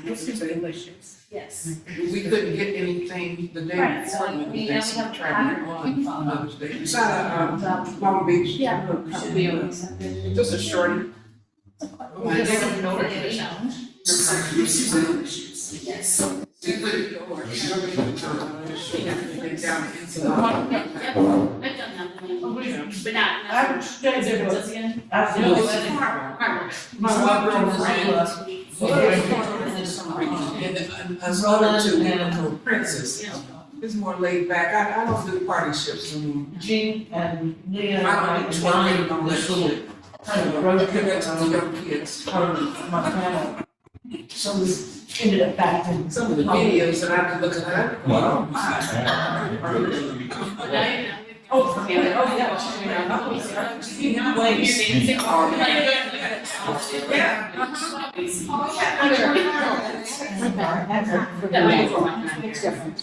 delicious. Yes. We couldn't get anything the day Right, before, so we we did now some have traveling on Mother's Day. It's not Long Beach. Yeah. Should be able Just a shorty. We just don't know what it is. Yes. Get down into the. I've done that, but not. I've stayed there, What's again? I've No, lived it's in Carmel. My girlfriend. And another two little princess. It's more laid back. I don't do party ships anymore. Jean and Leah and I I don't do and mine twerking on this that little shit. kind of I road give trip that to the around young kids. my family. So we ended up back in. Some of the videos that I could look at. Wow. Oh, yeah.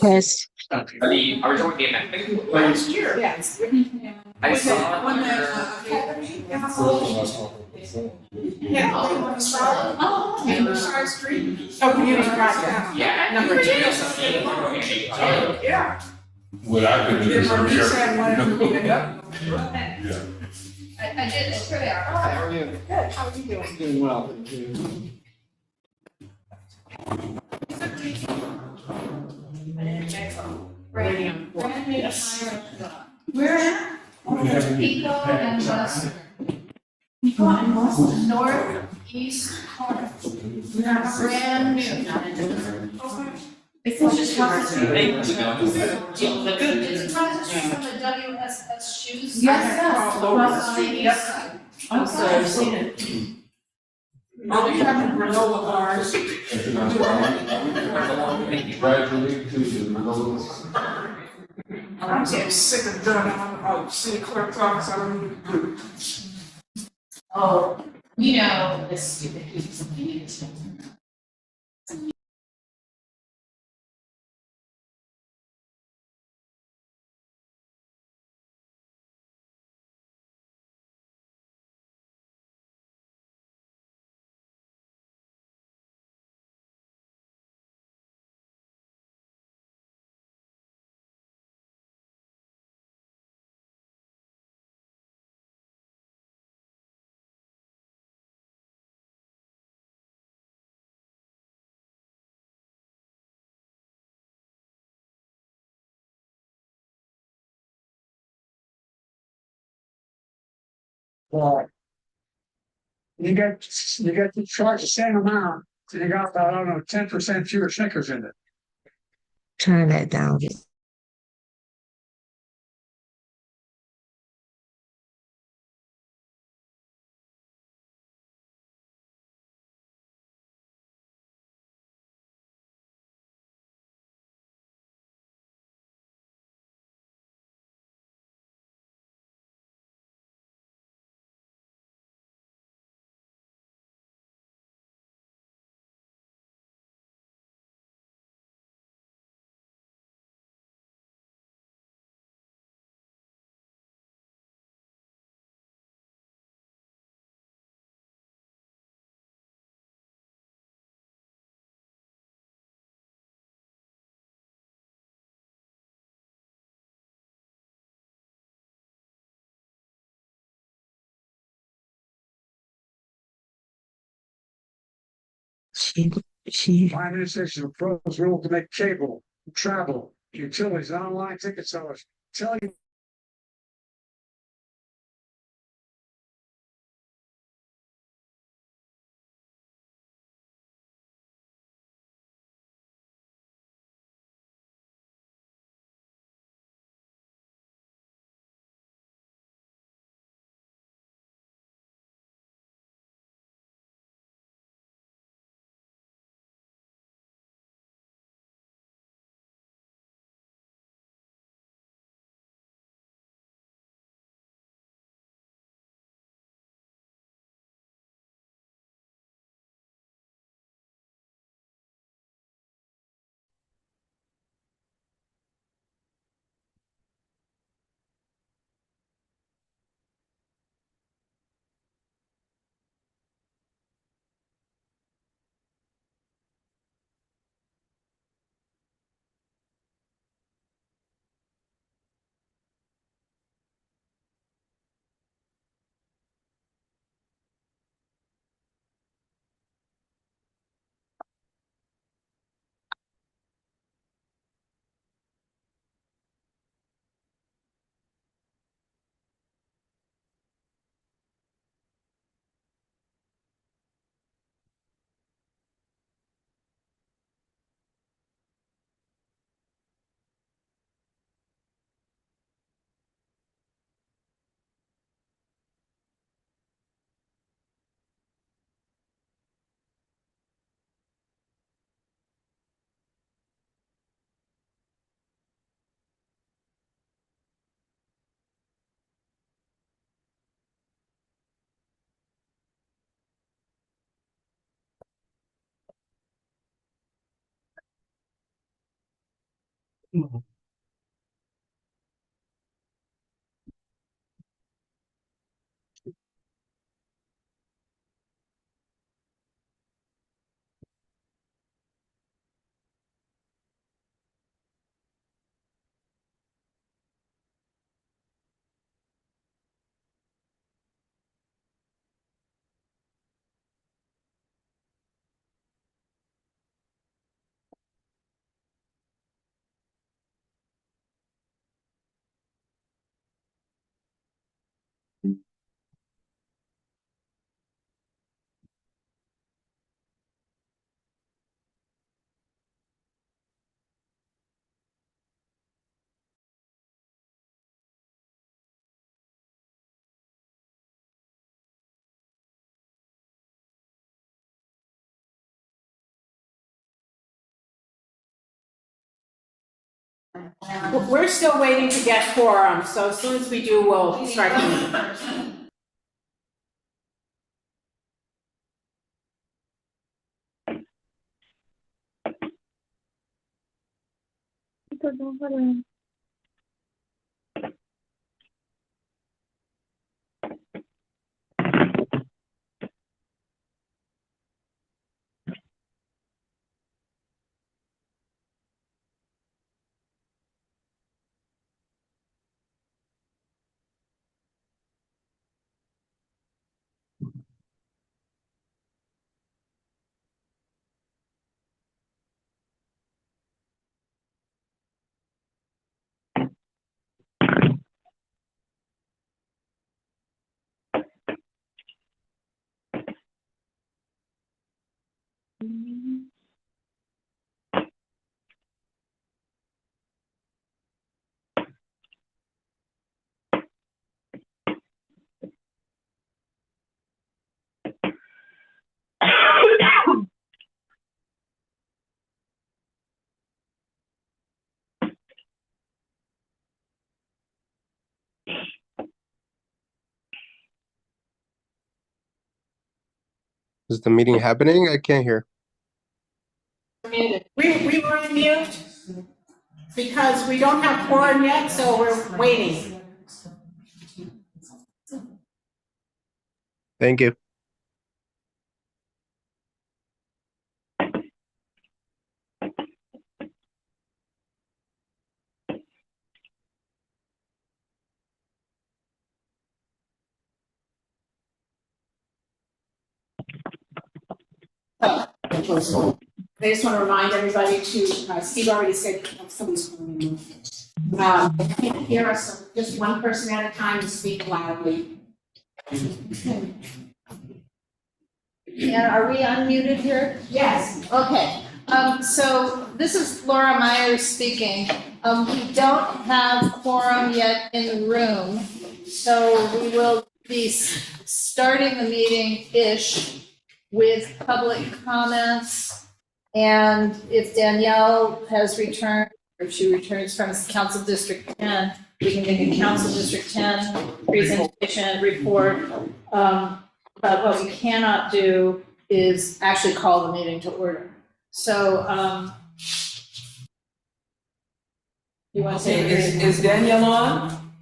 Yes. The original game I think Last year. Yes. I saw When under that academy. Yeah, Oh, Taylor Side Street. Oh, community project. yeah. Number two. Yeah. What I could do Then is my I'm niece sure. had one for me to help. Yeah. I did, it's pretty hard. How are you? Good, how are you doing? Doing well, thank you. Brand new tire. Where at? Pico and West. Pico and West, north, east, corner. Brand new. It's just across the street. It's across the street from the WSS shoes. Yes, across on the east side. I'm sorry, I've seen it. Are we having granola bars? Gradually to the I'm getting sick of doing city clerk's office, I don't even do. Oh, you know, this stupid piece. Well, you get to charge the same amount, so you got about, I don't know, 10% fewer Snickers in it. Turn that down. She, she, Finance is a proposed rule to make cable, travel, utilities, and online ticket sellers tell you We're still waiting to get quorum, so as soon as we do, we'll start the meeting. Is the meeting happening? I can't hear. We were on mute because we don't have quorum yet, so we're waiting. Thank you. I just want to remind everybody to, Steve already said somebody's calling me. They can't hear us, so just one person at a time to speak loudly. And are we unmuted here? Yes. Okay, so this is Laura Myers speaking. We don't have quorum yet in the room, so we will be starting the meeting-ish with public comments. And if Danielle has returned, or if she returns from Council District 10, we can make a Council District 10 presentation report. But what we cannot do is actually call the meeting to order. So, you want to say? Is Danielle on?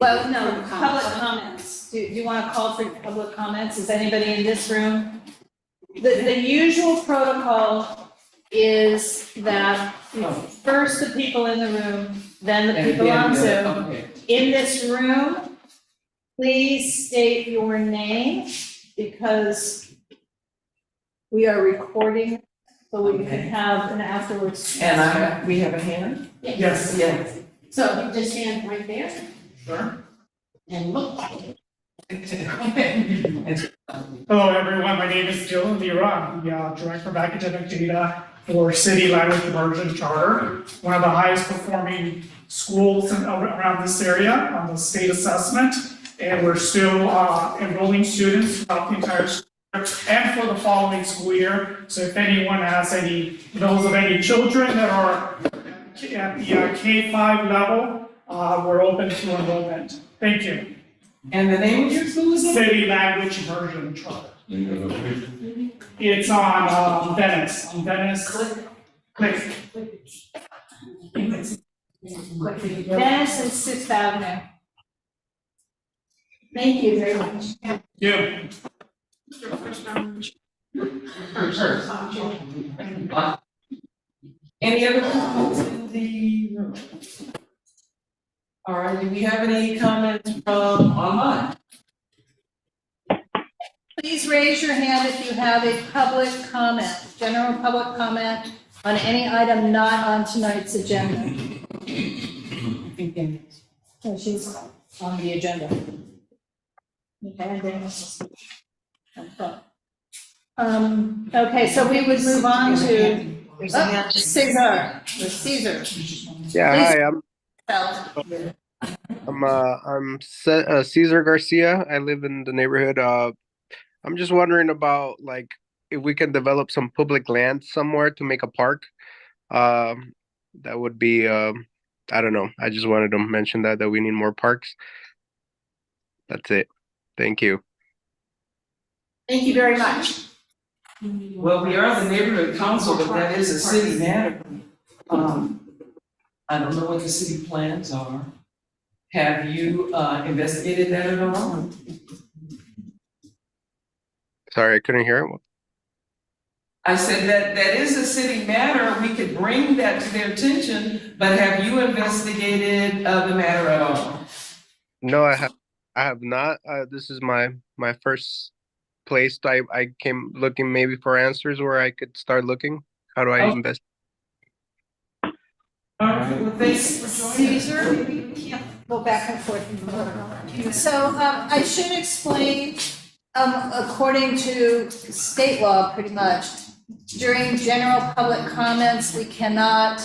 Well, no, public comments. Do you want to call for public comments? Is anybody in this room? The usual protocol is that first the people in the room, then the people on Zoom. Okay. In this room, please state your name because we are recording, so we can have an afterwards. And we have a hand? Yes. Yes. So you just stand right there Sure. and look like it. Hello, everyone. My name is Dylan Lira. I'm the Director of Academic Data for City Language Immersion Charter, one of the highest performing schools around this area on the state assessment. And we're still enrolling students throughout the entire school year and for the following school year. So if anyone has knows of any children that are at the K-5 level, we're open to enrollment. Thank you. And the name of your school is? City Language Immersion Charter. It's on Venice, Click. Venice is Sixth Avenue. Thank you very much. Yeah. Any other comments in the room? All right, do we have any comments from online? Please raise your hand if you have a public comment, general public comment on any item not on tonight's agenda. Oh, she's on the agenda. Okay, Dennis. Okay, so we would move on to Cesar, Caesar. Yeah, hi, Please. I'm Cesar Garcia. I live in the neighborhood. I'm just wondering about like if we can develop some public land somewhere to make a park. That would be I don't know. I just wanted to mention that we need more parks. That's it. Thank you. Thank you very much. Well, we are the neighborhood council, but that is a city matter. I don't know what the city plans are. Have you investigated that at all? Sorry, I couldn't hear it. I said that is a city matter. We could bring that to their attention, but have you investigated the matter at all? No, I have not. This is my first place. I came looking maybe for answers where I could start looking. How do I invest? All right, well, thanks for joining us. Caesar, we can't go back and forth. So I should explain, according to state law, pretty much, during general public comments, we cannot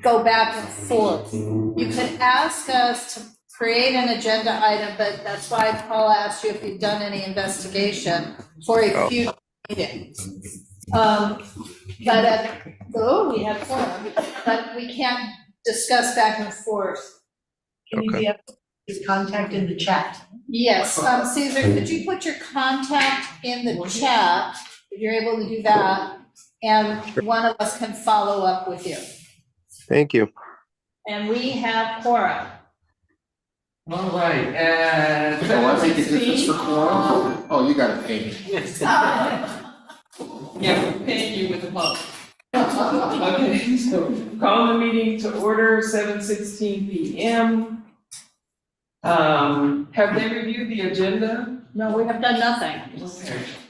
go back and forth. You could ask us to create an agenda item, but that's why Paul asked you if you've done any investigation for a future meeting. We have forum, but we can't discuss back and forth. Can you be up his contact in the chat? Yes, Caesar, could you put your contact in the chat, if you're able to do that, and one of us can follow up with you. Thank you. And we have quorum. All right, Oh, I think it's just for quorum. Oh, you gotta pay me. yeah, we're paying you with the public. Okay, so call the meeting to order, 7:16 p.m. Have they reviewed the agenda? No, we have done nothing. Okay,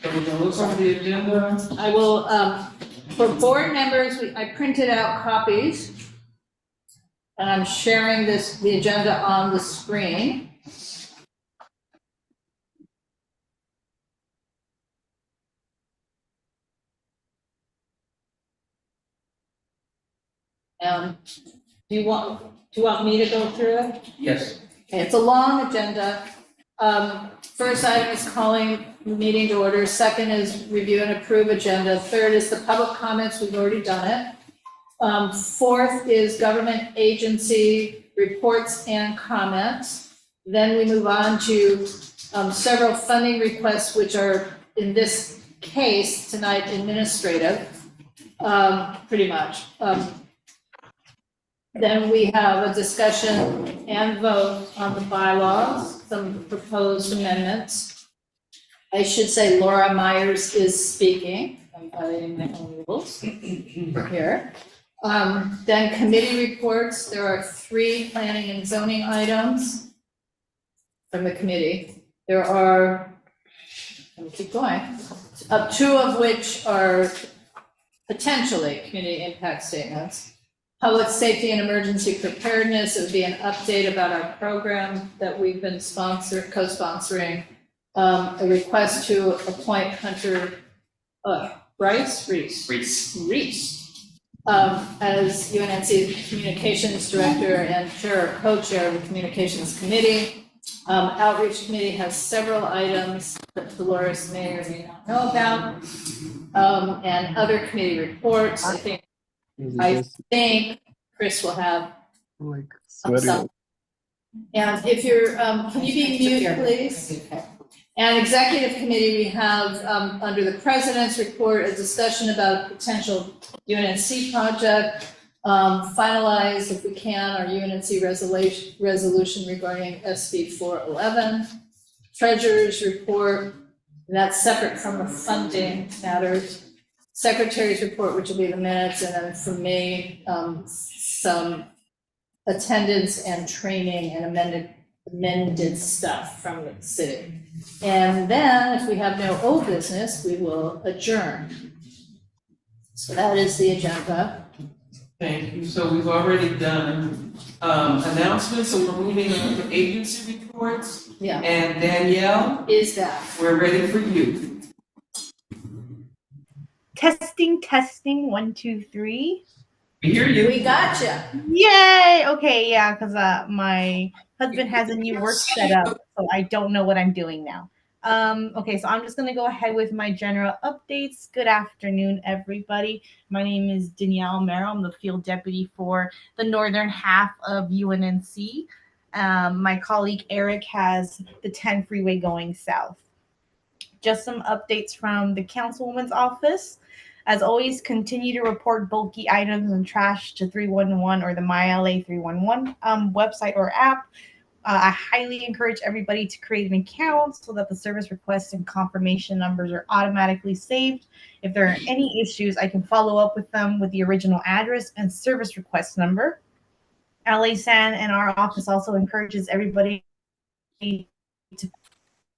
so we're gonna look over the agenda. I will, for board members, I printed out copies. And I'm sharing the agenda on the screen. Do you want me to go through it? Yes. Okay, it's a long agenda. First item is calling the meeting to order. Second is review and approve agenda. Third is the public comments. We've already done it. Fourth is government agency reports and comments. Then we move on to several funding requests, which are, in this case tonight, administrative, pretty much. Then we have a discussion and vote on the bylaws, some proposed amendments. I should say Laura Myers is speaking. I'm violating my own rules here. Then committee reports, there are 3 planning and zoning items from the committee. There are, let me keep going, 2 of which are potentially community impact statements. Public safety and emergency preparedness, it would be an update about our program that we've been co-sponsoring. A request to appoint Hunter Reese as UNNC Communications Director and co-chair of the Communications Committee. Outreach Committee has several items that Dolores may or may not know about, and other committee reports. I think Chris will have Like some. sweating. And if you're, can you be muted, please? And executive committee, we have, under the president's report, a discussion about potential UNNC project, finalize, if we can, our UNC resolution regarding SB 411, treasurer's report, and that's separate from the funding matters. Secretary's report, which will be the minutes, and then from me, some attendance and training and amended stuff from the city. And then, if we have no old business, we will adjourn. So that is the agenda. Thank you. So we've already done announcements, so we're moving on to agency reports. Yeah. And Danielle, Is that? we're ready for you. Testing, 1, 2, 3. We hear you. We gotcha. Yay! Okay, yeah, because my husband has a new work setup, so I don't know what I'm doing now. Okay, so I'm just gonna go ahead with my general updates. Good afternoon, everybody. My name is Danielle Merrill. I'm the field deputy for the northern half of UNNC. My colleague Eric has the 10 freeway going south. Just some updates from the councilwoman's office. As always, continue to report bulky items and trash to 311 or the MyLA 311 website or app. I highly encourage everybody to create an account so that the service requests and confirmation numbers are automatically saved. If there are any issues, I can follow up with them with the original address and service request number. LA San and our office also encourages everybody to put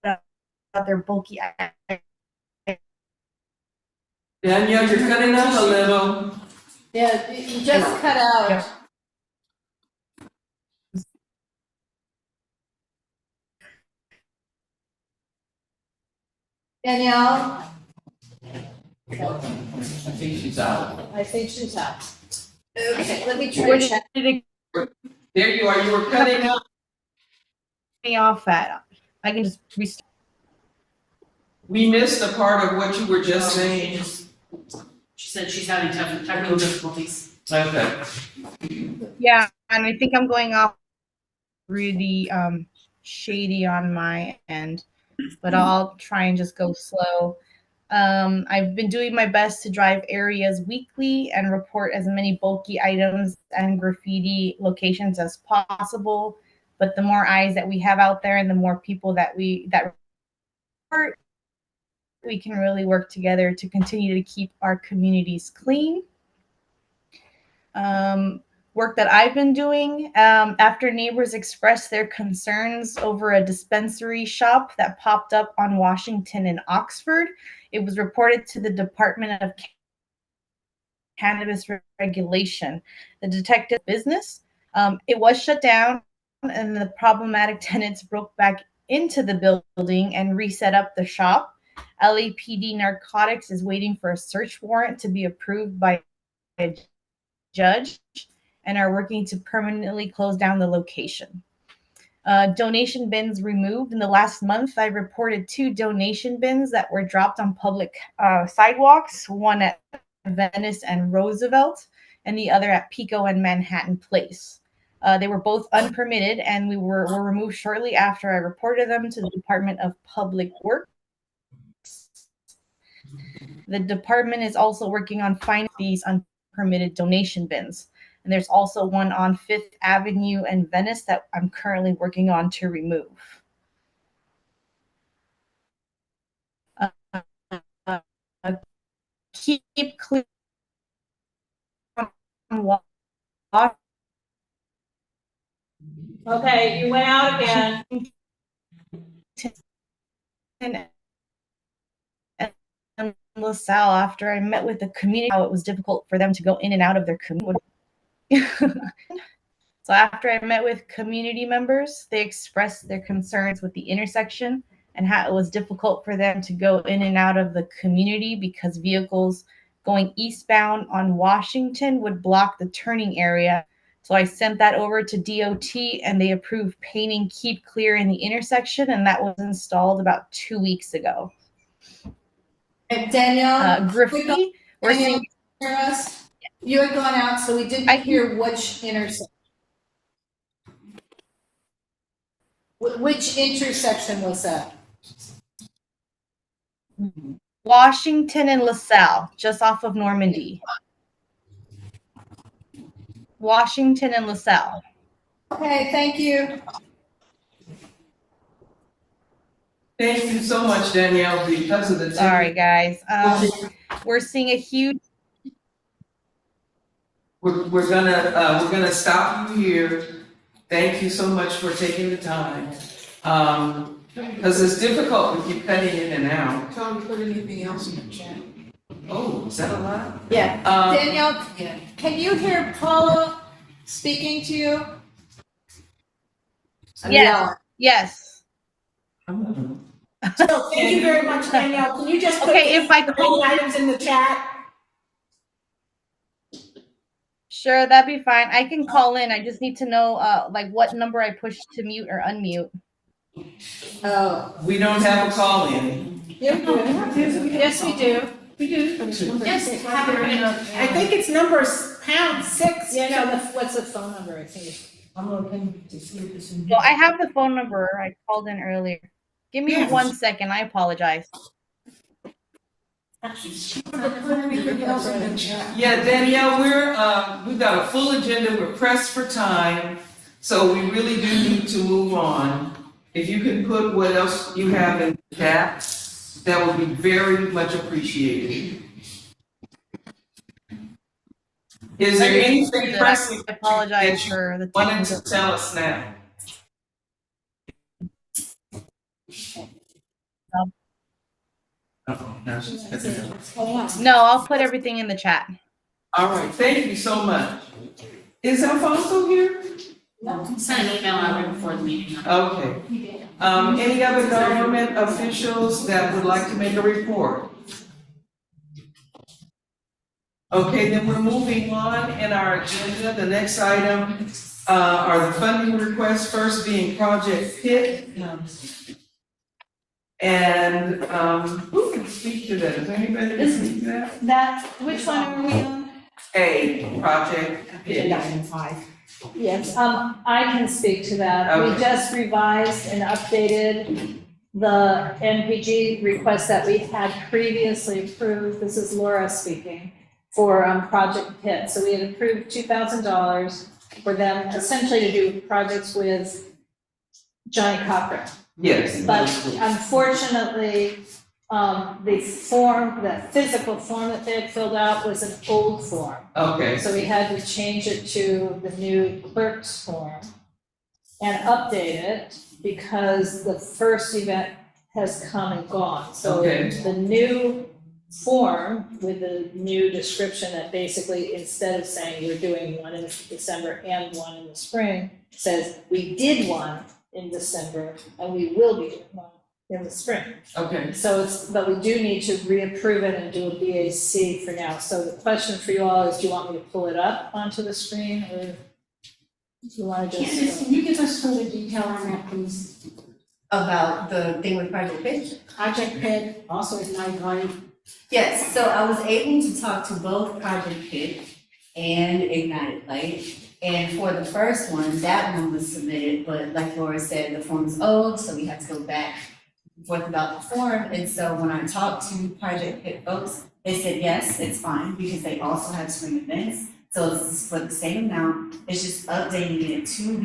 out their bulky items. Danielle, you're cutting out a little. Yeah, you just cut out. Yeah. Danielle? I think she's out. I think she's out. Okay, let me try Where to check. did it There you are. You were cutting out. me off at? I can just restart. We missed a part of what you were just saying. She said she's having technical difficulties. Okay. Yeah, and I think I'm going off really shady on my end, but I'll try and just go slow. I've been doing my best to drive areas weekly and report as many bulky items and graffiti locations as possible. But the more eyes that we have out there and the more people that report, we can really work together to continue to keep our communities clean. Work that I've been doing after neighbors expressed their concerns over a dispensary shop that popped up on Washington and Oxford. It was reported to the Department of Cannabis Regulation, the detective business. It was shut down, and the problematic tenants broke back into the building and reset up the shop. LAPD Narcotics is waiting for a search warrant to be approved by a judge and are working to permanently close down the location. Donation bins removed. In the last month, I reported 2 donation bins that were dropped on public sidewalks, one at Venice and Roosevelt, and the other at Pico and Manhattan Place. They were both unpermitted and were removed shortly after I reported them to the Department of Public Works. The department is also working on finding these unpermitted donation bins. And there's also one on 5th Avenue and Venice that I'm currently working on to remove. Keep clear. Okay, you went out again. And LaSalle, after I met with the community, how it was difficult for them to go in and out of their community. So after I met with community members, they expressed their concerns with the intersection and how it was difficult for them to go in and out of the community because vehicles going eastbound on Washington would block the turning area. So I sent that over to DOT and they approved painting Keep Clear in the intersection, and that was installed about 2 weeks ago. And Danielle, Graffiti, we're Danielle, seeing. hear us? You had gone out, so we didn't hear which intersection. Which intersection was that? Washington and LaSalle, just off of Normandy. Washington and LaSalle. Okay, thank you. Thank you so much, Danielle, because of the. Sorry, guys. We're seeing a huge. We're gonna stop you here. Thank you so much for taking the time. Because it's difficult with you cutting in and out. Tom, put anything else in the chat? Oh, is that a lot? Yeah, Danielle, Yeah. can you hear Paula speaking to you? Yes. Yes. So thank you very much, Danielle. Can you just put Okay, if I the call- main items in the chat? Sure, that'd be fine. I can call in. I just need to know like what number I push to mute or unmute. Oh. We don't have a call in. Yes, we do. We do. Yes, have it written up. I think it's numbers #6. Yeah, no, what's the phone number? I think it's. I'm looking to see if it's in. Well, I have the phone number. I called in earlier. Give me Yes. 1 second. I apologize. Put everything else in the chat. Yeah, Danielle, we've got a full agenda. We're pressed for time. So we really do need to move on. If you can put what else you have in the chat, that would be very much appreciated. Is there anything pressing I apologize that you for the wanted technical. to tell us now? No, I'll put everything in the chat. All right, thank you so much. Is Alfonso here? Send an email out right before the meeting. Okay. Any other government officials that would like to make a report? Okay, then we're moving on in our agenda. The next item are the funding requests, first being Project PIT. And who can speak to that? Is there anybody that can speak to that? Which one are we on? A, Project PIT. Item 5. Yes, I can speak to that. We Okay. just revised and updated the NPG request that we had previously approved. This is Laura speaking for Project PIT. So we had approved $2,000 for them essentially to do projects with Johnny Cochran. Yes. But unfortunately, the physical form that they had filled out was an old form. Okay, So we had to change it to the new clerk's form and update it because the first event has come and gone. So Okay. the new form with the new description that basically instead of saying we're doing one in December and one in the spring, says we did one in December and we will be doing one in the spring. okay. So but we do need to reapprove it and do a BAC for now. So the question for you all is, do you want me to pull it up onto the screen or do you want to Candace, just? can you give us further detail on that, please? About the thing with Project PIT? Project PIT, also Ignite Light. Yes, so I was able to talk to both Project PIT and Ignite Light. And for the first one, that one was submitted, but like Laura said, the form is old, so we have to go back and forth about the form. And so when I talked to Project PIT folks, they said, yes, it's fine, because they also have spring events. So it's for the same amount, it's just updating it to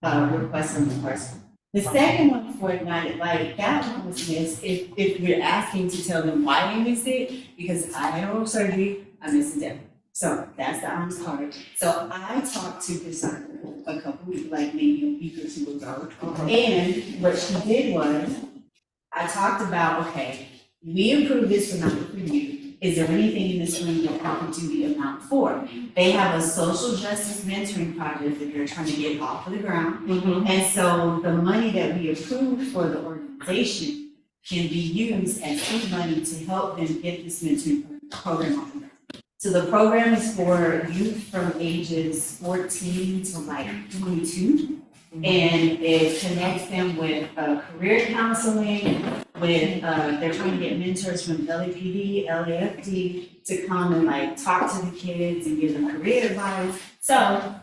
the request from the first one. The second one for Ignited Light, that one was missed. If you're asking to tell them why they missed it, because I had oral surgery, I missed it. So that's the honest part. So I talked to designer a couple weeks, like maybe a week or two ago. And what she did was, I talked about, okay, we approved this amount for you. Is there anything in this room that I could do the amount for? They have a social justice mentoring project that they're trying to get off of the ground. And so the money that we approved for the organization can be used as seed money to help them get this mentoring program off the ground. So the program is for youth from ages 14 to like 22. And it connects them with career counseling, with, they're trying to get mentors from LAPD, LAFD to come and like talk to the kids and give them career advice. So,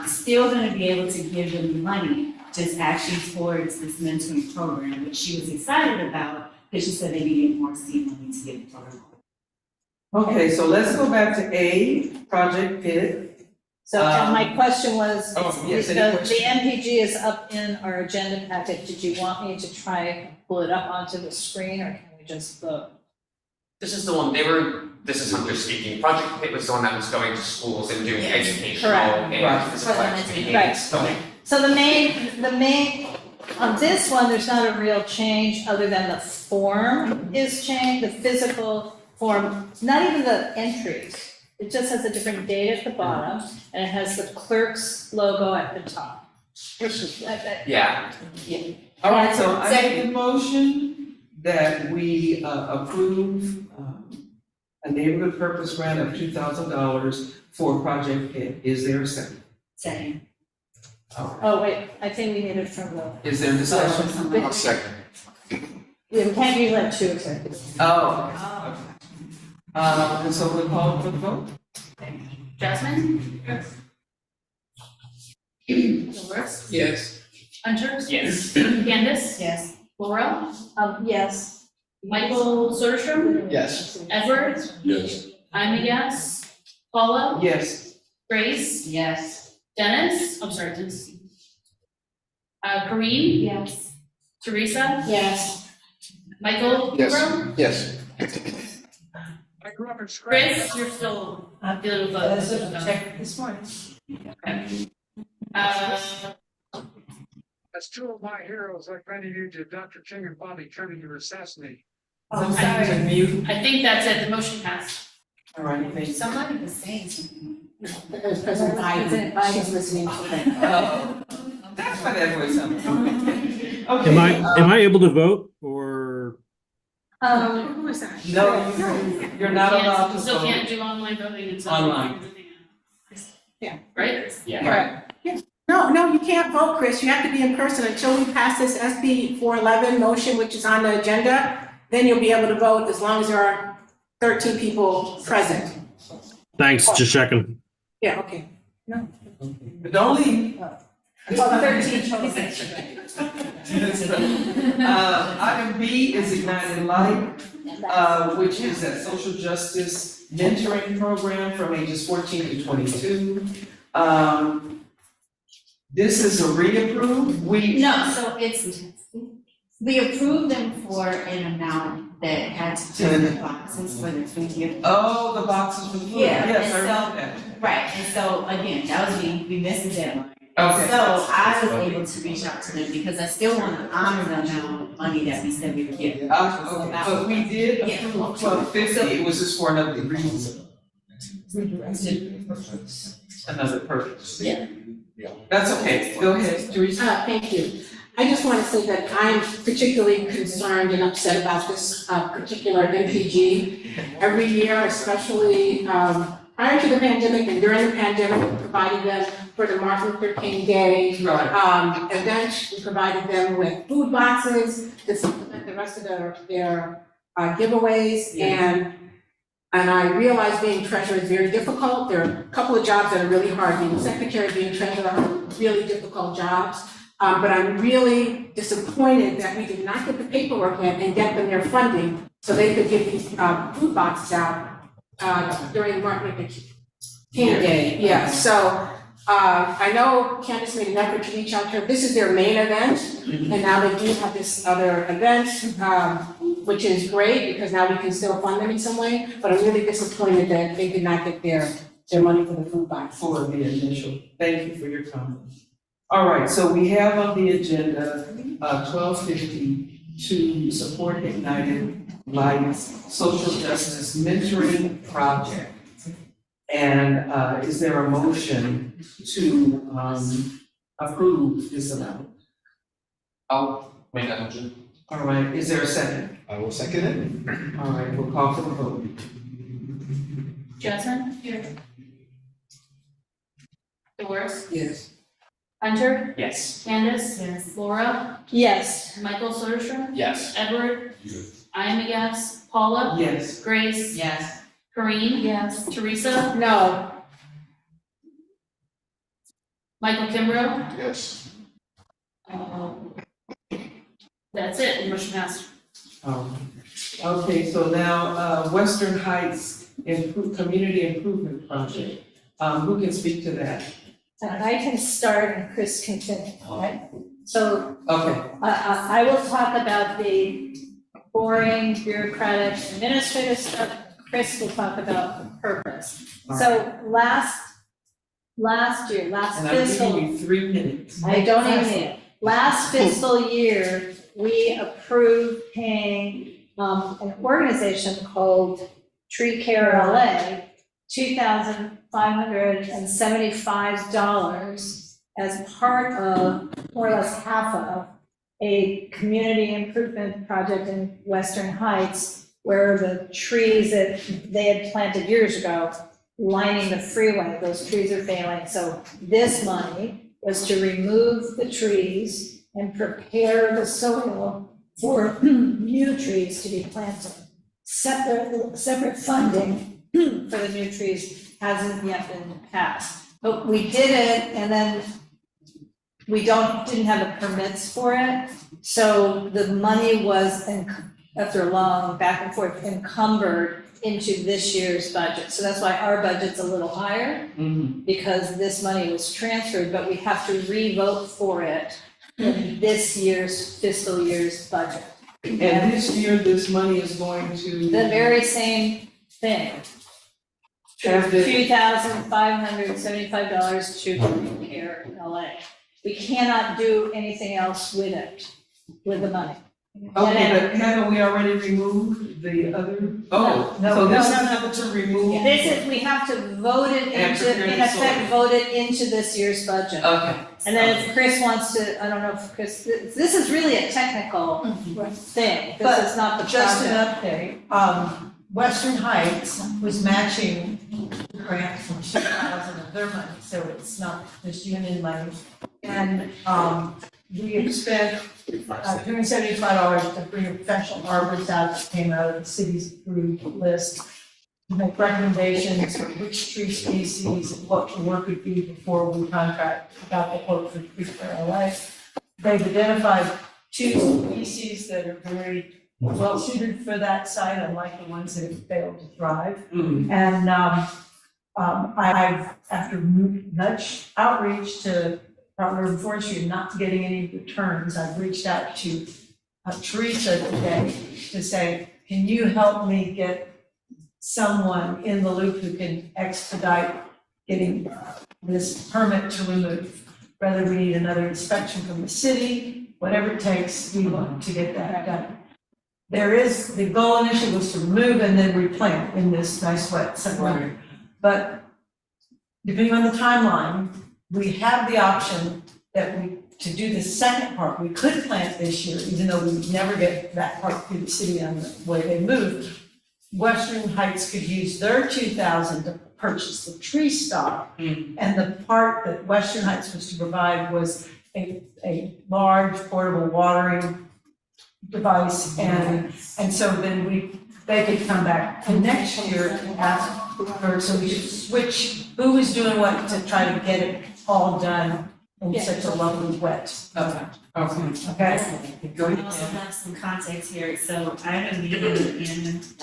still gonna be able to give them the money, just actually towards this mentoring program, which she was excited about because she said they needed more seed money to get the program. Okay, so let's go back to A, Project PIT. So my question was, Oh, yes, any the question? MPG is up in our agenda packet. Did you want me to try and pull it up onto the screen, or can we just vote? This is the one, this is Hunter speaking, Project Pit was the one that was going to schools and doing Yes. educational Correct. and Right. physical Right. activity. Right. So, So the main, on this one, there's not a real change other than the form is changed, the physical form, not even the entries. It just has a different date at the bottom, and it has the clerk's logo at the top. yeah, All right, so I Second. make the motion that we approve a neighborhood purpose grant of $2,000 for Project PIT. Is there a second? Second. Oh, wait, I think we need it from the, Is there discussion? I'll second. yeah, we can't usually have two executives. Oh. And so we'll call for the vote? Jasmine? Dolores? Yes. Hunter? yes. Candace? Yes. Laura? Yes. Michael Soderstrom? Yes. Edward? Yes. I'm a yes. Paula? Yes. Grace? Yes. Dennis? I'm sorry, Dennis. Kareem? Yes. Teresa? Yes. Michael? Yes. Kimbrough? Yes. I grew up in Chris, you're still dealing with Check this morning. As two of my heroes, like many of you did, Dr. King and Bobby Kennedy were assassinated. Oh, Sometimes sorry. in mute. I think that's it, the motion passed. All right, thank you. Somebody was saying something. President Biden. She's listening to them. Oh, that's why that voice sounds. Okay. Am I able to vote or? Who is that? No, you're not allowed to Still vote. can't do online voting and stuff. Online. Yeah. Right? Yeah. No, you can't vote, Chris. You have to be in person until we pass this SB 411 motion, which is on the agenda. Then you'll be able to vote as long as there are 13 people present. Thanks, just checking. Yeah, okay. But don't leave. Well, 13 Item B is Ignited Light, which is that social justice mentoring program from ages 14 to 22. This is a reapprove. No, so it's, we approved them for an amount that had to do with the boxes for the 20th. Oh, the boxes for the food. Yeah, Yes, I and remember that. Right, and so again, that was, we missed the deadline. Okay. So I was able to reach out to them because I still want to honor the amount of money that we said we would give. Okay, but we did approve 1250. It was just for another reason. Another purpose. Yeah. That's okay. Go ahead, Teresa. Thank you. I just want to say that I'm particularly concerned and upset about this particular MPG. Every year, especially prior to the pandemic and during the pandemic, we provided them for the Martin Luther King Day event. We provided them with food boxes to supplement the rest of their giveaways. And I realize being treasurer is very difficult. There are a couple of jobs that are really hard. Being secretary, being treasurer are really difficult jobs. But I'm really disappointed that we did not get the paperwork in and get them their funding so they could get these food boxes out during Martin Luther King Day. Yeah, so I know Candace made an effort to reach out to her. This is their main event, and now they do have this other event, which is great because now we can still fund them in some way. But I'm really disappointed that they did not get their money for the food box. For the initial. Thank you for your comment. All right, so we have on the agenda 1250 to support Ignited Light's social justice mentoring project. And is there a motion to approve this amount? I'll make that motion. All right, is there a second? I will second it. All right, we'll call for the vote. Jasmine? Here. Dolores? Yes. Hunter? Yes. Candace? Yes. Laura? Yes. Michael Soderstrom? Yes. Edward? I am a yes. Paula? Yes. Grace? Yes. Kareem? Yes. Teresa? No. Michael Kimbrough? Yes. That's it, the motion passed. Okay, so now Western Heights community improvement project. Who can speak to that? I can start and Chris can finish, right? So Okay, I will talk about the boring bureaucratic administrative stuff. Chris will talk about the purpose. So last year, last and I'm fiscal. giving you 3 minutes. I don't even need it. Last fiscal year, we approved paying an organization called Tree Care LA $2,575 as part of, more or less half of, a community improvement project in Western Heights where the trees that they had planted years ago lining the freeway, those trees are failing. So this money was to remove the trees and prepare the soil for new trees to be planted. Separate funding for the new trees hasn't yet been passed. But we did it, and then we didn't have the permits for it. So the money was, after a long back and forth, encumbered into this year's budget. So that's why our budget's a little higher, because this money was transferred, but we have to re-vote for it in this year's fiscal year's budget. And this year, this money is going to. The very same thing. $2,575 to Tree Care LA. We cannot do anything else with it, with the money. Okay, but haven't we already removed the other? Oh, No, so this is no. not to remove? This is, we have to vote it And into, prepare in the effect, soil. vote it into this year's budget. Okay. And then if Chris wants to, I don't know if Chris, this is really a technical thing. This is not the Just an project. update, Western Heights was matching the grant from 2,000 of their money, so it's not just union money. And, we have spent $275 to bring a professional arborist out that came out of the city's approved list to make recommendations for which tree species and what the work would be before we contract about the quote for Tree Care LA. They've identified 2 species that are very well suited for that site, unlike the ones that have failed to thrive. And I've, after much outreach to Department of Forestry, not getting any returns, I've reached out to Teresa today to say, can you help me get someone in the loop who can expedite getting this permit to remove? Whether we need another inspection from the city, whatever it takes, we want to get that done. There is, the goal initially was to remove and then replant in this nice wet summer. But depending on the timeline, we have the option that to do the second part, we could plant this year, even though we never get that part through the city on the way they move. Western Heights could use their 2,000 to purchase the tree stock. And the part that Western Heights was to provide was a large portable watering device, and so then they could come back to next year and ask for, so we should switch who was doing what to try to get it all done in such a lovely wet. Okay. Okay? I also have some context here, so I had a meeting with Anna You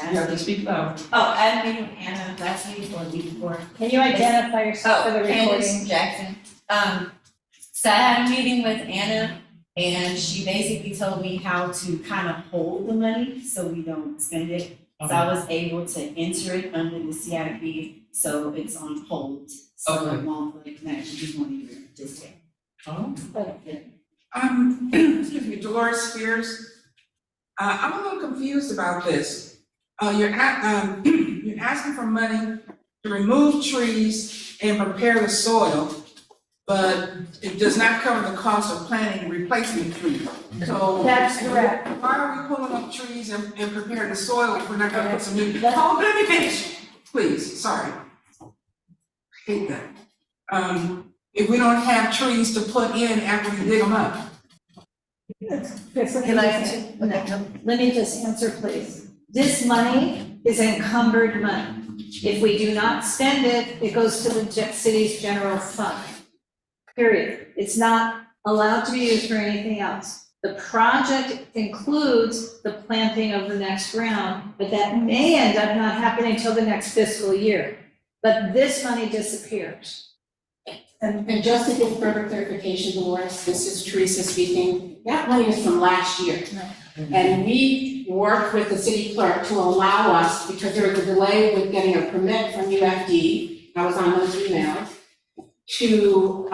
have to last week. speak loud. Oh, I had a meeting with Anna last week or the week before. Can you identify yourself for the Candace recording? Jackson. So I had a meeting with Anna, and she basically told me how to kind of hold the money so we don't spend it. So I was able to enter it under the CIP, so it's on hold. So it won't like just one year, just yet. Oh. Excuse me, Dolores Spears. I'm a little confused about this. You're asking for money to remove trees and prepare the soil, but it does not cover the cost of planting and replacing trees. So That's correct. why are we pulling up trees and preparing the soil if we're not gonna put some new? Oh, let me finish, please, sorry. I hate that. If we don't have trees to put in after we dig them up. Chris, Can I answer? Let me just answer, please. This money is encumbered money. If we do not spend it, it goes to the city's general fund. Period. It's not allowed to be used for anything else. The project includes the planting of the next round, but that may end up not happening until the next fiscal year. But this money disappears. And just to give further clarification, Dolores, this is Teresa speaking, that money is from last year. And we worked with the city clerk to allow us, because there was a delay with getting a permit from UFD, I was on those emails, to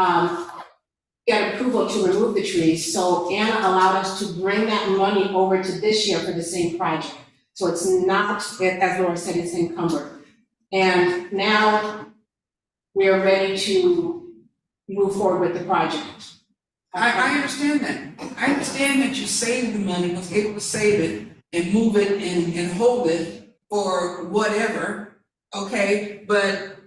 get approval to remove the trees. So Anna allowed us to bring that money over to this year for the same project. So it's not, as Laura said, it's encumbered. And now we are ready to move forward with the project. I understand that. I understand that you saved the money, was able to save it and move it and hold it for whatever, okay? But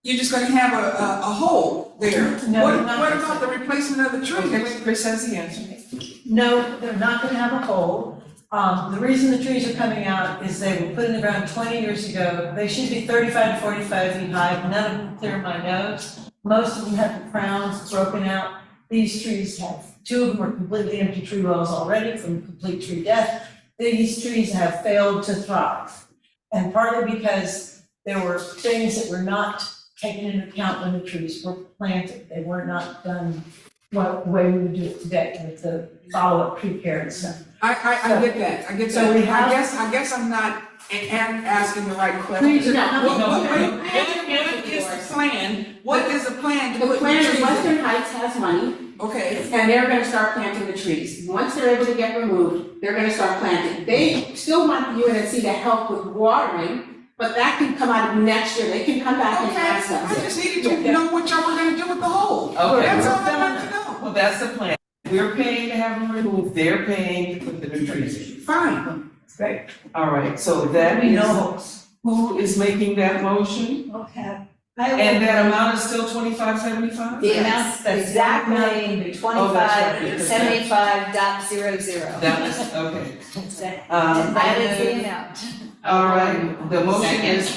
you're just gonna have a hole there. No, What not what about the replacement of the trees? Okay, wait, Chris has the answer. No, they're not gonna have a hole. The reason the trees are coming out is they were put in the ground 20 years ago. They should be 35 to 45 feet high, none of them clear my nose. Most of them have the crowns broken out. These trees have, 2 of them are completely empty tree wells already from complete tree death. These trees have failed to thrive. And partly because there were things that were not taken into account when the trees were planted. They were not done the way we would do it today with the follow-up tree care and stuff. I get that, I get So that. we have- I guess I'm not asking the right question. Trees are What coming. is the plan? What is the plan to The put the plan is trees in? Western Heights has money, Okay, and they're gonna start planting the trees. Once they're able to get removed, they're gonna start planting. They still want the UNC to help with watering, but that can come out of next year. They can come back and okay, ask I us. just needed to know what y'all were gonna do with the hole. Okay. That's all I wanted to know. Well, that's the plan. We're paying to have them removed, they're paying to put the new trees in. Fine. Great. All right, so that We is, know. who is making that motion? Okay. And that amount is still 2575? The Yes, amount that's exactly Oh, that's right. 2575.00. That was, okay. And that is the amount. All right, the motion is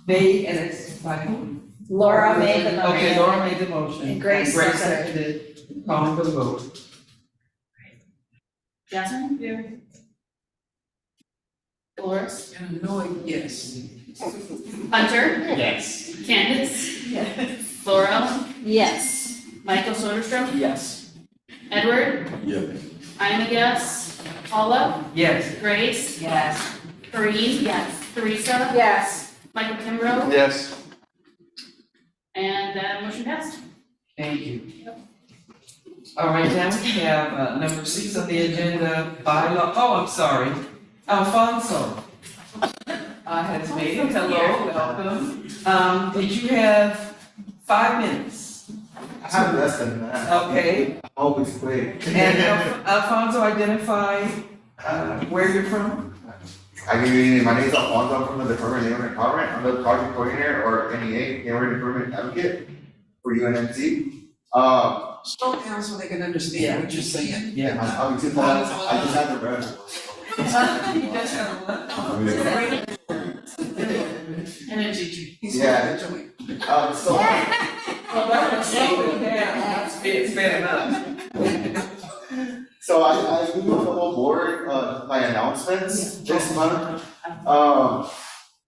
made, and it's by who? Laura made the motion. Okay, Laura made the motion. And Grace seconded. seconded, calling for the vote. Jasmine? Yeah. Dolores? And annoyed, yes. Hunter, Yes. Candace, Laura, Yes. Michael Soderstrom, Yes. Edward, Yeah. I'm a yes, Paula, Yes. Grace, Yes. Kareem, Yes. Teresa, Yes. Michael Kimbrough, Yes. and motion passed. Thank you. All right, now we have number 6 on the agenda, bylaw, oh, I'm sorry, Alfonso. Has made it, hello, welcome. Did you have 5 minutes? I'm less than that. Okay, Always quick. and Alfonso, identify where you're from? I give you, my name is Alfonso, I'm from the Department of Neighborhood Empowerment, I'm the project coordinator, or NEA, Neighborhood Improvement Advocate for UNC. Slow down so they can understand what you're saying. Yeah. I just have the red. You just have what? Energy. He's Yeah. enjoying. So, Well, that's slow it down, it's bad enough. so I moved the whole board, my announcements this month.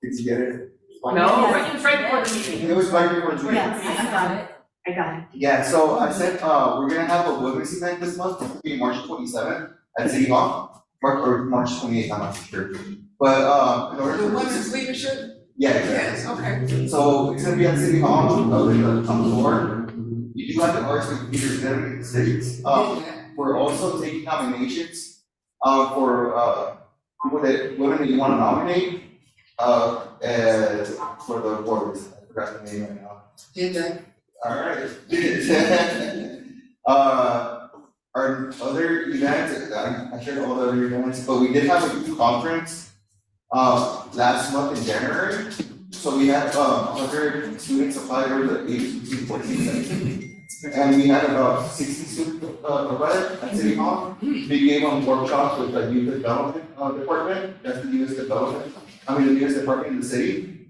Did you get it? No, Right before the meeting. It was right before the meeting. Yes, I got it. I got it. Yeah, so I said, we're gonna have a women's event this month, it's gonna be March 27th at City Hall, March 28th, I'm not sure. But, in order The for. women's leadership? Yeah, exactly. Yes, okay. So it's gonna be at City Hall, with the floor. You do have to RSVP your dedicated cities. We're also taking nominations, for, women that you wanna nominate, as, for the boards, I forgot the name right now. Did that. Alright. Our other events, I shared all the other events, but we did have a youth conference, last month in January. So we had, 100 students apply over the age between 14 and 17. And we had about 60 students, provided at City Hall. We gave them workshops with the youth development, department, that's the newest department in the city.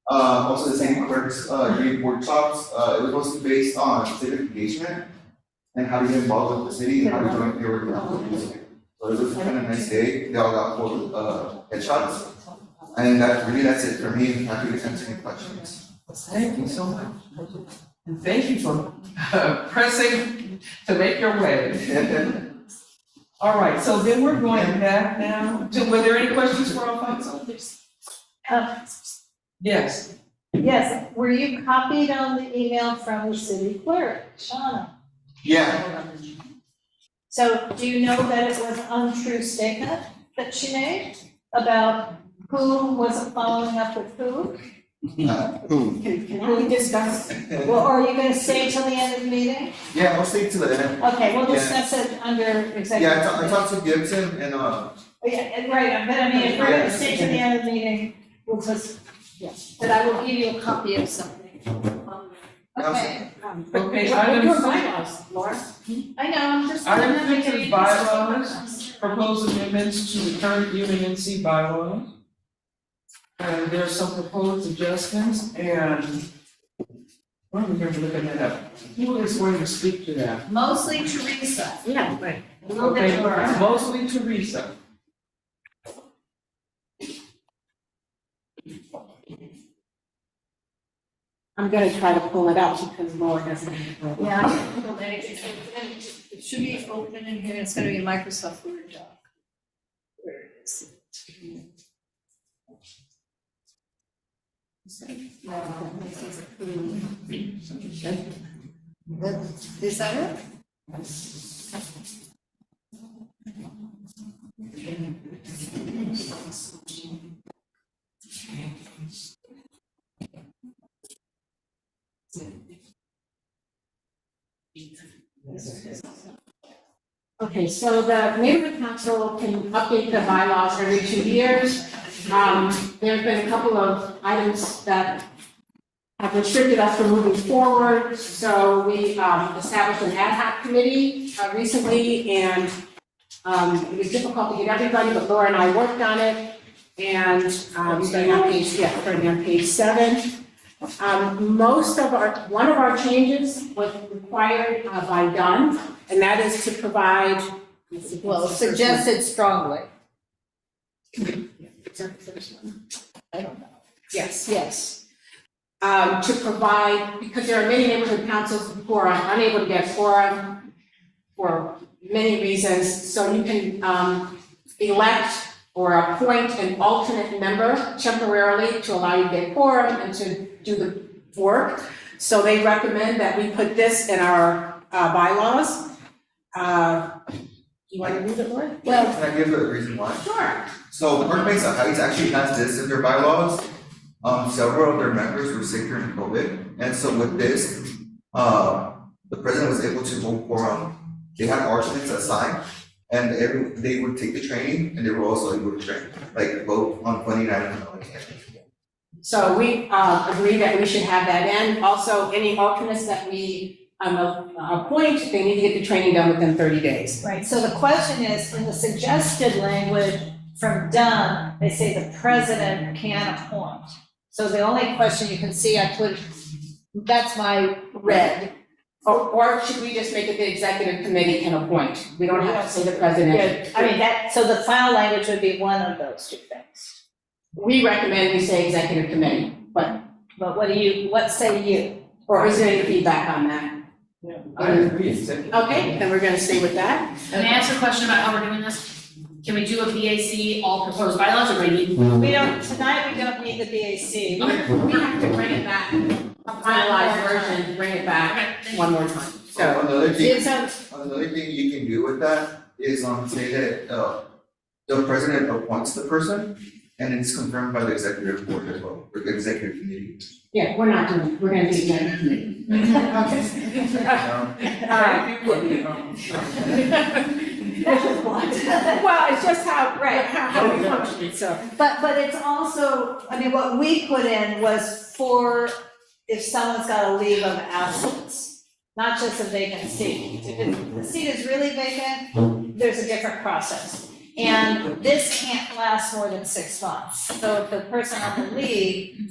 Also the same clerks, gave workshops, it was mostly based on civic engagement. and how to get involved with the city and how to join your organization. So it was kind of a nice day. They all got full headshots. And that's it for me. I'm happy to answer any questions. Thank you so much. And thank you for pressing to make your way. All right, so then we're going back now to, were there any questions for Alfonso? Yes. Yes, were you copied on the email from the city clerk, Shauna? Yeah, So do you know that it was an untrue statement that she made about who wasn't following up with who? who? Can we discuss? Well, are you gonna stay till the end of the meeting? Yeah, I'll stay to the end. Okay, we'll Yeah. discuss it under executive. Yeah, I talked to Gibson and Yeah, and right, but I mean, if we're gonna stay to the end of the meeting, we'll just, yes, but I will give you a copy of something. Okay, Okay, Your item bylaws, Laura. I know, I'm just. Item six is bylaws, proposed amendments to the current UNC bylaws. And there's some proposed adjustments and when are we going to look at that up? Who is going to speak to that? Mostly Teresa. Yeah, right. A little bit Okay, Laura. mostly Teresa. I'm gonna try to pull it out because Laura doesn't have it. Yeah, it should be open in here, it's gonna be a Microsoft Word doc. Where is it? Is that it? Okay, so the neighborhood council can update the bylaws every 2 years. There's been a couple of items that have restricted us from moving forward. So we established an ad hoc committee recently, and it was difficult to get everybody, but Laura and I worked on it. And starting on page 7. One of our changes was required by Dunn, and that is to provide. Well, suggested strongly. Is that the first one? I don't know. Yes, yes. To provide, because there are many neighborhood councils who are unable to get quorum for many reasons, so you can elect or appoint an alternate member temporarily to allow you to get quorum and to do the work. So they recommend that we put this in our bylaws. You want to read it, Laura? Can I give the reason why? Sure. So Park Mesa Heights actually has this in their bylaws. Several of their members were sick during COVID, and so with this, the president was able to hold quorum. They had alternates assigned, and they would take the training, and they were also able to train, like vote on funding items. So we agree that we should have that in. Also, any alternates that we appoint, they need to get the training done within 30 days. Right, so the question is, in the suggested language from Dunn, they say the president can appoint. So the only question you can see, I put, that's my red. Or should we just make it the executive committee can appoint? We don't have to say the president. I mean, so the final language would be one of those two things. We recommend we say executive committee, but what say you? or is there any feedback on that? I agree. Okay, then we're gonna stay with that. Can I ask a question about how we're doing this? Can we do a BAC, all proposed bylaws, or do we need? Tonight we don't need the BAC. We have to bring it back, a finalized version, bring it back one more time. So, Another thing you can do with that is say that the president appoints the person, and it's confirmed by the executive board as well, or the executive committee. yeah, we're not doing, we're gonna do executive committee. Well, it's just how we function, so. But it's also, I mean, what we put in was for if someone's got a leave of absence, not just a vacant seat. If the seat is really vacant, there's a different process. And this can't last more than 6 months. So if the person on the leave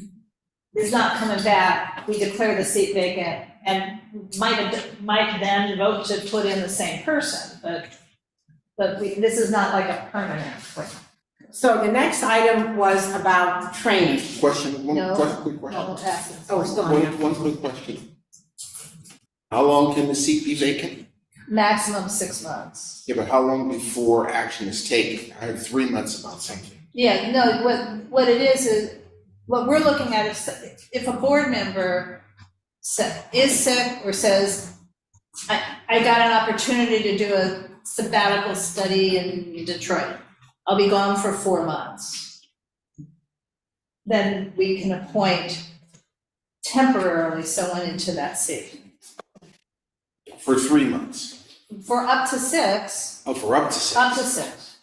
is not coming back, we declare the seat vacant and might then vote to put in the same person, but this is not like a permanent thing. So the next item was about training. Question, No. quick question. No, that's it. Oh, we're still on that. One quick question. How long can the seat be vacant? Maximum 6 months. Yeah, but how long before action is taken? I heard 3 months about something. Yeah, no, what it is, what we're looking at is if a board member is sick or says, I got an opportunity to do a sabbatical study in Detroit. I'll be gone for 4 months. Then we can appoint temporarily someone into that seat. For 3 months? For up to 6. Oh, for up to 6? Up to 6.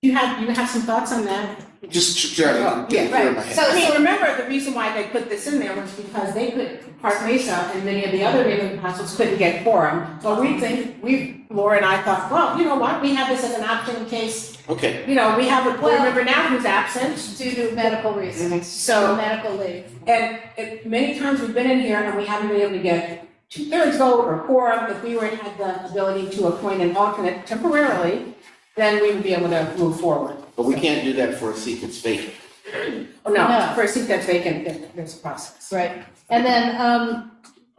You have some thoughts on that? Just trying to get it clear in my head. So remember, the reason why they put this in there was because they could, Park Mesa and many of the other neighborhood councils couldn't get quorum. But Laura and I thought, well, you know what, we have this as an option in case, Okay. you know, we have a board member now who's absent. Due to medical reasons, So, medical leave. and many times we've been in here and we haven't been able to get 2/3 vote or quorum. If we had the ability to appoint an alternate temporarily, then we would be able to move forward. But we can't do that for a seat that's vacant. Oh, no, No. for a seat that's vacant, there's a process. Right, and then,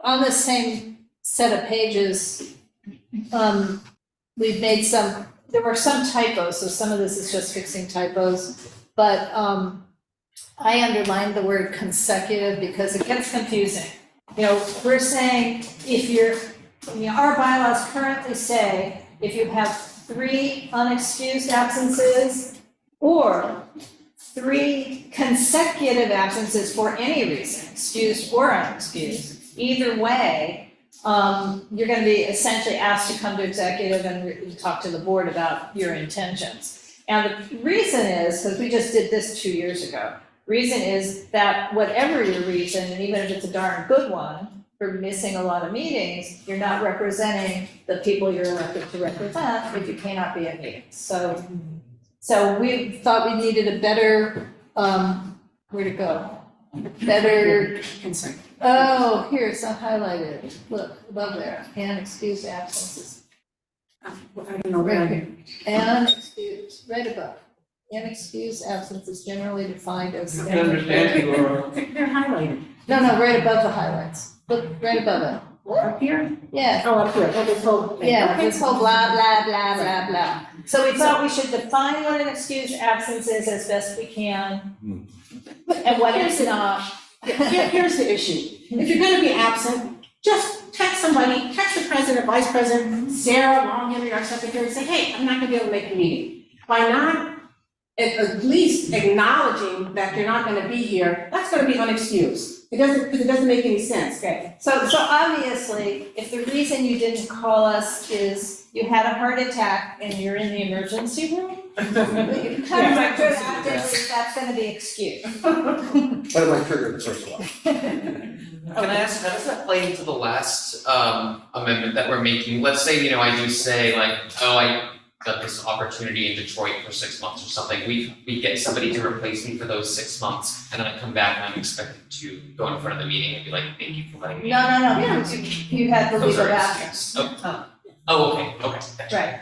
on the same set of pages, we've made there were some typos, so some of this is just fixing typos. But, I underlined the word consecutive because it gets confusing. You know, we're saying our bylaws currently say if you have 3 unexcused absences or 3 consecutive absences for any reason, excused or unexcused, either way, you're gonna be essentially asked to come to executive and talk to the board about your intentions. And the reason is, because we just did this 2 years ago, reason is that whatever your reason, and even if it's a darn good one, for missing a lot of meetings, you're not representing the people you're elected to represent if you cannot be at meetings. So we thought we needed a better, where'd it go? Better, oh, here, it's not highlighted, look, above there, and excused absences. I don't know, Right here, and excused, right above. Inexcused absence is generally defined as. I understand you, Laura. They're highlighted. No, right above the highlights, look, right above it. Up here? Yeah. Oh, up here, oh, this whole thing. Yeah, Okay. this whole blah, blah, blah, blah, blah. So we thought we should define what an excused absence is as best we can, and what it's not. Here's the issue. If you're gonna be absent, just text somebody, text the president, vice president, Sarah, Longhander, our secretary, and say, hey, I'm not gonna be able to make a meeting. By not at least acknowledging that you're not gonna be here, that's gonna be unexcused. Because it doesn't make any sense. Okay, so obviously, if the reason you didn't call us is you had a heart attack and you're in the emergency room, that's gonna be excused. But it might trigger the first one. Can I ask, how does that play into the last amendment that we're making? Let's say, I do say like, oh, I got this opportunity in Detroit for 6 months or something. We get somebody to replace me for those 6 months, and then I come back and I'm expected to go in front of the meeting and be like, thank you for letting me. No, you had the Those legal are absence. excuses. Oh, okay, gotcha.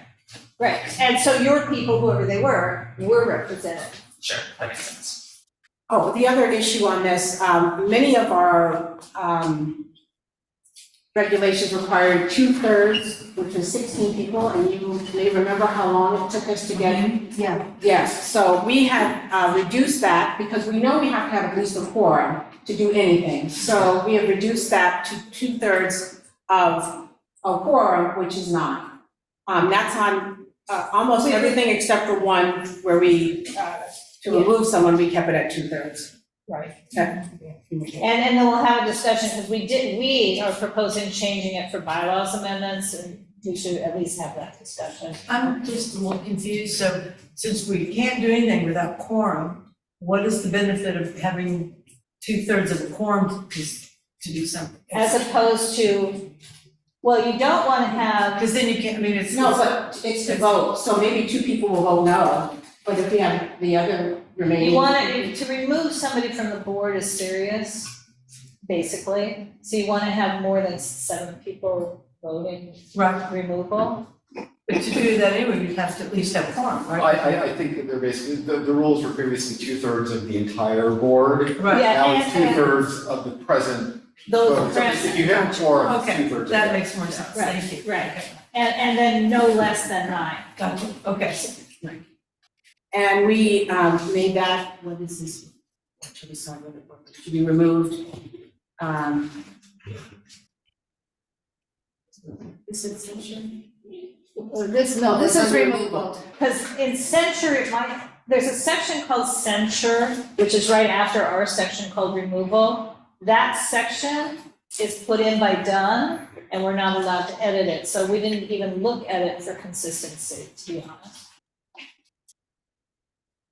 Right, and so your people, whoever they were represented. Sure, that makes sense. Oh, the other issue on this, many of our regulations require 2/3, which is 16 people, and you may remember how long it took us to get. Yeah. Yes, so we have reduced that because we know we have to have at least a quorum to do anything. So we have reduced that to 2/3 of a quorum, which is 9. That's on almost everything except for one where we, to remove someone, we kept it at 2/3. Right. Okay. And then we'll have a discussion, because we are proposing changing it for bylaws amendments, and we should at least have that discussion. I'm just a little confused, so since we can't do anything without quorum, what is the benefit of having 2/3 of a quorum to do something? As opposed to, well, you don't wanna have. Because then you can't, it's. No, but it's to vote, so maybe 2 people will vote no, but if we have the other remaining. You want to remove somebody from the board is serious, basically. So you wanna have more than 7 people voting Right. removal. But to do that anyway, you'd have to at least have a quorum, right? I think that they're basically, the rules were previously 2/3 of the entire board. Right. Yeah, Now it's and- 2/3 of the present Those votes. So present. if you have a quorum, it's Okay, 2/3. that makes more sense, Right, thank you. right. And then no less than 9. Gotcha, okay. And we made that, what is this? What should we say, what should be removed? Is it censure? This is removal, because in censure, there's a section called censure, which is right after our section called removal. That section is put in by Dunn, and we're not allowed to edit it, so we didn't even look at it for consistency, to be honest.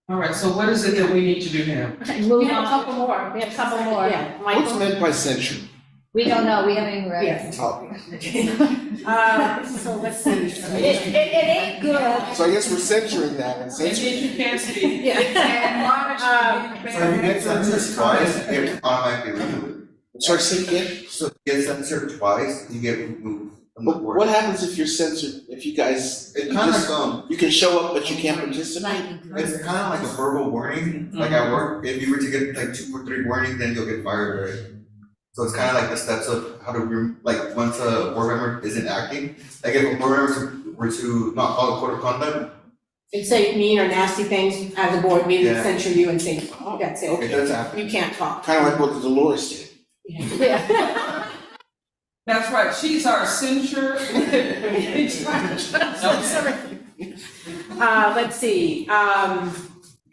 All right, so what is it that we need to do now? Move We have a on. couple more. We have a couple more. Yeah, What's Michael. meant by censure? We don't know, we haven't even read it. Yeah. So let's see. It ain't good. So I guess we're censoring that and Maybe censoring. if you can't speak. Yeah. So if you get censored twice, you get automatically removed. Sorry, say again? So if you get censored twice, you get removed from the board. What happens if you're censored, if you guys, It's you kind of just, like, you can show up, but you can't participate? it's kind of like a verbal warning, like at work, if you were to get like 2 or 3 warnings, then you'll get fired, right? So it's kind of like the steps of how to, like, once a board member isn't acting, like if a board member were to not follow code of conduct, And say mean or nasty things as a board meeting, Yeah. censure you and say, oh, that's it, it does happen. you can't talk. Kind of like what the Dolores did. Yeah. That's right, she's our censure. Let's see,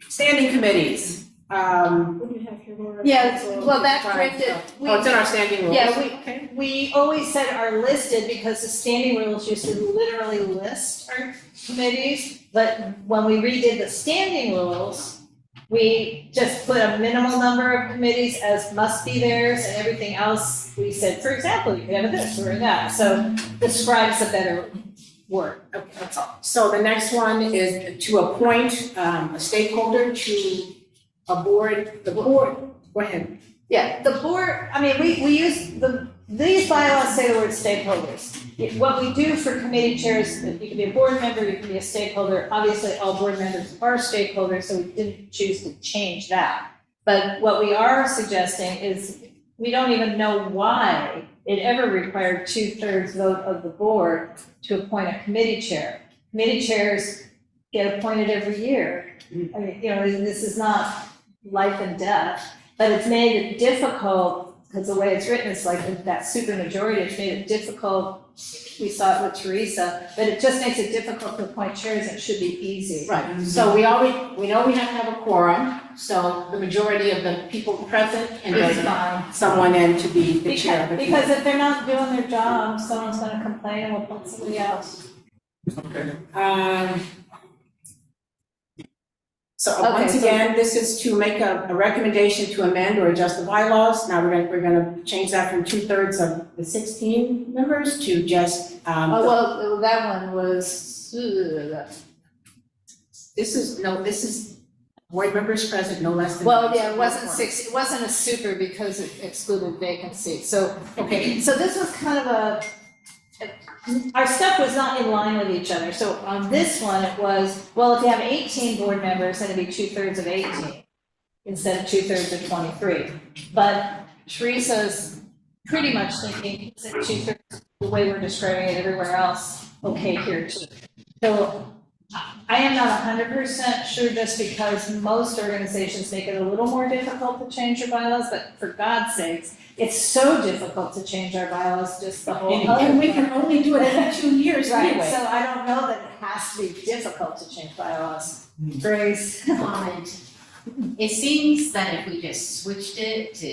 standing committees. What do you have here, Laura? Yeah, well, that printed. Oh, it's in our standing rules. Yeah, we always said are listed because the standing rules used to literally list our committees. But when we redid the standing rules, we just put a minimal number of committees as must be theirs, and everything else, we said, for example, you could have this or that. So describes a better word. Okay, that's all. So the next one is to appoint a stakeholder to a board, the board, go ahead. Yeah, the board, I mean, we use these bylaws say the word stakeholders. What we do for committee chairs, you can be a board member, you can be a stakeholder. Obviously, all board members are stakeholders, so we didn't choose to change that. But what we are suggesting is, we don't even know why it ever required 2/3 vote of the board to appoint a committee chair. Committee chairs get appointed every year. I mean, this is not life and death, but it's made it difficult, because the way it's written, it's like that supermajority, it's made it difficult. We saw it with Teresa, but it just makes it difficult to appoint chairs, it should be easy. Right, so we know we have to have a quorum, so the majority of the people present can It's vote fine. someone in to be the chair of the committee. Because if they're not doing their job, someone's gonna complain and we'll put somebody else. So Okay, once so- again, this is to make a recommendation to amend or adjust the bylaws. Now we're gonna change that from 2/3 of the 16 members to just, Oh, well, that one was, this is board members present no less than. well, yeah, it wasn't it wasn't a super because it excluded vacancy, so, okay, so this was kind of our stuff was not in line with each other, so on this one, it was, well, if you have 18 board members, then it'd be 2/3 of 18 instead of 2/3 of 23. But Teresa's pretty much thinking that 2/3, the way we're describing it everywhere else, okay here too. So I am not 100% sure, just because most organizations make it a little more difficult to change your bylaws, but for God's sakes, it's so difficult to change our bylaws, just the whole. And we can only do it every 2 years Right, anyway. so I don't know that it has to be difficult to change bylaws. Grace? Comment. It seems that if we just switched it to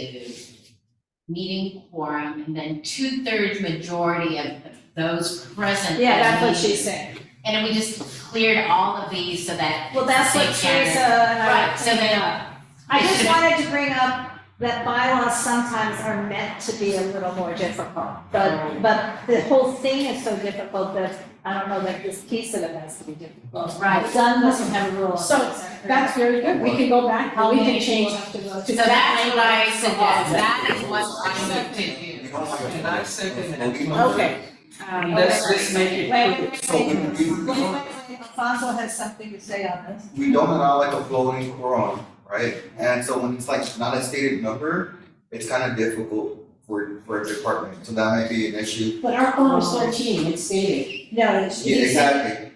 meeting quorum and then 2/3 majority of those present. Yeah, at a that's what meeting, she's saying. And then we just cleared all of these so that. Well, that's what it's the same Teresa standard. and I Right, so cleaned then. up. I just wanted to bring up that bylaws sometimes are meant to be a little more difficult, but the whole thing is so difficult that I don't know that this piece of it has to be difficult. Right. Dunn doesn't have a rule. So that's very good. We can go back and we can change. have to go So that's what I suggest, that is what I would do. And I second that. Okay. Let's just make it. Wait, Alfonso has something to say on this. We don't allow like a floating quorum, right? And so when it's like not a stated number, it's kind of difficult for a department, so that might be an issue. But our quorum is 13, it's stated. No, it's. Yeah, exactly.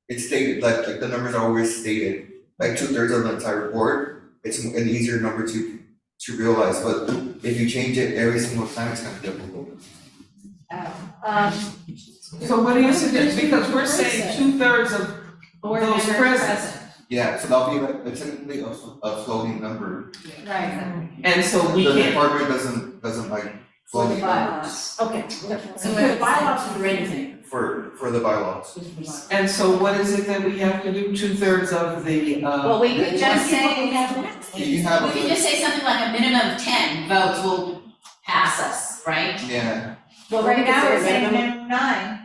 It's stated, like the numbers are always stated, like 2/3 of the entire report, it's an easier number to realize, but if you change it every single time, it's kind of difficult. So what do you suggest, because we're saying 2/3 of Board those members present. Yeah, so that'll be like, technically a floating number. Right. And so we The can't, department doesn't like For the floating numbers bylaws. Okay. So the bylaws for anything. for the bylaws. and so what is it that we have to do, 2/3 of the, Well, we could just say, You can we have, could just say something like a minimum of 10 votes will pass us, right? yeah, Well, right now we're saying minimum 9.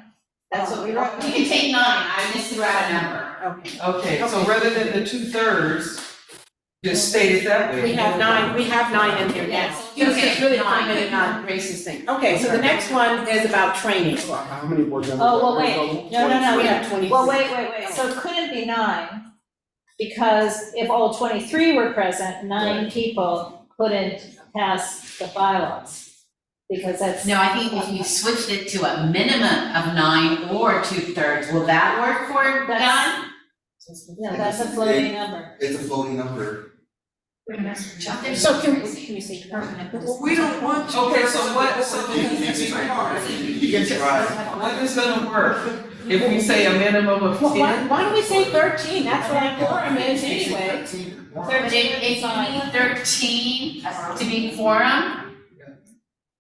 That's what we wrote. You can take 9, I just threw out a number. Okay. okay, so rather than the 2/3, just state it that way. We have 9 in there now. Just Okay, really 9. commented on Grace's thing. Okay, so the next one is about training. How many board members? Oh, well, are wait, available? no, We have 23. Well, wait, so it couldn't be 9, because if all 23 were present, 9 people couldn't pass the bylaws. Because that's. No, I think if you switched it to a minimum of 9 or 2/3, will that work for Don? No, that's a floating number. it's a floating number. So can you say permanent? Well, we don't want you. Okay, so what, so It's too hard. You can try. what is gonna work? If we say a minimum of Well, 10? why don't we say 13? That's what our quorum is anyway. If you need 13 to be quorum,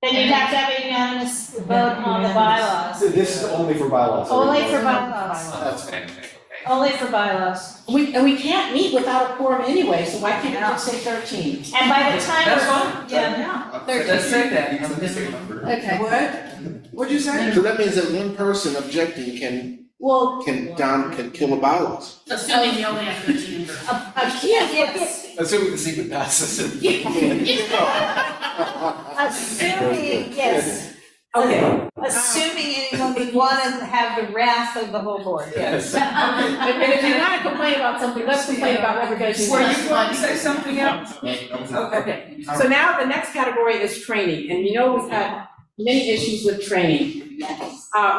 Then you'd have to have a unanimous vote on the bylaws. So this is only for bylaws. Only for bylaws, That's Okay, okay. only for bylaws. And we can't meet without a quorum anyway, so why can't we just say 13? And by the time That's we're. fine. Yeah. Let's say that. You can say a number. Okay. What? What'd you say? So that means that one person objecting Well, can kill a bylaws. assuming you only have 13 members. yes, Assuming this even passes. assuming, yes, Okay. assuming anyone would want to have the wrath of the whole board, yes. And if you want to complain about something, let's complain about what we're going to do. Were you going to say something else? Okay, so now the next category is training, and we've had many issues with training.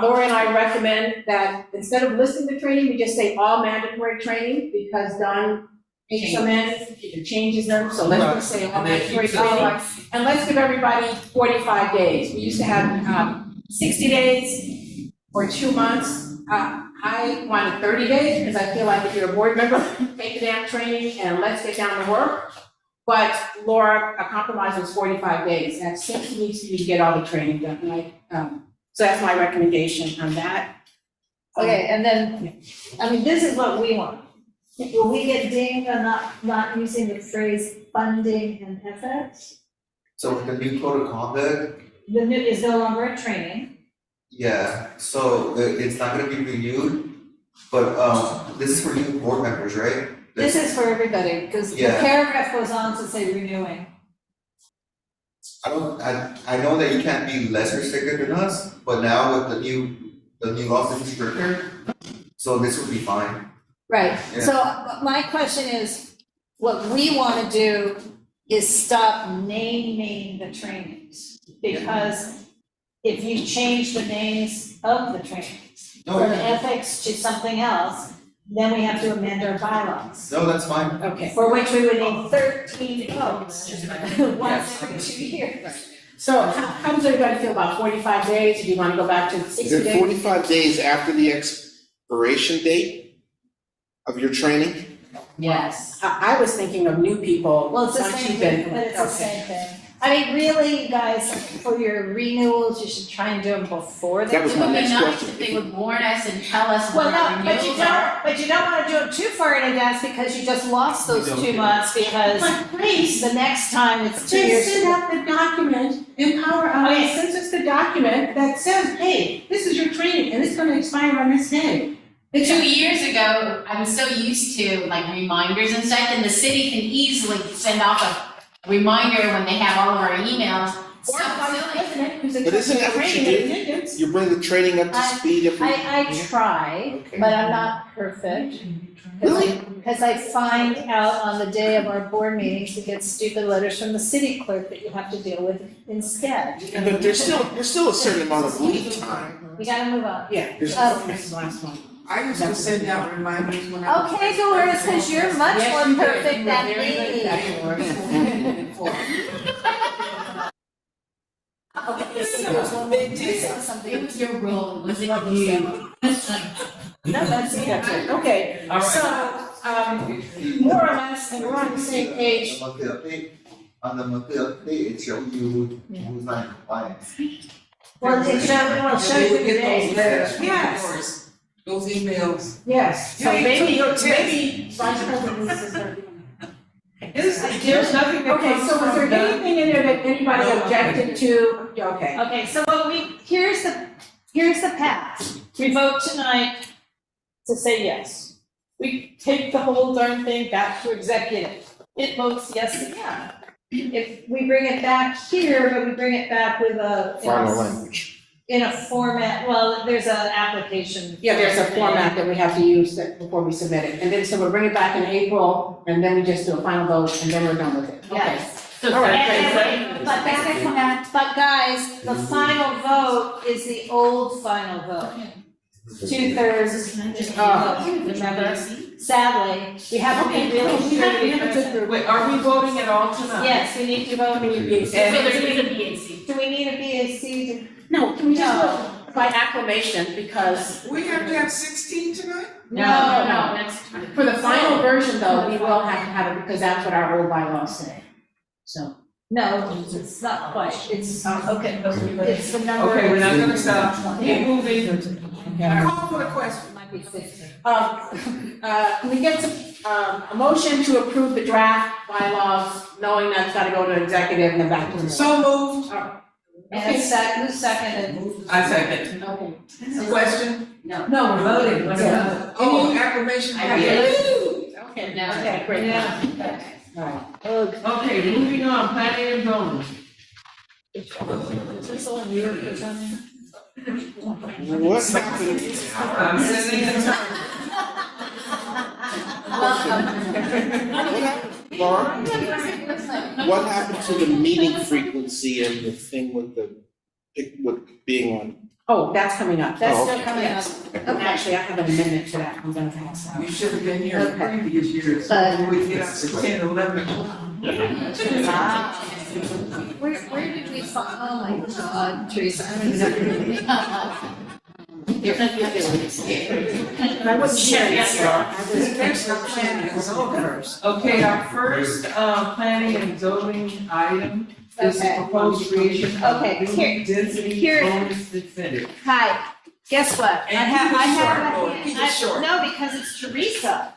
Laura and I recommend that instead of listing the training, we just say all mandatory training, because Don takes them in, changes them, so let's just say all mandatory training. And let's give everybody 45 days. We used to have 60 days or 2 months. I wanted 30 days, because I feel like if you're a board member, take the damn training and let's get down to work. But Laura, a compromise was 45 days. That's 6 weeks for you to get all the training done, right? So that's my recommendation on that. Okay, and then, I mean, this is what we want. Will we get dinged on not using the phrase funding and ethics? So with the new code of conduct, The new is no longer a training. yeah, so it's not gonna be renewed, but this is for new board members, right? This is for everybody, because the Yeah. paragraph goes on to say renewing. I know that you can't be less restricted than us, but now with the new laws is stricter, so this would be fine. Right, Yeah. so my question is, what we wanna do is stop naming the trainings. Because if you change the names of the trainings, No, from ethics to something else, then we have to amend our bylaws. no, that's fine. Okay. For which we would need 13 votes, once every 2 years. So how does everybody feel about 45 days? Do you want to go back to 60 Is days? it 45 days after the expiration date of your training? Yes. I was thinking of new people. Well, it's the once same you've been- thing, but it's the okay. same thing. I mean, really, you guys, for your renewals, you should try and do them before they. That was It my would be next nice question. if they would warn us and tell us Well, what our no, but you renewals are. don't wanna do them too far in advance because you just lost those 2 months because But please, the next time it's 2 just years. send out the document, empower Okay. us, send us the document that says, hey, this is your training and it's gonna expire on this day. 2 years ago, I was so used to like reminders and stuff, and the city can easily send off a reminder when they have all of our emails. Or vice president, who's But isn't that what you training do? attendance. You bring the training up to speed every. I try, Okay. but I'm not perfect. Really? Because I find out on the day of our board meetings, we get stupid letters from the city clerk that you have to deal with instead. But there's still a certain amount of lead time. We gotta move on. Yeah. There's- This is the last one. I used to send out reminders when I. Okay, Dolores, because you're much Yes, more you did. perfect You were than very good me. at that, Dolores. Okay, so It was your role, was it you? no, that's it. Okay, All right. so, more or less, and we're on the same page. On the monthly update, it shows you who's not in compliance. Well, it shows you the Get days. those letters from Yes. Doris, those emails. Yes, so Yeah, you maybe, took your test. maybe Vice President needs to start doing that. There's nothing that Okay, comes so is from there the. anything in there that anybody No. objected to? Okay. Okay, so what here's the path. We vote tonight to say yes. We take the whole darn thing back to executive. It votes yes again. If we bring it back here, but we bring it back with a. Final language. In a format, well, there's an application. Yeah, there's a format that we have to use that before we submit it. And then, so we'll bring it back in April, and then we just do a final vote, and then we're done with it. Okay. Yes. All right, And- But guys, the final vote is the old final vote. 2/3, remember? Sadly, we have to be really We sure. have we have a good group. Wait, are we voting at all tonight? Yes, we need to vote. So there is a BAC. Do we need a BAC? No, can we just No. vote by acclamation, because We have to have 16 tonight? No, Next. for the final version though, we will have to have it, because that's what our old bylaws say. So. No, it's not quite, it's, okay, it's the number. Okay, we're not gonna stop. Keep moving. Call for the question. Might be 60. Can we get some, a motion to approve the draft bylaws, knowing that it's gotta go to executive and then back to the. So moved. And who seconded? I second. Okay. Question? No. No, we're voting. What about- Oh, acclamation. I did. Okay, No. okay, great. Yeah. All right. Okay, moving on, planning and zoning. Is this all your presenting? What happened? I'm sending it to. Laura, what happened to the meeting frequency and the thing with being on? Oh, that's coming up. That's Oh, still okay. coming up. Okay. Actually, I have an amendment to that, I'm gonna pass out. You should have been here in Okay. previous years, But- we get up to 10, 11. Where did we find, oh my God, Teresa, I don't even know. I wasn't sharing that. That's not planning and zoning first. Okay, our first, planning and zoning item is the Okay. proposed creation of Okay, new here- density here- bonus incentive. Hi, guess what? And I have, keep it I have, short, a Lord, hand- keep it I- short. No, because it's Teresa.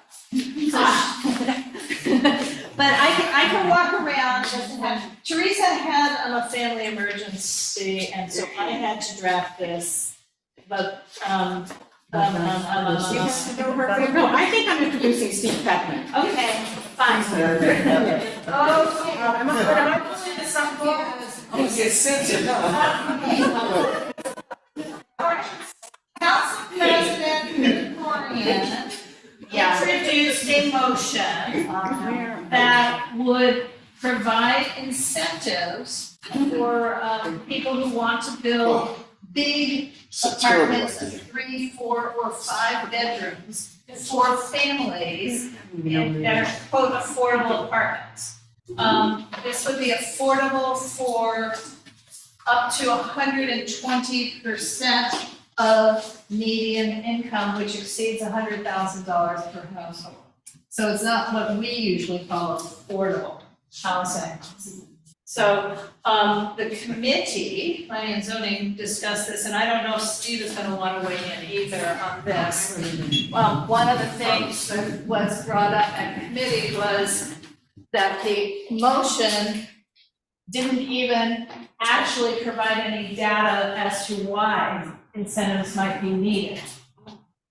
But I can walk around, doesn't have, Teresa had a family emergency, and so I had to draft this. But, You have to know her favorite. No, I think I'm introducing Steve Peckman. Okay, fine. Okay. Am I pulling this up? You get censored, huh? Alright. Council President Corrigan introduced a motion that would provide incentives for people who want to build big It's a terrible apartments idea. of 3, 4, or 5 bedrooms for families in that are quote affordable apartments. This would be affordable for up to 120% of median income, which exceeds $100,000 per household. So it's not what we usually call affordable housing. So, the committee, planning and zoning, discussed this, and I don't know if Steve is gonna wanna weigh in either on this. One of the things that was brought up at committee was that the motion didn't even actually provide any data as to why incentives might be needed.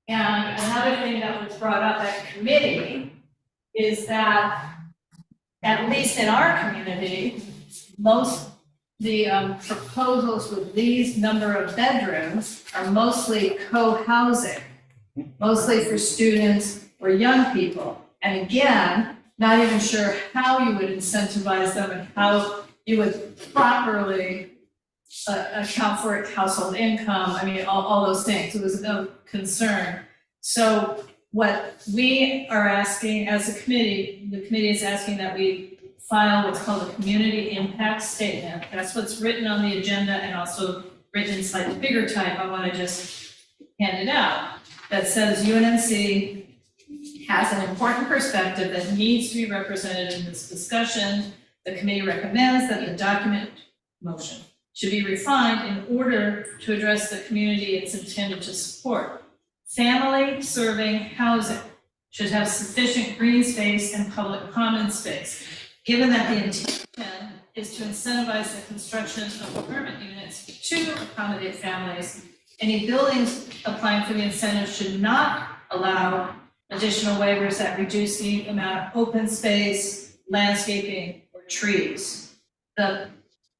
And another thing that was brought up at committee is that, at least in our community, most, the proposals with these number of bedrooms are mostly co-housing, mostly for students or young people. And again, not even sure how you would incentivize them and how you would properly account for household income, I mean, all those things. It was a concern. So what we are asking as a committee, the committee is asking that we file what's called a community impact statement. That's what's written on the agenda and also written in slightly bigger type. I want to just hand it out. That says UNC has an important perspective that needs to be represented in this discussion. The committee recommends that the document motion should be refined in order to address the community it's intended to support. Family serving housing should have sufficient green space and public common space. Given that the intention is to incentivize the construction of apartment units to accommodate families, any buildings applying for the incentive should not allow additional waivers that reduce the amount of open space, landscaping, or trees.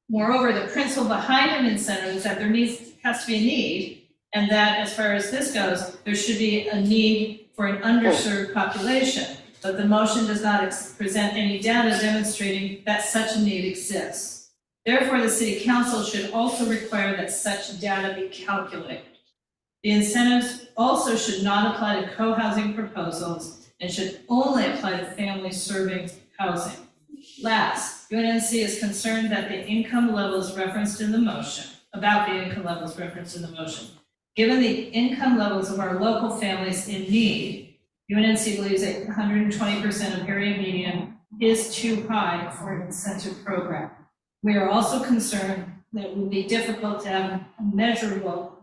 Moreover, the principle behind an incentive is that there has to be a need, and that as far as this goes, there should be a need for an underserved population. But the motion does not present any data demonstrating that such a need exists. Therefore, the city council should also require that such data be calculated. The incentives also should not apply to co-housing proposals and should only apply to family serving housing. Last, UNC is concerned that the income levels referenced in the motion, given the income levels of our local families in need, UNC believes that 120% of area median is too high for an incentive program. We are also concerned that it would be difficult to have a measurable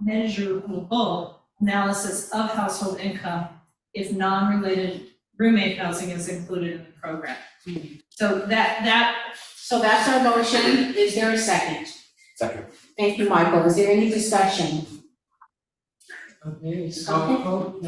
analysis of household income if non-related roommate housing is included in the program. So that's our motion. Is there a second? Second. Thank you, Michael. Is there any discussion? Okay, So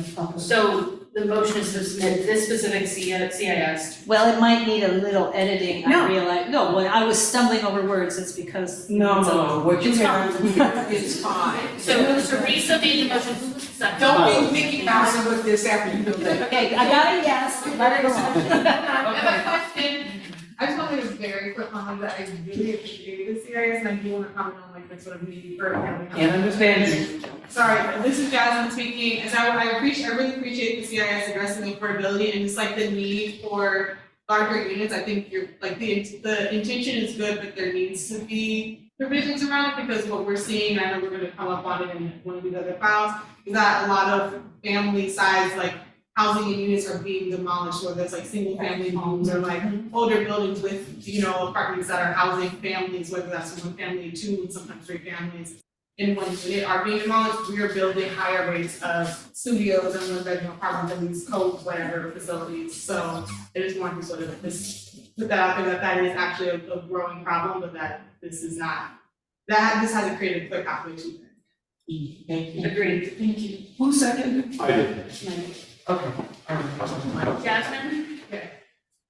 the motion is to submit this specific CIS. Well, it might need a little editing, I realize. No, when I was stumbling over words, it's because. No, what you It's have fine. is fine. So Teresa made the motion, who was the second? Don't be Mickey Mouse with this after you do that. Okay, I got a yes, let it go. I have a question. I just want to make a very quick comment that I really appreciate this series, and I do want to comment on like the sort of need for family. Can't understand you. Sorry, this is Jasmine speaking. As I really appreciate the CIS addressing the affordability and just like the need for larger units. I think you're like the intention is good, but there needs to be provisions around it because what we're seeing, I know we're going to come up on it in one of these other files, is that a lot of family size like housing units are being demolished, whether it's like single family homes or like older buildings with, apartments that are housing families, whether that's one family, two, and sometimes three families in one unit are being demolished. We are building higher rates of studios and one-bedroom apartments and these whatever facilities. So I just wanted to sort of put that out there that is actually a growing problem, but that this is not, this hasn't created a clear pathway to it. Thank you. Agreed, thank you. Who seconded? I did. Okay. All right. Jasmine? Yeah.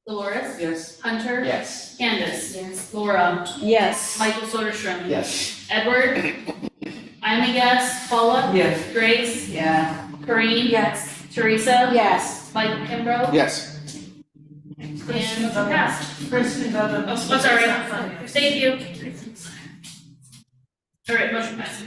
Dolores? Yes. Hunter? Yes. Candace? Yes. Laura? Yes. Michael Soderstrom? Yes. Edward? I'm a yes. Paula? Yes. Grace? Yeah. Corinne? Yes. Teresa? Yes. Michael Kimbrough? Yes. And motion passed. Kristen doesn't. Oh, sorry. Thank you. All right, motion passed.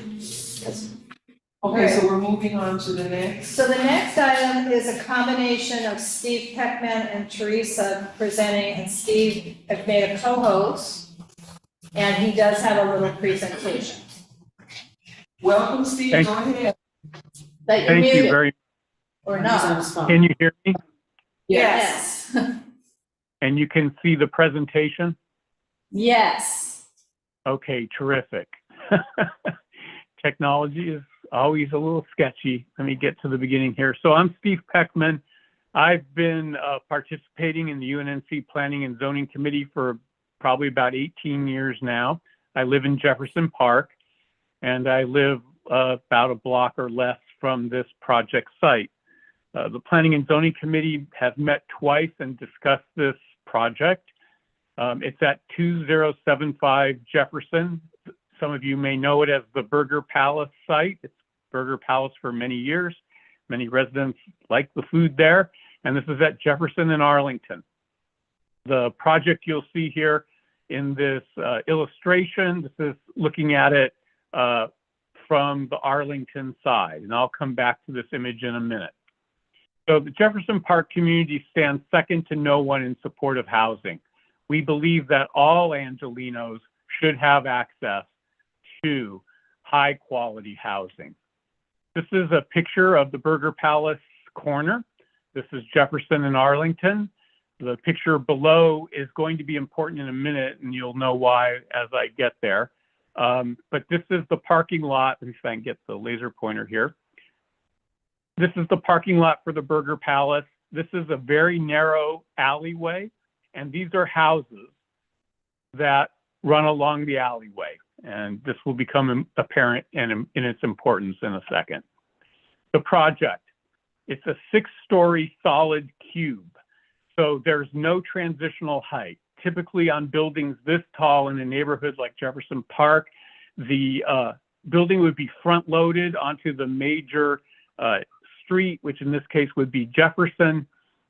Okay, so we're moving on to the next. So the next item is a combination of Steve Peckman and Teresa presenting, and Steve have made a co-host, and he does have a little presentation. Welcome, Steve, go ahead. That you're Thank you muted, very, or not. can you hear me? Yes. And you can see the presentation? Yes. Okay, terrific. Technology is always a little sketchy. Let me get to the beginning here. So I'm Steve Peckman. I've been participating in the UNNC Planning and Zoning Committee for probably about 18 years now. I live in Jefferson Park, and I live about a block or less from this project site. The Planning and Zoning Committee has met twice and discussed this project. It's at 2075 Jefferson. Some of you may know it as the Burger Palace site. It's Burger Palace for many years. Many residents like the food there. And this is at Jefferson and Arlington. The project you'll see here in this illustration, this is looking at it from the Arlington side. And I'll come back to this image in a minute. So the Jefferson Park community stands second to no one in support of housing. We believe that all Angelenos should have access to high quality housing. This is a picture of the Burger Palace corner. This is Jefferson and Arlington. The picture below is going to be important in a minute, and you'll know why as I get there. But this is the parking lot. Let me see if I can get the laser pointer here. This is the parking lot for the Burger Palace. This is a very narrow alleyway, and these are houses that run along the alleyway. And this will become apparent in its importance in a second. The project, it's a 6-story solid cube. So there's no transitional height. Typically on buildings this tall in a neighborhood like Jefferson Park, the building would be front loaded onto the major street, which in this case would be Jefferson.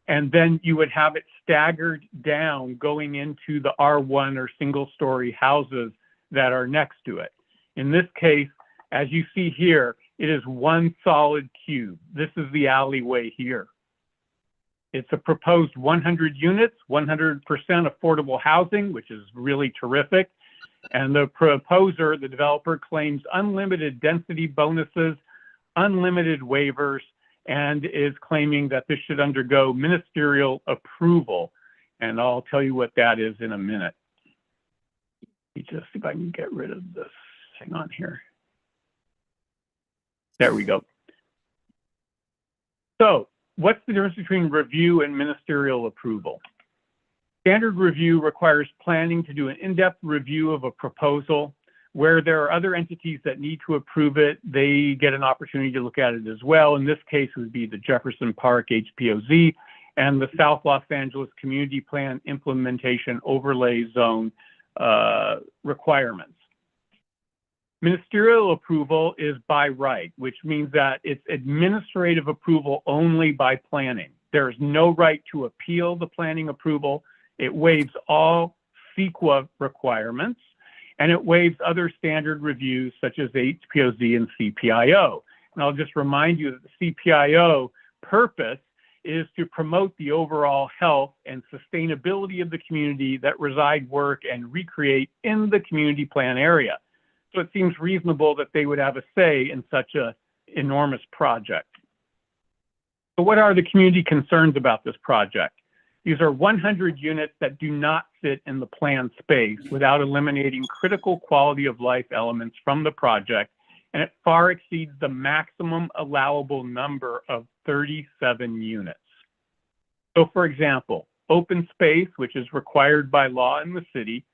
And then you would have it staggered down going into the R1 or single story houses that are next to it. In this case, as you see here, it is one solid cube. This is the alleyway here. It's a proposed 100 units, 100% affordable housing, which is really terrific. And the proposer, the developer, claims unlimited density bonuses, unlimited waivers, and is claiming that this should undergo ministerial approval. And I'll tell you what that is in a minute. Let me just see if I can get rid of this. Hang on here. There we go. So what's the difference between review and ministerial approval? Standard review requires planning to do an in-depth review of a proposal. Where there are other entities that need to approve it, they get an opportunity to look at it as well. In this case, it would be the Jefferson Park HPOZ and the South Los Angeles Community Plan Implementation Overlay Zone requirements. Ministerial approval is by right, which means that it's administrative approval only by planning. There is no right to appeal the planning approval. It waives all CEQA requirements, and it waives other standard reviews such as HPOZ and CPIO. And I'll just remind you that the CPIO purpose is to promote the overall health and sustainability of the community that reside, work, and recreate in the community plan area. So it seems reasonable that they would have a say in such an enormous project. So what are the community concerns about this project? These are 100 units that do not fit in the planned space without eliminating critical quality of life elements from the project, and it far exceeds the maximum allowable number of 37 units. So for example, open space, which is required by law in the city,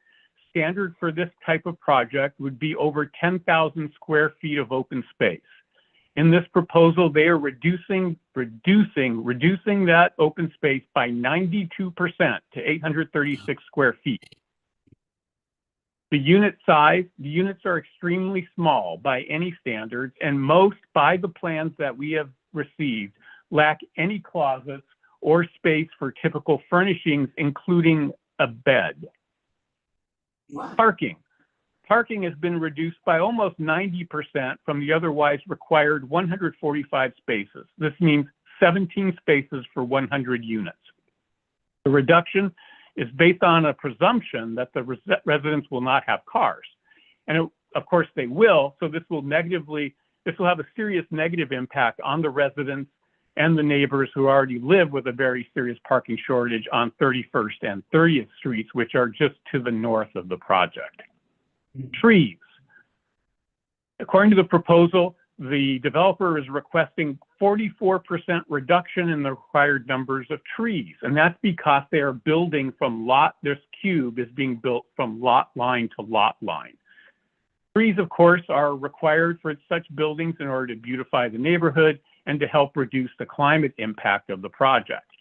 standard for this type of project would be over 10,000 square feet of open space. In this proposal, they are reducing that open space by 92% to 836 square feet. The unit size, the units are extremely small by any standards, and most by the plans that we have received lack any closets or space for typical furnishings, including a bed. Parking. Parking has been reduced by almost 90% from the otherwise required 145 spaces. This means 17 spaces for 100 units. The reduction is based on a presumption that the residents will not have cars. And of course they will, so this will have a serious negative impact on the residents and the neighbors who already live with a very serious parking shortage on 31st and 30th Streets, which are just to the north of the project. Trees. According to the proposal, the developer is requesting 44% reduction in the required numbers of trees. And that's because they are building from this cube is being built from lot line to lot line. Trees, of course, are required for such buildings in order to beautify the neighborhood and to help reduce the climate impact of the project.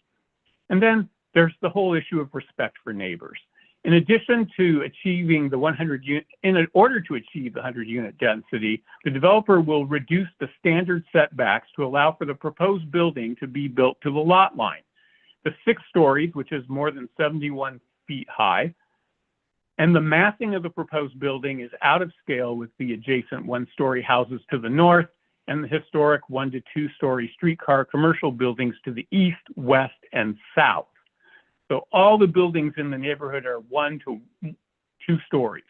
And then there's the whole issue of respect for neighbors. In addition to achieving the 100 unit, in order to achieve the 100 unit density, the developer will reduce the standard setbacks to allow for the proposed building to be built to the lot line. The 6 stories, which is more than 71 feet high, and the massing of the proposed building is out of scale with the adjacent 1-story houses to the north and the historic 1 to 2 story streetcar commercial buildings to the east, west, and south. So all the buildings in the neighborhood are 1 to 2 stories.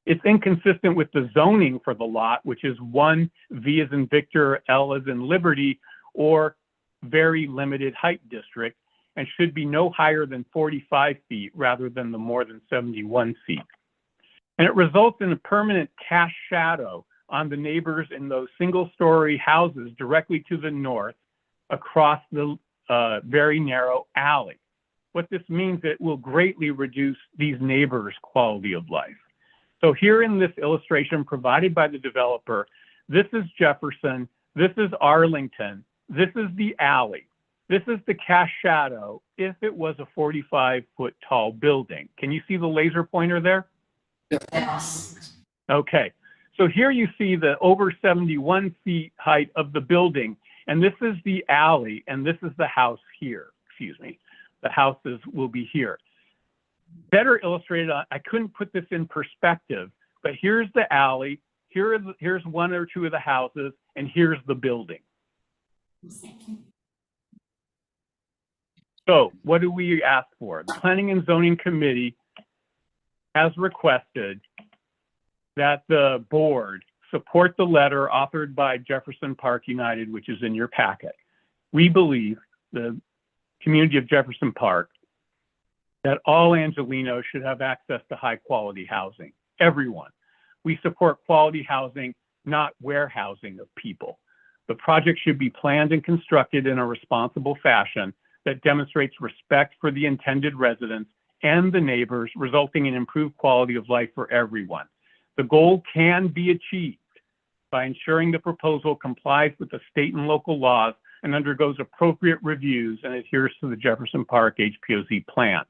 It's inconsistent with the zoning for the lot, which is 1 V as in Victor, L as in Liberty, or very limited height district, and should be no higher than 45 feet rather than the more than 71 feet. And it results in a permanent cast shadow on the neighbors in those single-story houses directly to the north across the very narrow alley. What this means, it will greatly reduce these neighbors' quality of life. So here in this illustration provided by the developer, this is Jefferson, this is Arlington, this is the alley. This is the cast shadow if it was a 45-foot tall building. Can you see the laser pointer there? Yes. Okay, so here you see the over 71 feet height of the building, and this is the alley, and this is the house here, excuse me. The houses will be here. Better illustrated, I couldn't put this in perspective, but here's the alley, here's 1 or 2 of the houses, and here's the building. So what do we ask for? The Planning and Zoning Committee has requested that the board support the letter authored by Jefferson Park United, which is in your packet. We believe, the community of Jefferson Park, that all Angelenos should have access to high quality housing, everyone. We support quality housing, not warehousing of people. The project should be planned and constructed in a responsible fashion that demonstrates respect for the intended residents and the neighbors, resulting in improved quality of life for everyone. The goal can be achieved by ensuring the proposal complies with the state and local laws and undergoes appropriate reviews and adheres to the Jefferson Park HPOZ plan.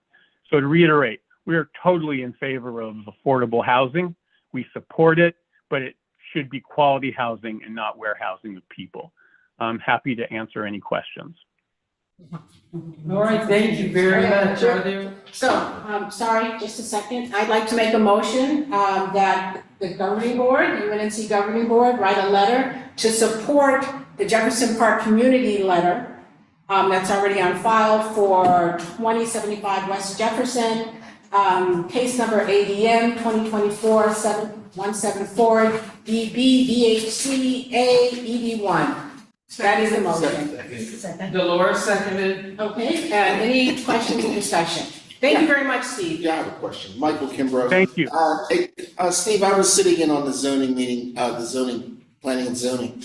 So to reiterate, we are totally in favor of affordable housing. We support it, but it should be quality housing and not warehousing of people. I'm happy to answer any questions. All right, thank you very much. Are there? So, sorry, just a second. I'd like to make a motion that the governing board, UNC governing board, write a letter to support the Jefferson Park community letter that's already on file for 2075 West Jefferson, case number ADM 2024-7174 DBDHC-A-ED1. That is the motion. Dolores seconded. Okay, any questions or discussion? Thank you very much, Steve. Yeah, I have a question. Michael Kimbrough. Thank you. Steve, I was sitting in on the zoning meeting, the zoning, planning and zoning.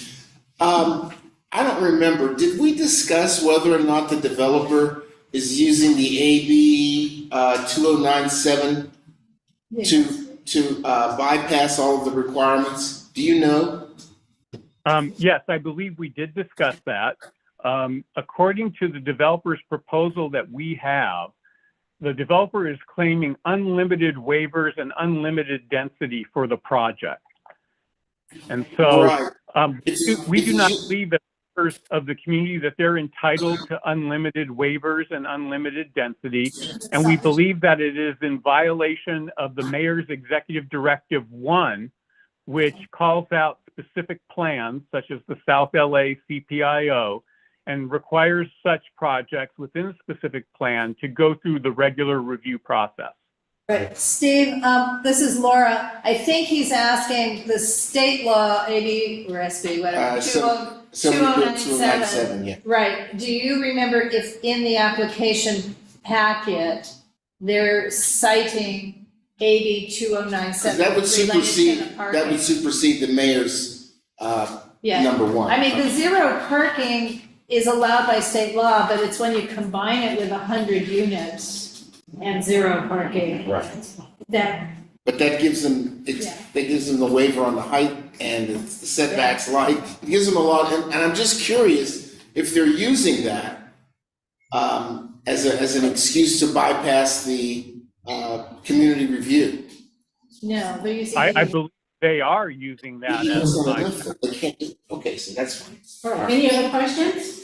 I don't remember, did we discuss whether or not the developer is using the AB 2097 to bypass all of the requirements? Do you know? Yes, I believe we did discuss that. According to the developer's proposal that we have, the developer is claiming unlimited waivers and unlimited density for the project. And so we do not believe that members of the community that they're entitled to unlimited waivers and unlimited density. And we believe that it is in violation of the Mayor's Executive Directive 1, which calls out specific plans such as the South LA CPIO and requires such projects within a specific plan to go through the regular review process. Right, Steve, this is Laura. I think he's asking the state law, AB or SB, whatever, So we put 2097. 2097, yeah. Right, do you remember if in the application packet, they're citing AB 2097 That would related to the supersede, parking? that would supersede the mayor's, Yeah. number one. I mean, the zero parking is allowed by state law, but it's when you combine it with 100 units and zero parking. Right. That, But that gives them, Yeah. that gives them the waiver on the height and the setbacks light. It gives them a lot, and I'm just curious if they're using that as an excuse to bypass the community review. no, they're using. I believe they are using that as a That's not bypass. enough. They can't do- Okay, so that's fine. All right, any other questions?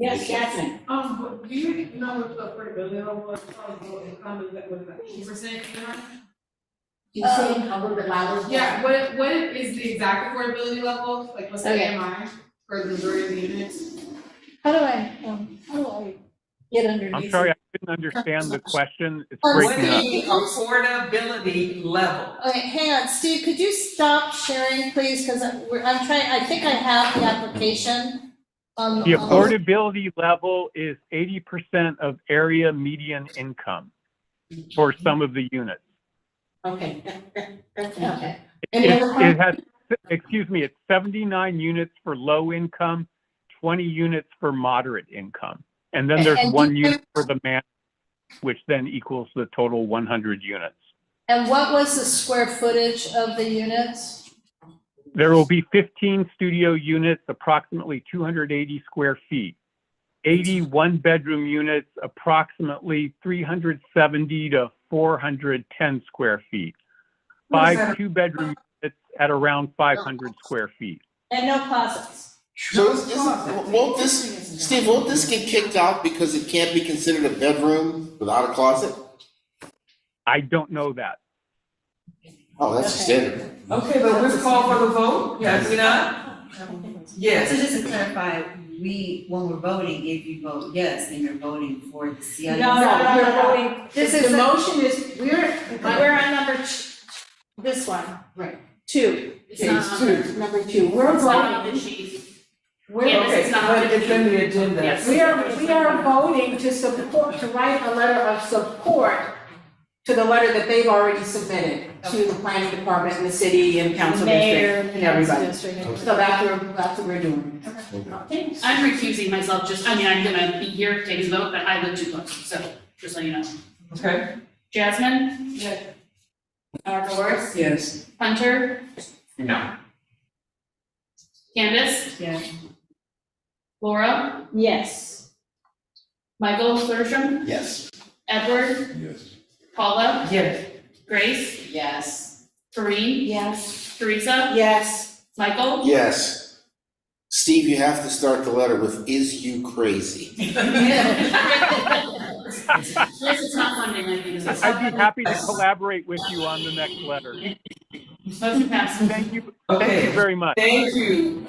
Yes, Catherine? But do you know what the affordability level is, low income, is that, what is that, 2%? You say a little bit louder? Yeah, what is the exact affordability level, like what's the Okay. AMI for the majority of the units? How do I get underneath? I'm sorry, I didn't understand the question. It's Oh, What breaking up. is the affordability level? Okay, hang on, Steve, could you stop sharing, please, because I'm trying, I think I have the application. The affordability level is 80% of area median income for some of the units. Okay, that's Okay. Any other It has, excuse me, it's 79 units for low income, 20 units for moderate income. And then there's And do one you- unit for the man, which then equals the total 100 units. And what was the square footage of the units? There will be 15 studio units, approximately 280 square feet. 80 one-bedroom units, approximately 370 to 410 square feet. What is 5 that? two-bedroom units at around 500 square feet. And no closets? So won't this, Steve, won't this get kicked out because it can't be considered a bedroom without a closet? I don't know that. Oh, that's standard. Okay, but we've called for the vote, have we not? Yes. So just to clarify, when we're voting, if you vote yes, then you're voting for the CIS. No, we're voting, this is the motion is, we're on number, this one. Right. 2. It's number 2, we're voting. We're, Yeah, Okay, it's not- but it's in the agenda. Yes. we are voting to support, to write a letter of support to the letter that they've already submitted to the planning department and the city and council Mayor, district and everybody. district. So that's what we're doing. Okay. I'm recusing myself, I'm gonna be here, take his vote, but I live too close, so just so you know. Okay. Jasmine? Yes. Doris? Yes. Hunter? No. Candace? Yeah. Laura? Yes. Michael Thursham? Yes. Edward? Yes. Paula? Yes. Grace? Yes. Kareem? Yes. Teresa? Yes. Michael? Yes. Steve, you have to start the letter with, "Is you crazy?" This is not funding, I think. I'd be happy to collaborate with you on the next letter. Motion passes. Thank you Okay. very much. Thank you.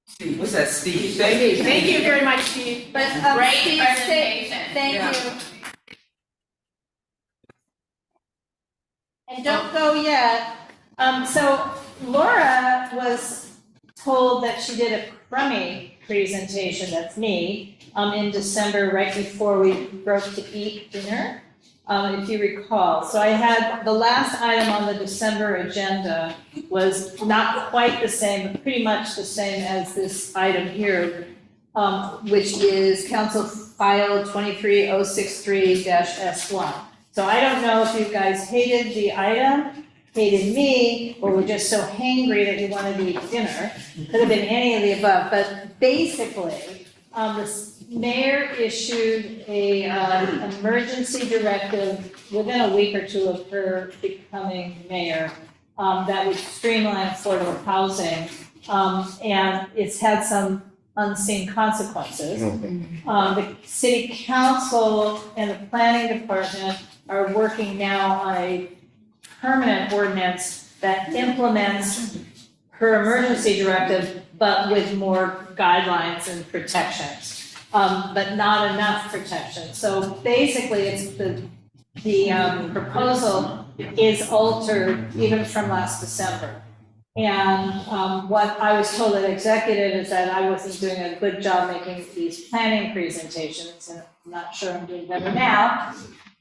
Steve, what's that, Steve? Thank you. Thank you very much, Steve. But, Great Steve, presentation. thank Yeah. you. And don't go yet. So Laura was told that she did a crummy presentation, that's me, in December, right before we broke to eat dinner, if you recall. So I had, the last item on the December agenda was not quite the same, but pretty much the same as this item here, which is Council File 23063-S1. So I don't know if you guys hated the item, hated me, or were just so hangry that you wanted to eat dinner. Could have been any of the above, but basically, the mayor issued a emergency directive within a week or two of her becoming mayor, that would streamline affordable housing, and it's had some unseen consequences. The city council and the planning department are working now on a permanent ordinance that implements her emergency directive, but with more guidelines and protections, but not enough protection. So basically, it's the proposal is altered even from last December. And what I was told at executive is that I wasn't doing a good job making these planning presentations, and I'm not sure I'm doing better now.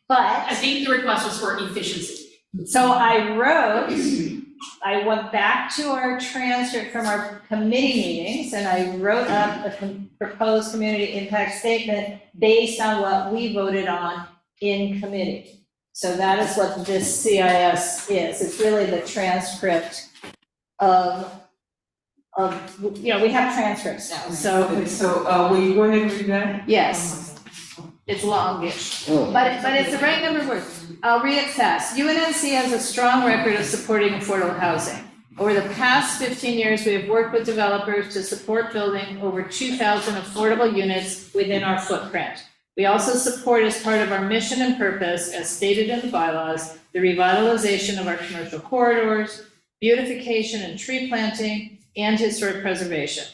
But I think the request was for efficiency. so I went back to our transcript from our committee meetings, and I wrote up a proposed community impact statement based on what we voted on in committee. So that is what this CIS is. It's really the transcript of, we have transcripts now, so. Will you go ahead and read that? Yes. It's longish, but it's the right number of words. I'll read it fast. UNNC has a strong record of supporting affordable housing. Over the past 15 years, we have worked with developers to support building over 2,000 affordable units within our footprint. We also support, as part of our mission and purpose, as stated in the bylaws, the revitalization of our commercial corridors, beautification and tree planting, and historic preservation.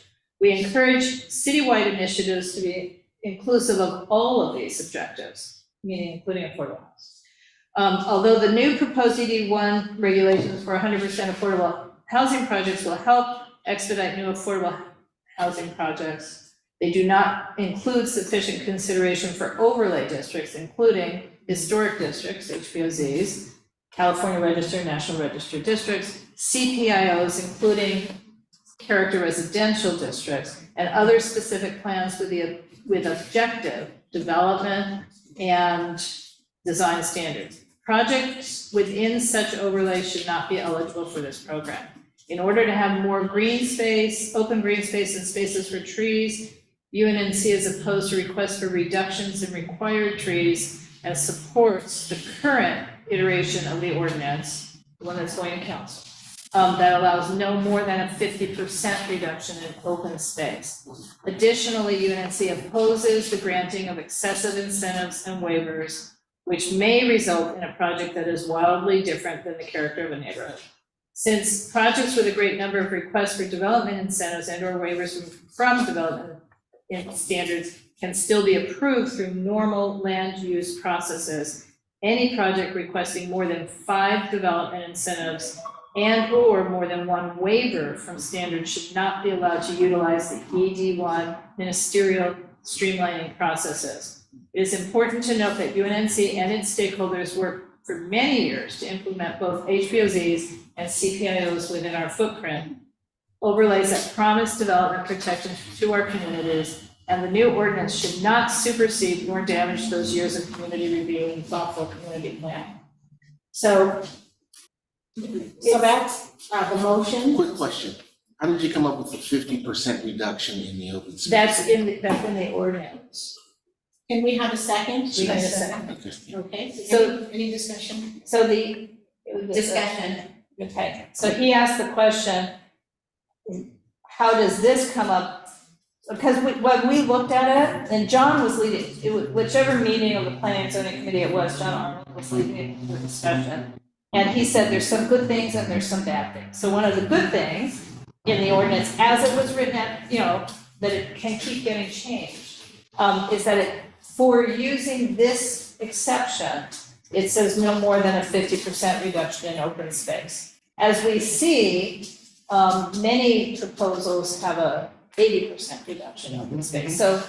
We encourage citywide initiatives to be inclusive of all of these objectives, meaning including affordable housing. Although the new proposed ED1 regulations for 100% affordable housing projects will help expedite new affordable housing projects, they do not include sufficient consideration for overlay districts, including historic districts, HPOZs, California Register, National Register districts, CPIOs, including character residential districts, and other specific plans with objective development and design standards. Projects within such overlays should not be eligible for this program. In order to have more green space, open green space and spaces for trees, UNNC is opposed to requests for reductions in required trees and supports the current iteration of the ordinance, the one that's going to council, that allows no more than a 50% reduction in open space. Additionally, UNNC opposes the granting of excessive incentives and waivers, which may result in a project that is wildly different than the character of a neighborhood. Since projects with a great number of requests for development incentives and/or waivers from development standards can still be approved through normal land use processes, any project requesting more than 5 development incentives and/or more than 1 waiver from standards should not be allowed to utilize the ED1 ministerial streamlining processes. It is important to note that UNNC and its stakeholders worked for many years to implement both HPOZs and CPIOs within our footprint, overlays that promise development protection to our communities, and the new ordinance should not supersede nor damage those years of community review and thoughtful community planning. So that's the motion. Quick question. How did you come up with the 50% reduction in the open space? That's in the ordinance. Can we have a second? We need a second. Okay. Okay, So- any discussion? So Discussion. Okay, so he asked the question, how does this come up? Because when we looked at it, and John was leading, whichever meeting of the planning and zoning committee it was, John Arnold was leading the discussion. And he said there's some good things and there's some bad things. So one of the good things in the ordinance, as it was written at, that it can keep getting changed, is that for using this exception, it says no more than a 50% reduction in open space. As we see, many proposals have a 80% reduction in open space. So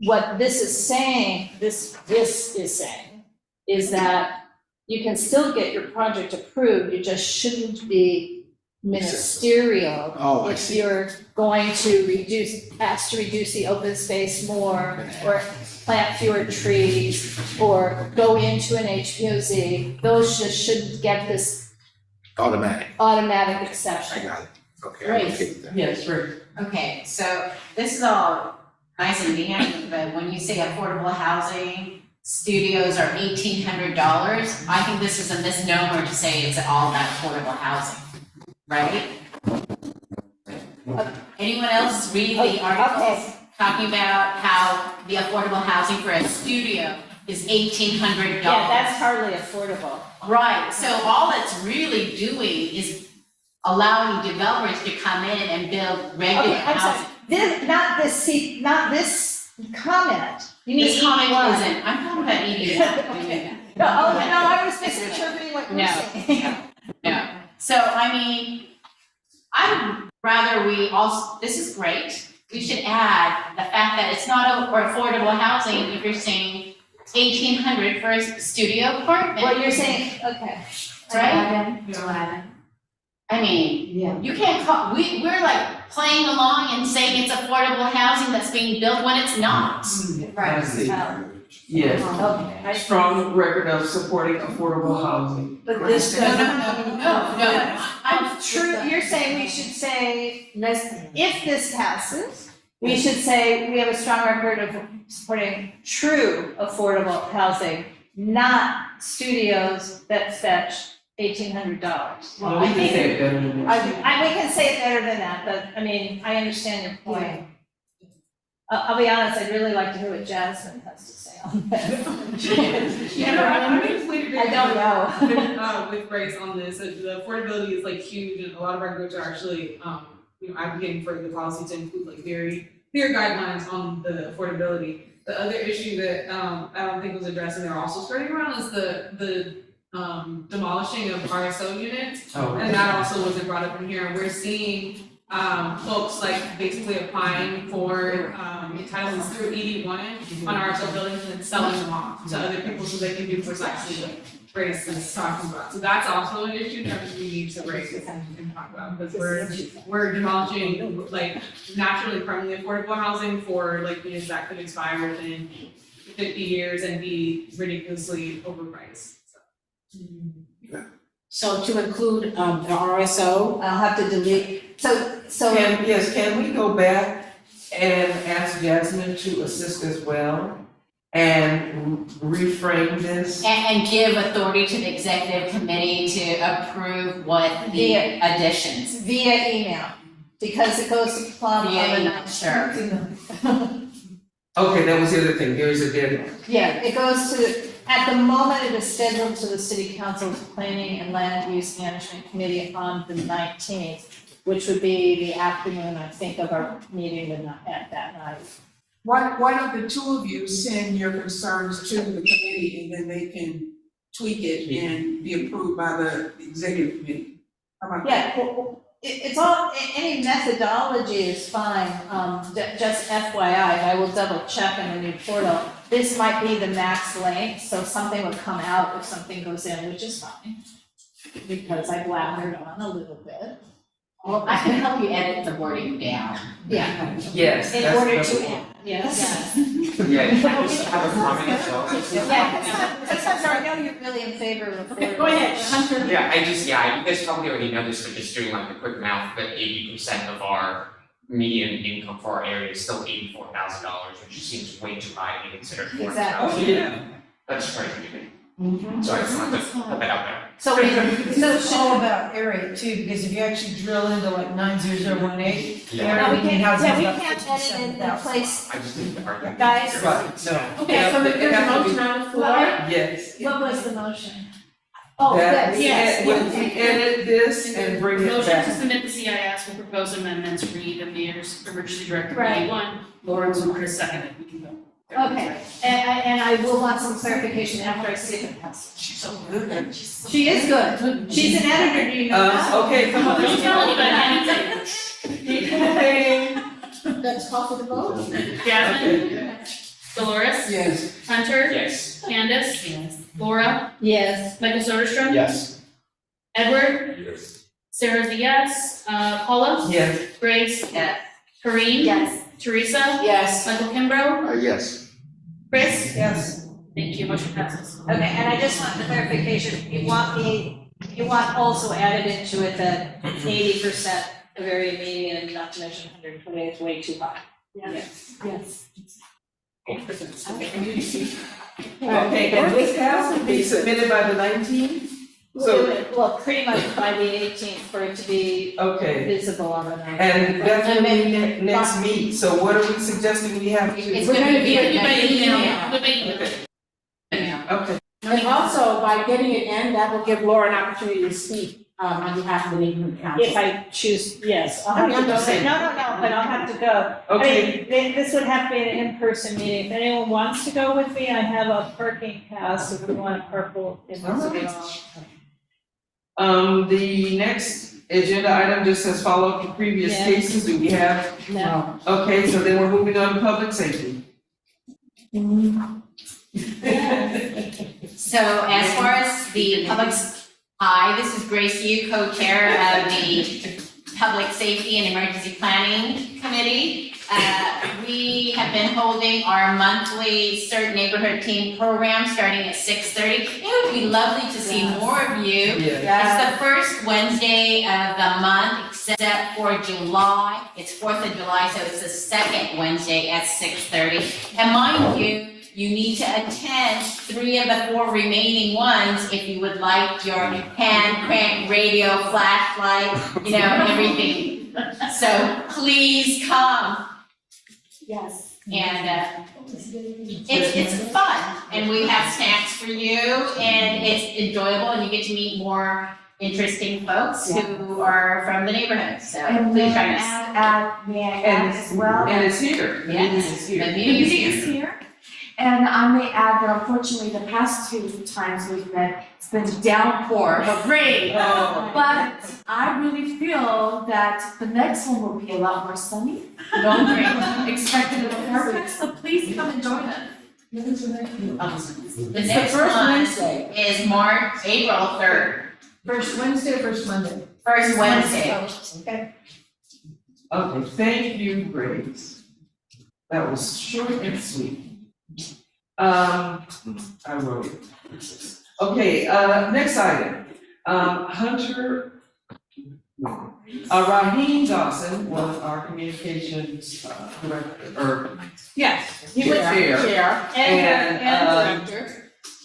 what this is saying, this is saying, is that you can still get your project approved, you just shouldn't be ministerial. Oh, I if see. you're going to ask to reduce the open space more, or plant fewer trees, or go into an HPOZ, those just shouldn't get this automatic exception. I got it. Okay, Right. I'm okay with that. Yes, right. Okay, so this is all nice and dandy, but when you say affordable housing, studios are $1,800, I think this is a misnomer to say it's all about affordable housing, right? Anyone else read the articles talking about how the affordable housing for a studio is $1,800? Yeah, that's hardly affordable. Right, so all it's really doing is allowing developers to come in and build regular Okay, I'm sorry. housing. Not this comment. You mean This comment ED1. isn't, I'm talking about ED1. No, I was misinterpreting what you were saying. No, so I mean, I'd rather we also, this is great, we should add the fact that it's not or affordable housing if you're saying 1,800 for a studio apartment. Well, you're saying, okay. Right? I mean, you can't call, we're like playing along and saying it's affordable housing that's being built when it's not. I see. Yes, Okay. strong record of supporting affordable housing. But this No, doesn't. no. I'm true, you're saying we should say, if this passes, we should say we have a strong record of supporting true affordable housing, not studios that fetch $1,800. Well, we can say it better than that. We can say it better than that, but I mean, I understand your point. I'll be honest, I'd really like to hear what Jasmine has to say on this. I'm completely I don't know. With Grace on this, the affordability is like huge, and a lot of our groups are actually, advocating for the policy to include like very clear guidelines on the affordability. The other issue that, I don't think was addressed and they're also skirting around is the demolishing of RSO units. Oh. And that also wasn't brought up in here. We're seeing folks like basically applying for entitlements through 81 on RSO buildings and then selling them off to other people so they can do precisely what Grace is talking about. So that's also an issue that we need to raise and talk about, because we're demolishing like naturally permanently affordable housing for like units that could expire within 50 years and be ridiculously overpriced. So to include, the RSO, I'll have to delete, so. Can we go back and ask Jasmine to assist as well? And reframe this? And give authority to the executive committee to approve what the additions. Via email, because it goes to Plum on the Via email, 9th. Okay, that was the other thing, there's a deadline. Yeah, it goes to, at the moment, it is scheduled to the City Council's Planning and Land Use Management Committee on the 19th, which would be the afternoon, I think, of our meeting at that night. Why don't the two of you send your concerns to the committee and then they can tweak it and be approved by the executive committee? How about that? Yeah, well, it's all, any methodology is fine, just FYI, I will double check on the new portal. This might be the max length, so something would come out if something goes in, which is fine, because I blabbered on a little bit. Well, I can help you edit the wording down. Yeah. Yes. In that's order the- to add, yes. Yeah, can I just have a comment as well? Yeah, because I know you're really in favor of. okay, go ahead, Hunter. Yeah, you guys probably already know this, but just doing like a quick math, that 80% of our median income for our area is still $84,000, which seems way too high to be considered affordable Exactly. housing. Yeah. That's crazy to me. So I just wanted to put that out there. So It's all about area too, because if you actually drill into like 90018, Yeah. No, we median can't, housing yeah, is we about can't edit in 57,000. place, I just think the argument. guys. Right, no. Okay, so there's a It has to motion be- on the floor. Yes. What was the motion? Oh, That yes, when we edit this and bring it Motion to back. submit the CIS with proposed amendments, read the mayor's emergency directive Right. 81, Lawrence and Chris seconded, we can go. Okay, and I will want some clarification after I see the passage. She's so good. She is good, she's an editor, do you know that? Okay, come on. Don't tell anybody anything. Let's call for the vote. Jasmine? Dolores? Yes. Hunter? Yes. Candace? Yes. Laura? Yes. Michael Soderstrom? Yes. Edward? Yes. Sarah's a yes. Paula? Yes. Grace? Yes. Kareem? Yes. Teresa? Yes. Michael Kimbrough? Yes. Chris? Yes. Thank you, motion passes. Okay, and I just want the clarification, you want also added into it that 80% of area median, not to mention 120 is way too high. Yes. Yes. Okay, and this has to be submitted by the 19th? So, Well, pretty much by the 18th for it to be okay, visible on the 19th. and that's when And we then- next meet, so what are we suggesting we have to? It's gonna be By email. email. Okay, And also, by getting it in, that will give Laura an opportunity to speak, on behalf of the neighborhood council. If I choose, yes, I'll have to go, understand. no, but I'll have to go. okay, I mean, this would have to be an in-person meeting, if anyone wants to go with me, I have a parking pass if we want to carpool in this All right. at all. the next agenda item just says follow up to previous Yeah. cases, do we have? No. Okay, so then we're moving on to public safety. So as far as the public's, hi, this is Grace Yu, co-chair of the Public Safety and Emergency Planning Committee. We have been holding our monthly CERT Neighborhood Team program starting at 6:30. It would be lovely to see more of you. It's the first Wednesday of the month, except for July. It's 4th of July, so it's the second Wednesday at 6:30. And mind you, you need to attend 3 of the 4 remaining ones if you would like your hand crank radio, flashlight, everything. So please come. Yes. And it's fun, and we have snacks for you, and it's enjoyable, and you get to meet more interesting folks who are from the neighborhood, so please join us. May I add as well? And it's here. The meeting is here. The The meeting is meeting here. is here. And I may add that unfortunately, the past 2 times we've met, it's been a downpour of rain. But I really feel that the next one will be a lot more sunny. Don't expect it perfect, so please come and join us. The It's the next first one Wednesday. is April 3rd, First Wednesday, first Monday. first Wednesday. Okay. Okay, thank you, Grace. That was short and sweet. I wrote it. Okay, next item. Hunter, Raheem Dawson was our communications director, or Yes, he was Chair. chair and director.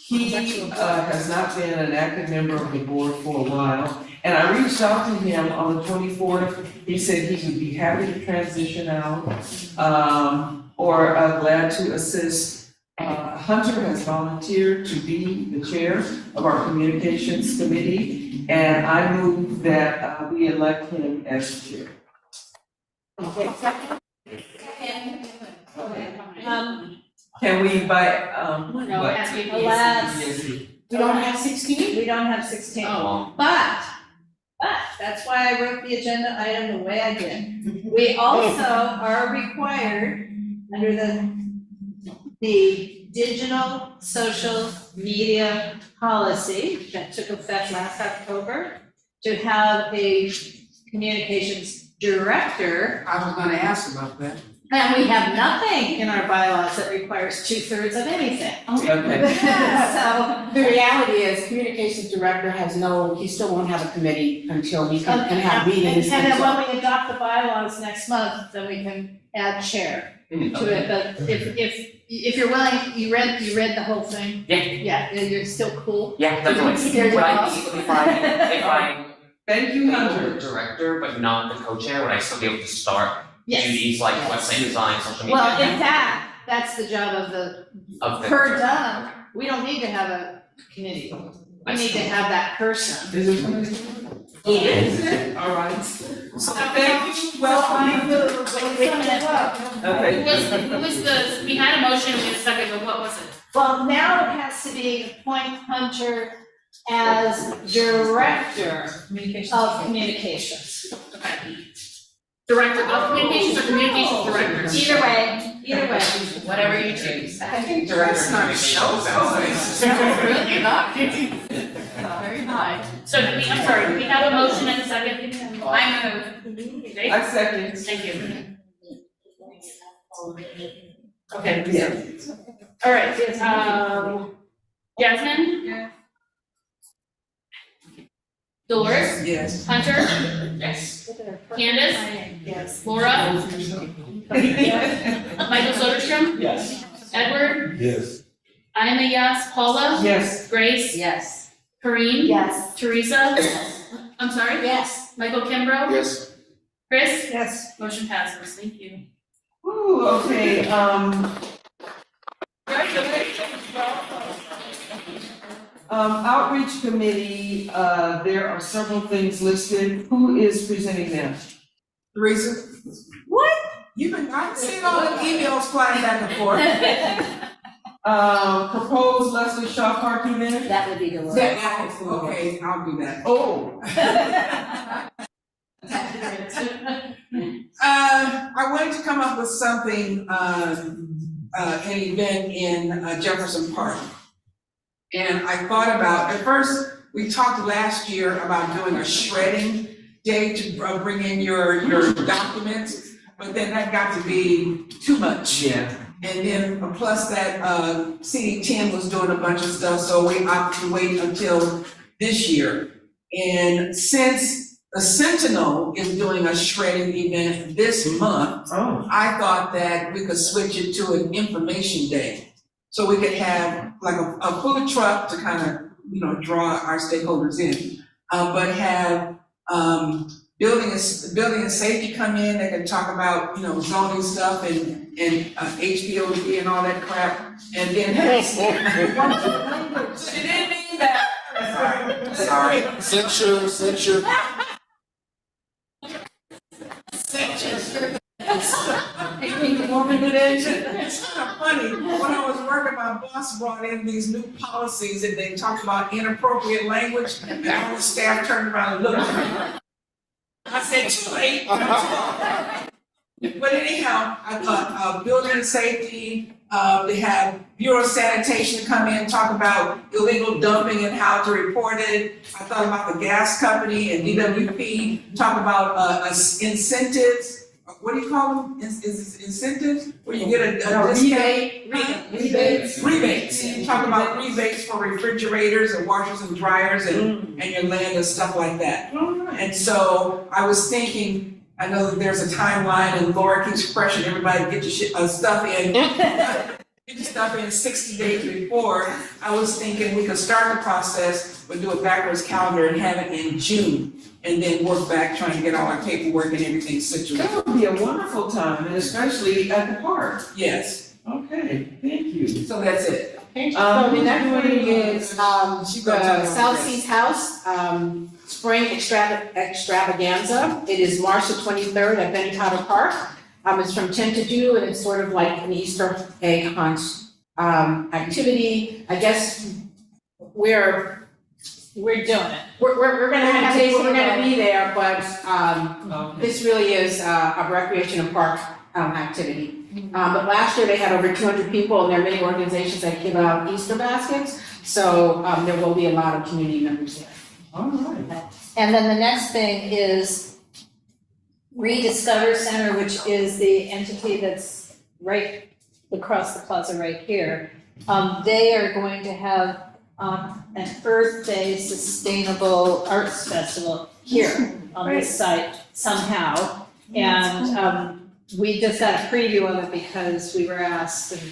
he has not been an active member of the board for a while. And I reached out to him on the 24th. He said he would be happy to transition out, or glad to assist. Hunter has volunteered to be the chair of our communications committee, and I move that we elect him as chair. Can we No, what? alas, We don't have 16? we don't have 16. Oh. But that's why I wrote the agenda item the way I did. We also are required under the digital social media policy that took effect last October to have a communications director. I was gonna ask about that. And we have nothing in our bylaws that requires 2/3 of anything. Okay. So, The reality is, communications director he still won't have a committee until he can have meetings. And then when we adopt the bylaws next month, then we can add chair to it, but if you're willing, you read the whole thing? Yeah. Yeah, you're still cool? Yeah, definitely. Scared Would I off? be, if I Thank you, the Hunter. director, but not the co-chair, would I still be able to start Yes. duties like Yes. website design, social media? Well, in fact, that's the job of the per done, we don't need to have a committee. We need to have that person. Is it somebody? It is. All right. So thank you, welcome. Okay. Who was the, we had a motion, we had a second, but what was it? Well, now it has to be appoint Hunter as director of communications. Okay. Director of communications or communications director? Either way. Whatever you choose. I think director of communications sounds You're not. Very high. So do we, I'm sorry, do we have a motion and a second? I move. Okay, I second. thank you. Okay, yeah. All right, Jasmine? Yeah. Dolores? Yes. Hunter? Yes. Candace? Yes. Laura? Michael Soderstrom? Yes. Edward? Yes. I am a yes. Paula? Yes. Grace? Yes. Kareem? Yes. Teresa? I'm sorry? Yes. Michael Kimbrough? Yes. Chris? Yes. Motion passes, thank you. Ooh, okay, outreach committee, there are several things listed. Who is presenting them? Teresa? What? I've seen all the emails flying back and forth. Proposed Leslie Shaw parking minute? That would be Dolores. Okay, I'll do that. Oh. I wanted to come up with something, an event in Jefferson Park. And I thought about, at first, we talked last year about doing a shredding day to bring in your documents, but then that got to be too much. Yeah. And then plus that, CD10 was doing a bunch of stuff, so we opted to wait until this year. And since the Sentinel is doing a shredding event this month, I thought that we could switch it to an information day. So we could have like a food truck to kind of, draw our stakeholders in, but have, building and safety come in, they can talk about, zoning stuff and HPOD and all that crap, and then have. She didn't mean that. Sorry. Censure. It's kind of funny, when I was working, my boss brought in these new policies and they talked about inappropriate language, and all the staff turned around and looked at me. I said, too late. But anyhow, I thought, building and safety, they have Bureau of Sanitation come in, talk about illegal dumping and how to report it. I thought about the gas company and DWP, talk about, incentives. What do you call them? Incentives? Where you get a discount? Rebates. Talk about rebates for refrigerators and washers and dryers and your land and stuff like that. And so I was thinking, I know that there's a timeline and Laura keeps pressuring everybody to get your stuff in. Get your stuff in 60 days before. I was thinking we could start the process, but do a backwards calendar and have it in June. And then work back trying to get all our paperwork and everything situated. That would be a wonderful time, and especially at the park. Yes. Okay, thank you. So that's it. So the next one is, the South Seas House, Spring Extravaganza. It is March the 23rd at Benny Potter Park. It's from 10 to 2, and it's sort of like an Easter egg hunt, activity. I guess we're doing it. We're gonna have a table, we're gonna be there, but, this really is a recreation and park, activity. But last year they had over 200 people, and there are many organizations that give out Easter baskets, so, there will be a lot of community members there. All right. And then the next thing is Rediscover Center, which is the entity that's right across the plaza right here. They are going to have an Earth Day Sustainable Arts Festival here on this site somehow. And we just got a preview of it because we were asked and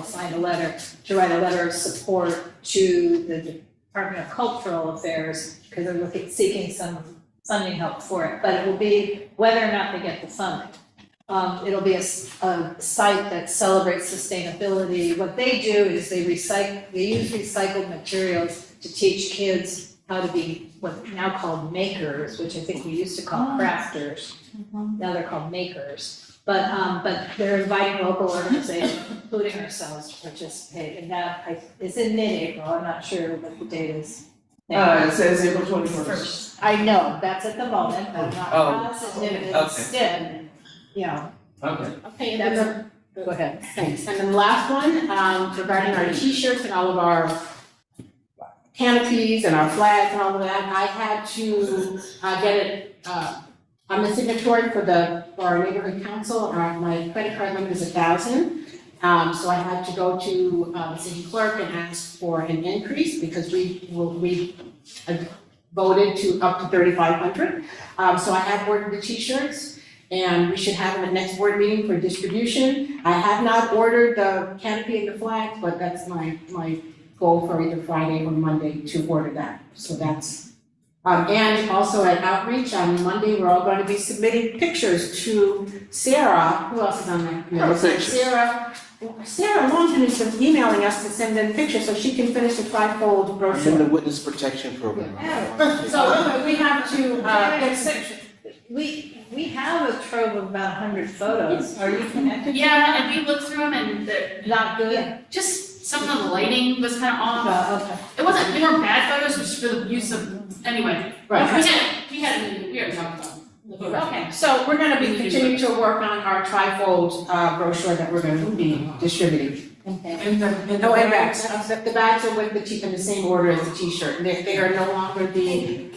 signed a letter to write a letter of support to the Department of Cultural Affairs because they're seeking some funding help for it. But it will be whether or not they get the funding. It'll be a site that celebrates sustainability. What they do is they use recycled materials to teach kids how to be what now called makers, which I think we used to call crafters. Now they're called makers. But they're inviting local organizations, including ourselves, to participate. And that is in mid-April. I'm not sure what the date is. It says April 21st. I know, that's at the moment, but not positive instead. Yeah. Okay. Okay, and then Go ahead. thanks. And then the last one, regarding our t-shirts and all of our canopies and our flags and all of that, I had to get it, I'm the signatory for our neighborhood council. My credit card limit is 1,000. So I had to go to the city clerk and ask for an increase because we voted to up to 3,500. So I have ordered the t-shirts. And we should have them at next board meeting for distribution. I have not ordered the canopy and the flags, but that's my goal for either Friday or Monday to order that. So that's, and also at outreach on Monday, we're all going to be submitting pictures to Sarah. Who else is on that committee? Sarah Longton is emailing us to send in pictures so she can finish the trifold brochure. In the witness protection program. So we have to get pictures. We have a trove of about 100 photos. Are you connected? Yeah, and we looked through them and they're Not good? just some of the lighting was kind of off. Okay. They weren't bad photos, it was just for the use of, anyway. Right. We had a talked about. Okay, so we're gonna be continuing to work on our trifold brochure that we're gonna be distributing. And the No, and bags, the bags are with in the same order as the t-shirt, they are no longer the,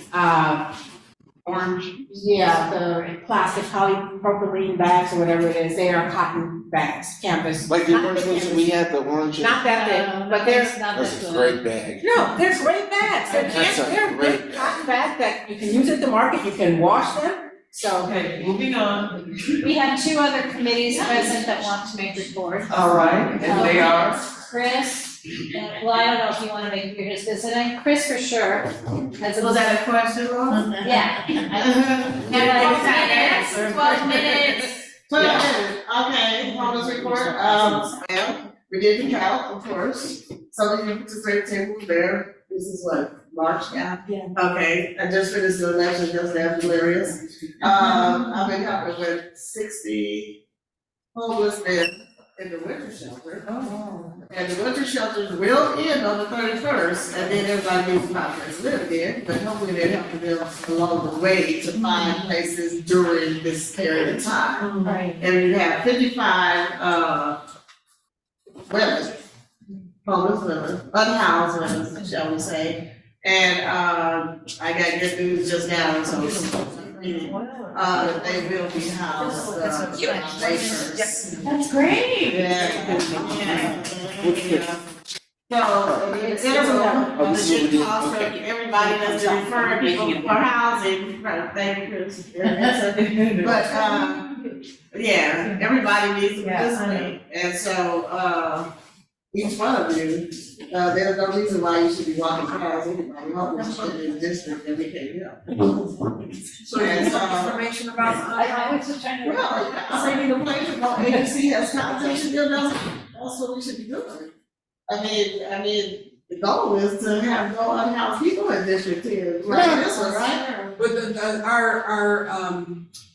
orange. yeah, the plastic polypropylene bags or whatever it is, they are cotton bags, canvas. Like the Not orange the ones canvas. we had, the orange. Not that big, but they're, not That's that a good. great bag. no, they're great bags, That's a they're great good bag. cotton bags that you can use at the market, you can wash them, so. Okay, moving on. We have two other committees present that want to make reports. All right, and they are, Chris, well, I don't know if you wanna make yours visiting, Chris for sure. Has Was that a question, Laura? Yeah. Yeah, 12 minutes. 12 minutes, okay, homeless report, well, we did the count, of course, some of you participated who were there, this is what, March now? Yeah. Okay, I just finished the election just after hilarious. I've been helping with 60 homeless men in the winter shelter. And the winter shelters will end on the 31st, and then everybody needs to find a place to live again, but hopefully they're helping them along the way to find places during this period of time. Right. And we have 55, women, homeless women, unhoused women, shall we say. And, I got good news just now, so, they will be housed, neighbors. That's great. Yeah. So, it's the city calls for everybody that's referring people for housing, right, thank you, Chris. But, yeah, everybody needs to participate, and so, each one of you, there's no reason why you should be walking past anybody homeless in this district that we can't help. So there's some information about. I was just trying to. Well, I mean, the place the agency has contacted them, that's what we should be doing. I mean, the goal is to have no unhoused people in District 10, like this one, right? But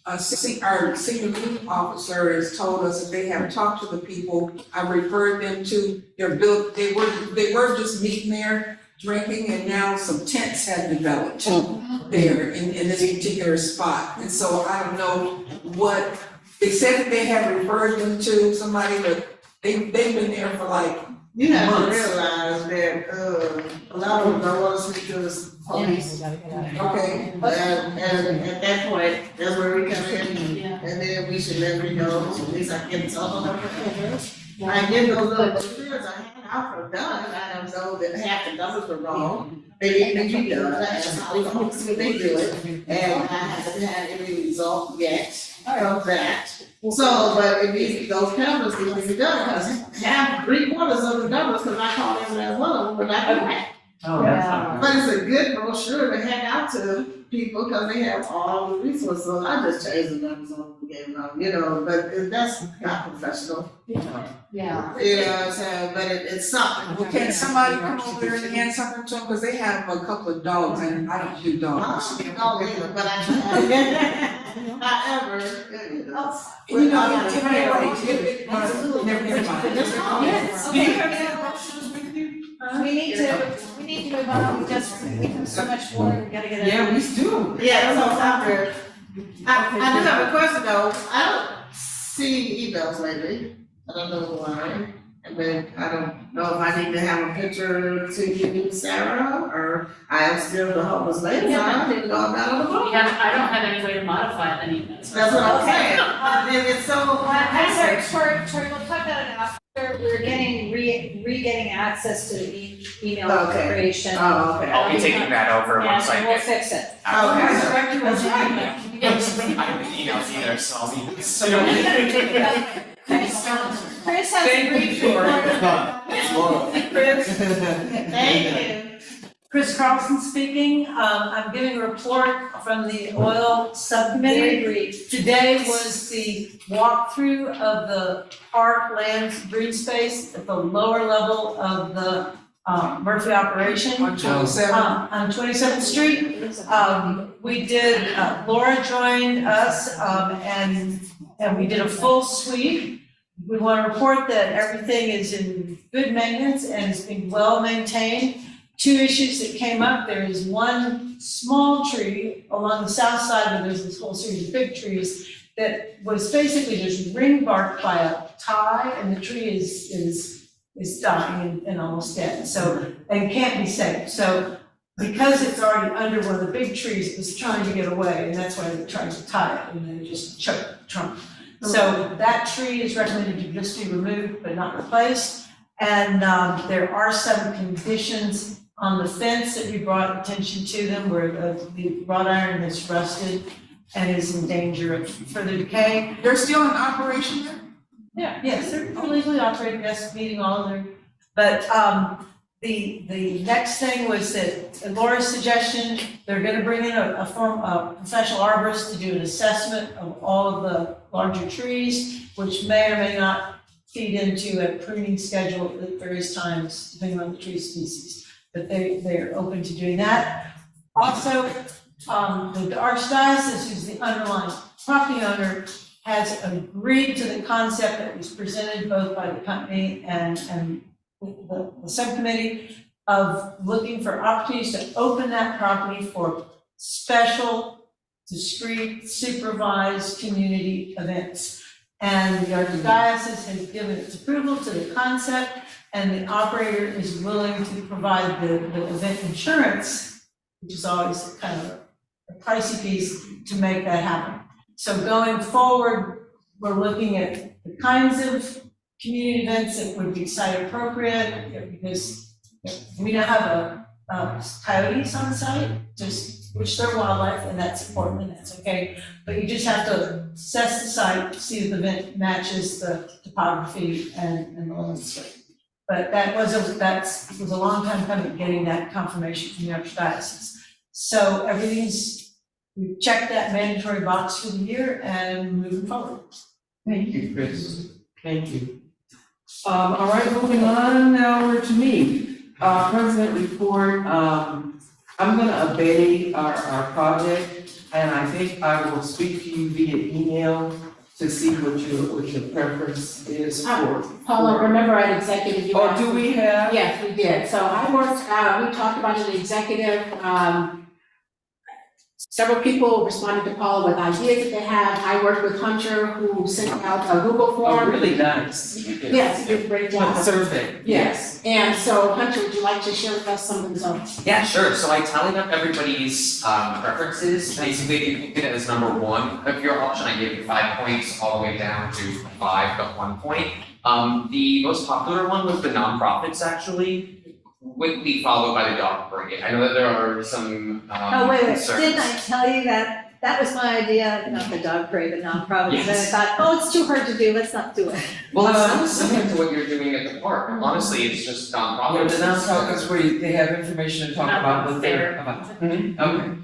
our senior youth officer has told us that they have talked to the people, I've referred them to their they were just meeting there, drinking, and now some tents have developed there in this particular spot. And so I don't know what, they said that they have referred them to somebody, but they've been there for like You have to months. realize that, a lot of them don't want to speak to the police. Okay. And at that point, that's where we come in, and then we should let them know, so at least I can tell them. I give those little brochures I hand out for done, I know that half the numbers were wrong. They need to be done, I asked how they do it, and I haven't had any result yet of that. So, but it needs, those cameras need to be done, because half, 3/4 of the numbers, because I called them as one of them, were not correct. oh, that's not But it's a good brochure to hand out to people, because they have all the resources, so I just changed the numbers on the game, but that's not professional. Yeah. So, but it's something. Well, can somebody come over there and hand something to them, because they have a couple of dogs, and I don't do dogs. But I try. However, You know, if anybody, never mind. Yes. Do you have any brochures with you? We need to move on, we have so much more, we gotta get. Yeah, we do. Yeah, that's all out there. I do have a question though, I don't see emails lately, I don't know why. I mean, I don't know if I need to have a picture to you, Sarah, or I am still the homeless lady, so I need to go about on the phone. I don't have any way to modify any of this. That's what I'm saying, and it's so. Tori, we'll talk about it after, we're getting, re-getting access to the email Okay. creation. Oh, okay. I'll be taking that over once I And we'll get. fix it. Okay. That's right. I don't have emails either, so I'll be. Chris has Thank agreed you, to. Tori. Chris, thank you. Chris Carlson speaking. I'm giving a report from the oil subcommittee. Today was the walkthrough of the park lands green space at the lower level of the Murphy operation. On 27? On 27th Street. We did, Laura joined us, and we did a full sweep. We want to report that everything is in good maintenance and is being well maintained. two issues that came up. There is one small tree along the south side where there's this whole series of big trees that was basically just ring barked by a tie, and the tree is dying and almost dead, so, and can't be saved. So because it's already under one of the big trees, it was trying to get away, and that's why they tried to tie it, and then it just choked the trunk. So that tree is recommended to just be removed but not replaced. And there are some conditions on the fence that we brought attention to them where the wrought iron is rusted and is in danger of further decay. They're still in operation there? Yeah, yes, they're legally operating, yes, meeting all of their, but the next thing was that Laura's suggestion, they're gonna bring in a professional arborist to do an assessment of all of the larger trees, which may or may not feed into a pruning schedule at various times, depending on the tree species. But they're open to doing that. Also, the Archdiocese, who's the underlying property owner, has agreed to the concept that was presented both by the company and the subcommittee of looking for opportunities to open that property for special, discrete, supervised community events. And the Archdiocese has given its approval to the concept, and the operator is willing to provide the event insurance, which is always kind of a pricey piece, to make that happen. So going forward, we're looking at the kinds of community events that would be site appropriate, because we now have coyotes on site, which they're wildlife, and that's important, and that's okay. But you just have to assess the site, see if the event matches the topography and the landscape. But that was a long time coming, getting that confirmation from the Archdiocese. So we've checked that mandatory box for the year and moving forward. Thank you, Chris. Thank you. All right, moving on now, we're to me. President report, I'm gonna obey our project, and I think I will speak to you via email to see what your preference is for. Paula, remember at executive. You Oh, do we have? Yes, we did. So I worked, we talked about it in executive, several people responded to Paula with ideas that they have. I worked with Hunter, who sent out a Google form. Oh, really nice. Yes, you did a great job. A survey. Yes, and so Hunter, would you like to share with us some of the results? Yeah, sure. So I tallied up everybody's preferences. Basically, if you picked it as number one of your option, I gave you 5 points all the way down to 5, but 1 point. The most popular one was the nonprofits, actually, quickly followed by the dog parade. I know that there are some Oh, wait, concerns. didn't I tell you that was my idea, not the dog parade, but nonprofits, and I Yes. thought, oh, it's too hard to do, let's not do it. Well, it sounds similar to what you're doing at the park. Honestly, it's just Yeah, nonprofits. the nonprofits where they have information to talk about what they're about. Okay.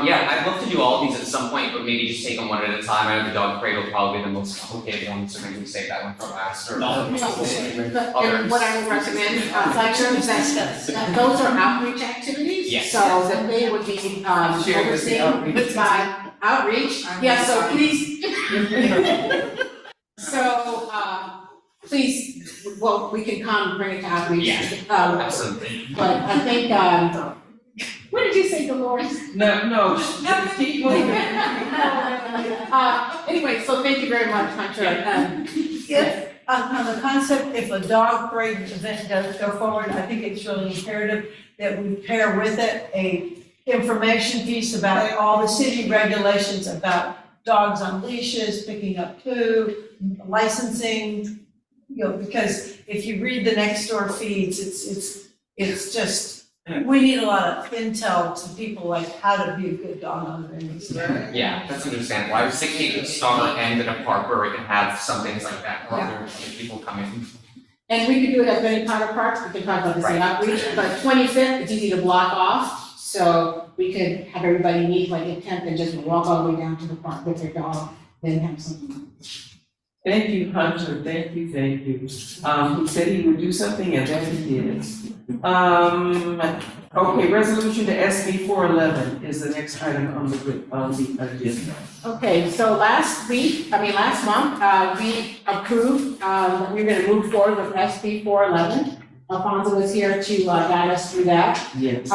Yeah, I'd love to do all of these at some point, but maybe just take them one at a time. I know the dog parade will probably be the most complicated one, so maybe we save that one for last or. And what I would recommend, Fletcher, is that those are outreach activities. Yes. So that they would be, Share with the outreach. overseen by outreach. Yeah, so please. So, please, well, we can come bring it to outreach. Yeah. Absolutely. But I think, what did you say, Dolores? No, keep moving. Anyway, so thank you very much, Hunter. If, on the concept, if a dog parade event does go forward, I think it's really imperative that we pair with it a information piece about all the city regulations about dogs on leashes, picking up poo, licensing, because if you read the next door feeds, it's just, we need a lot of intel to people like how to be a good dog owner in this area. Yeah, that's understandable. I was thinking of summer and in a park where we can have some things like that, where other people come in. And we could do it at Benny Potter Park, we can talk about this in outreach, but 25th, it's easy to block off. So we could have everybody meet like at 10th and just walk all the way down to the park with their dog, then have something. Thank you, Hunter. Thank you. He said he would do something and then he did. Okay, resolution to SB 411 is the next item on the agenda. Okay, so last month, we approved, that we're gonna move forward with SB 411. Alfonso is here to guide us through that. Yes.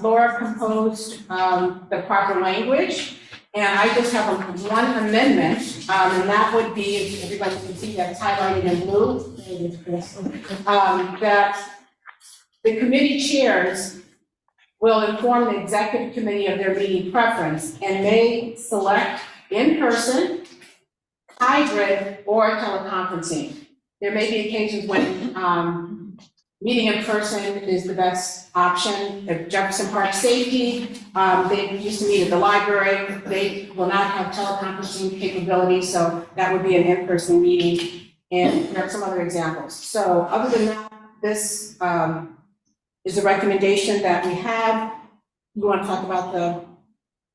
Laura composed the proper language, and I just have one amendment, and that would be, if everybody can see that it's highlighted in blue, there it is, Chris, that the committee chairs will inform the executive committee of their meeting preference and may select in-person, hybrid, or teleconferencing. There may be occasions when meeting in person is the best option. At Jefferson Park Safety, they used to meet at the library. They will not have teleconferencing capabilities, so that would be an in-person meeting. And there are some other examples. So other than that, this is a recommendation that we have. You want to talk about the,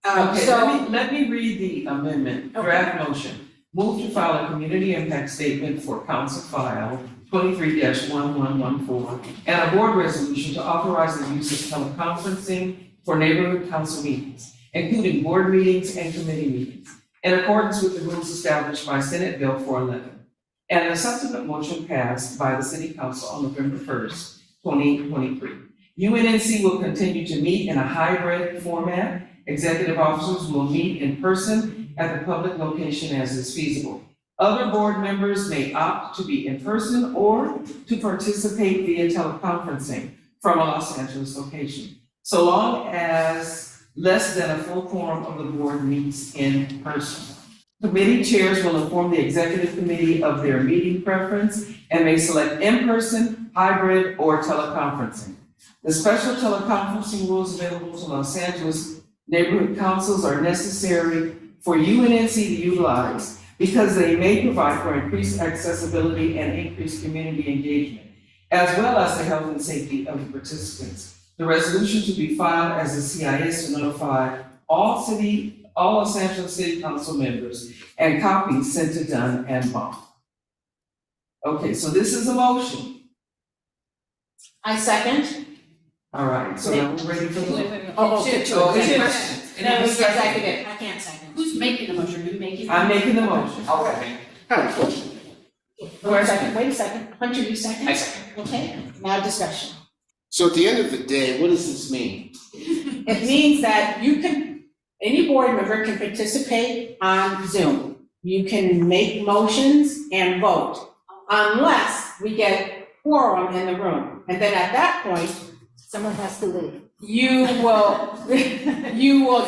Okay, so. let me read the amendment, draft motion. Move to file a community impact statement for council file 23-1114 and a board resolution to authorize the use of teleconferencing for neighborhood council meetings, including board meetings and committee meetings, in accordance with the rules established by Senate Bill 411. And a subsequent motion passed by the City Council on November 1st, 2023. UNNC will continue to meet in a hybrid format. Executive officers will meet in person at the public location as is feasible. Other board members may opt to be in person or to participate via teleconferencing from a Los Angeles location, so long as less than a full quorum of the board meets in person. Committee chairs will inform the executive committee of their meeting preference and may select in-person, hybrid, or teleconferencing. The special teleconferencing rules available to Los Angeles neighborhood councils are necessary for UNNC to utilize because they may provide for increased accessibility and increased community engagement, as well as the health and safety of the participants. The resolution to be filed as a CIS to notify all Los Angeles City Council members and copies sent to Dunn and Baum. Okay, so this is a motion. I second. All right, so now we're ready for the vote. Any questions? No, Any it's discussion? executive, I can't second. Who's making the motion? Are you making? I'm making the motion. Okay. Wait a second, Hunter, you second? I second. Okay, now discussion. So at the end of the day, what does this mean? It means that any board member can participate on Zoom. You can make motions and vote, unless we get quorum in the room. And then at that point, Someone has to leave. you will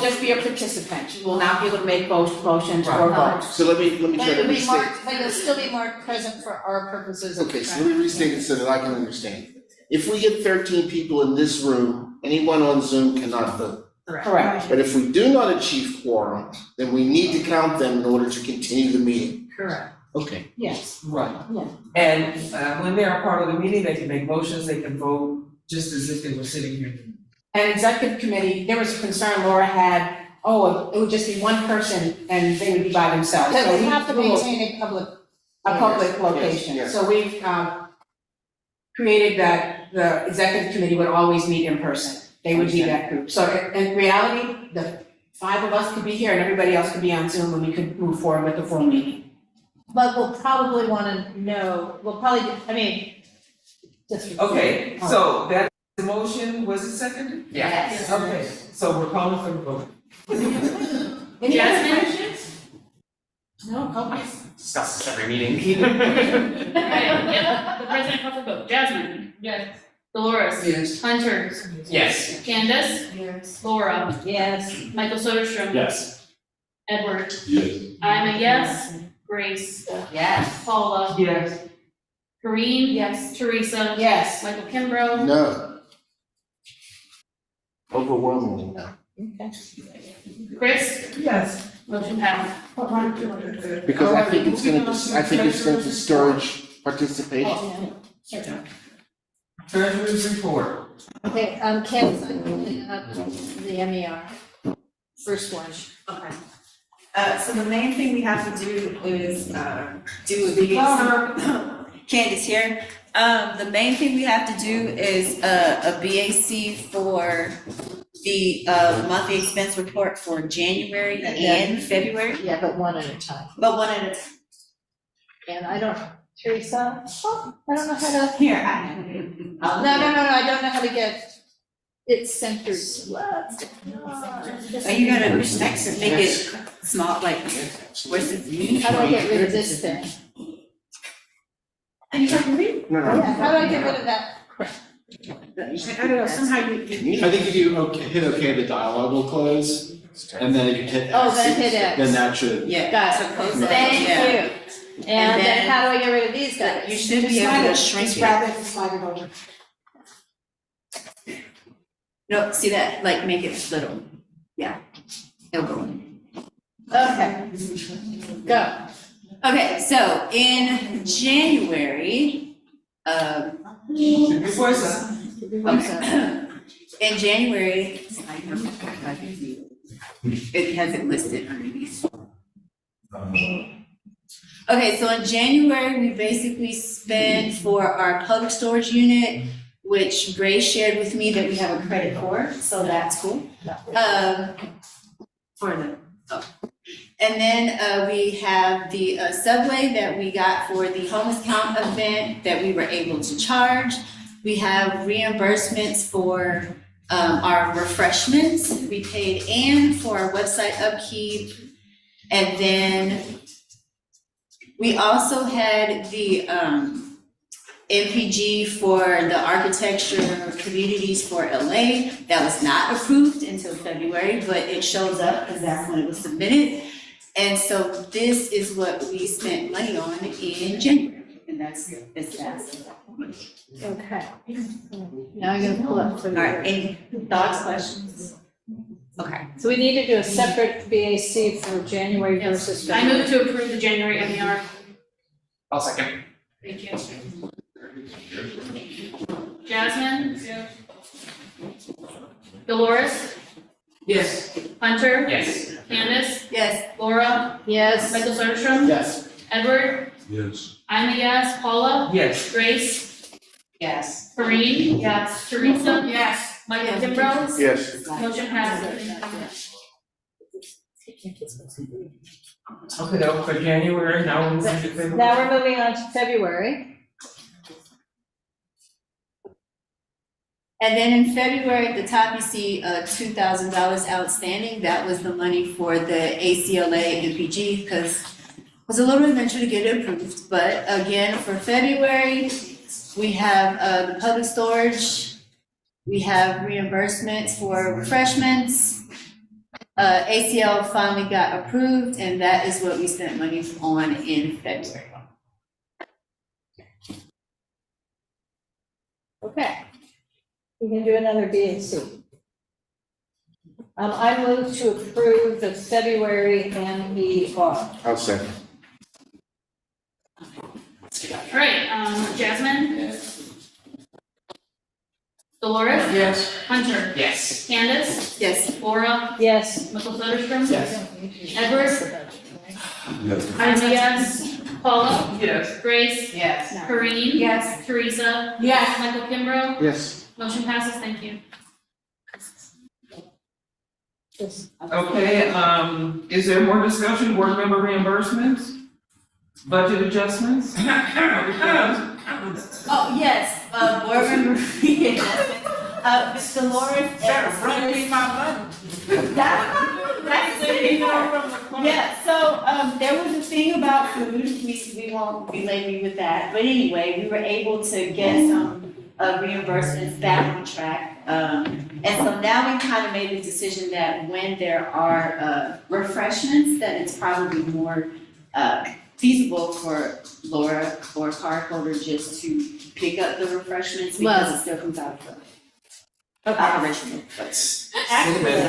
just be a participant. You will not be able to make motions or vote. So let me try to restate. But you'll still be marked present for our purposes. Okay, so let me restate it so that I can understand. If we get 13 people in this room, anyone on Zoom cannot vote. Correct. But if we do not achieve quorum, then we need to count them in order to continue the meeting. Correct. Okay. Yes. Right. Yeah. And when they are part of the meeting, they can make motions, they can vote just as if they were sitting here. And executive committee, there was a concern Laura had, it would just be one person and they would be by themselves. Because So we have to will- maintain a public location. yes. So we've created that the executive committee would always meet in person. They would be that group. So in reality, the 5 of us could be here and everybody else could be on Zoom and we could move forward with the full meeting. But we'll probably wanna know, just. Okay, so that motion, was it seconded? Yes. Okay, so we're calling for the vote. Any other Jasmine? questions? No, okay. Discuss this every meeting. The president calls for vote. Jasmine? Yes. Dolores? Yes. Hunter? Yes. Candace? Yes. Laura? Yes. Michael Soderstrom? Yes. Edward? Yes. I'm a yes. Grace? Yes. Paula? Yes. Kareem? Yes. Teresa? Yes. Michael Kimbrough? No. Overwhelmingly no. Chris? Yes. Motion passed. Because I think it's going to discourage participation. Treasurer's report. Okay, Candace, I'm pulling up the MER, first one. Okay. So the main thing we have to do is, do a BAC. Candace here. The main thing we have to do is, a BAC for the, monthly expense report for January and February, Yeah, but one at a time. but one at a time. And I don't, Teresa, I don't know how to. Here, No, I don't know how to get it centered. What? Oh, you gotta make it small, like, where's the? How do I get rid of this thing? Are you talking to me? Yeah, how do I get rid of that? I don't know, somehow you. I think if you hit OK, the dialogue will close, and then if you hit X. Oh, then hit X. Then that should. Yeah. Got So it. close that, Thank yeah. you. And then then- how do I get rid of these guys? You should be able to shrink Just it. grab it and slide it over. No, see that, like, make it little, yeah. It'll go in. Okay. Go. Okay, so in January, Before it's okay. In January, it has it listed underneath. Okay, so in January, we basically spent for our public storage unit, which Ray shared with me that we have a credit for, so that's cool. For the, and then we have the subway that we got for the homeless count event that we were able to charge. We have reimbursements for our refreshments. We paid Ann for our website upkeep. And then we also had the MPG for the architecture communities for LA. That was not approved until February, but it shows up because that's when it was submitted. And so this is what we spent money on in January, and that's that. Okay. Now I'm gonna pull up for All the. right, any thoughts, questions? Okay. So we need to do a separate BAC for January versus I February. move to approve the January MER. I'll second. Thank you. Jasmine? Dolores? Yes. Hunter? Yes. Candace? Yes. Laura? Yes. Michael Soderstrom? Yes. Edward? Yes. I'm a yes. Paula? Yes. Grace? Yes. Karine? Yes. Teresa? Yes. Michael Kimbrough? Yes. Motion passes. Okay, that was for January, now we're moving to February. Now we're moving on to February. And then in February, at the top, you see $2,000 outstanding. That was the money for the ACLA MPG, because it was a little adventure to get it approved. But again, for February, we have the public storage, we have reimbursements for refreshments. ACL finally got approved, and that is what we spent money on in February. Okay. We can do another BAC. I move to approve the February MER. I'll second. All right, Jasmine? Dolores? Yes. Hunter? Yes. Candace? Yes. Laura? Yes. Michael Soderstrom? Yes. Edward? I'm a yes. Paula? Yes. Grace? Yes. Karine? Yes. Teresa? Yes. Michael Kimbrough? Yes. Motion passes, thank you. Okay, is there more discussion, board member reimbursements? Budget adjustments? Oh, yes, board member readjustment. Ms. Dolores. Run me my money. That's the Yeah, so, there was a thing about food, we won't belabor you with that, but anyway, we were able to get some reimbursements back on track. And so now we kind of made the decision that when there are refreshments, that it's probably more feasible for Laura or a cardholder just to pick up the refreshments because it still comes out of the operational. Let's amend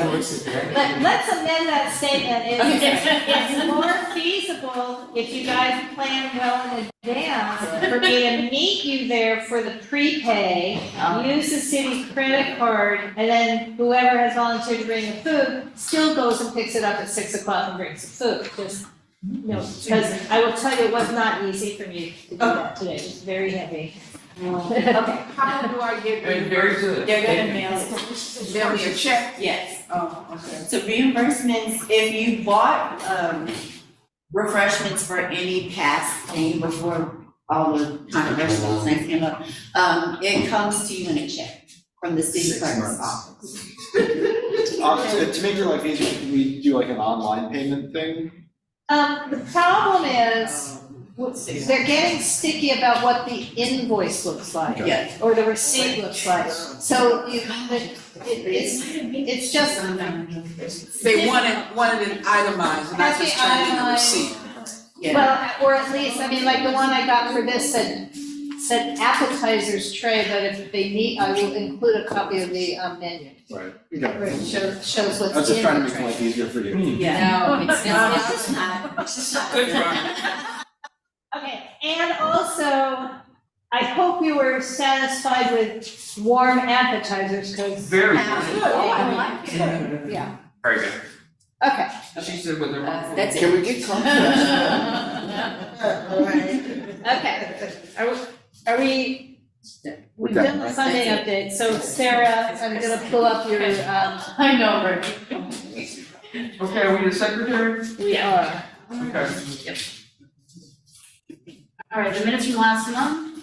that statement. It's more feasible if you guys plan well in advance for me to meet you there for the prepay, use the city credit card, and then whoever has volunteered to bring the food still goes and picks it up at 6 o'clock and brings the food. Just, because I will tell you, it was not easy for me to do that today. It was very heavy. Okay. How do I get? Very good. They're gonna mail it. Mail me a check? Yes. Oh, okay. So reimbursements, if you bought refreshments for any past thing before all the controversial things came up, it comes to you in a check from the city 6 clerk's months. office. To make your life easier, can we do like an online payment thing? The problem is, they're getting sticky about what the invoice looks like. Yeah. Or the receipt looks like. So it's just. They wanted it itemized, not just turned in a receipt. Well, or at least, I mean, like the one I got for this said appetizers tray, but if they need, I will include a copy of the menu. Right. Where it shows what's in the tray. I was just trying to make life easier for you. No, it's not. Good try. Okay, and also, I hope you were satisfied with warm appetizers, because. Very good. I like it. Yeah, Very good. okay. She said with her. That's Can we get Okay, are we, we've done, done the right? Sunday update, so Sarah, I'm gonna pull up your, I know, Rick. Okay, are we the secretary? we are. Okay. All right, the minutes from last month.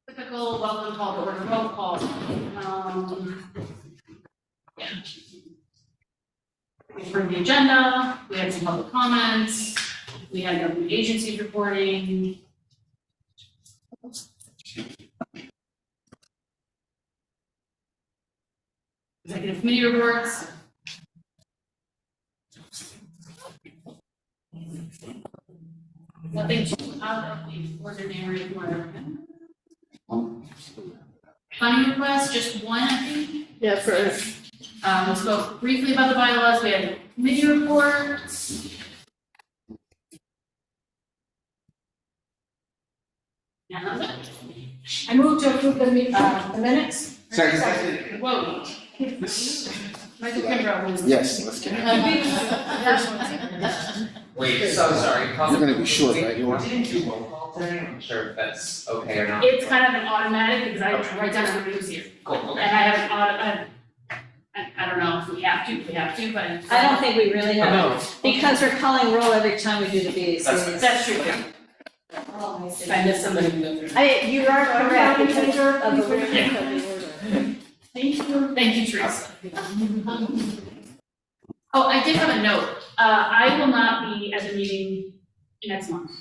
Typical welcome call to order, roll call. Yeah. We approved the agenda, we had some public comments, we had government agencies reporting. Executive committee reports. Nothing too out of the ordinary order. Funding request, just one, I think. Yeah, for, We spoke briefly about the bylaws, we had committee reports. Yeah, that's it. I move to approve the minutes. Second. Whoa. Michael Kimbrough was. Yes, let's get it. Wait, so sorry. You're gonna be short, right? You want? We didn't do roll call today, I'm not sure if that's okay or not. It's kind of an automatic because I write down everybody who's here. Cool, And okay. I have an I don't know if we have to, but. I don't think we really have, because we're calling roll every time we do the BAC. That's true, yeah. If I miss somebody, we go through. You are correct, because of the reading of the order. Thank you, Teresa. Oh, I did have a note. I will not be at the meeting next month.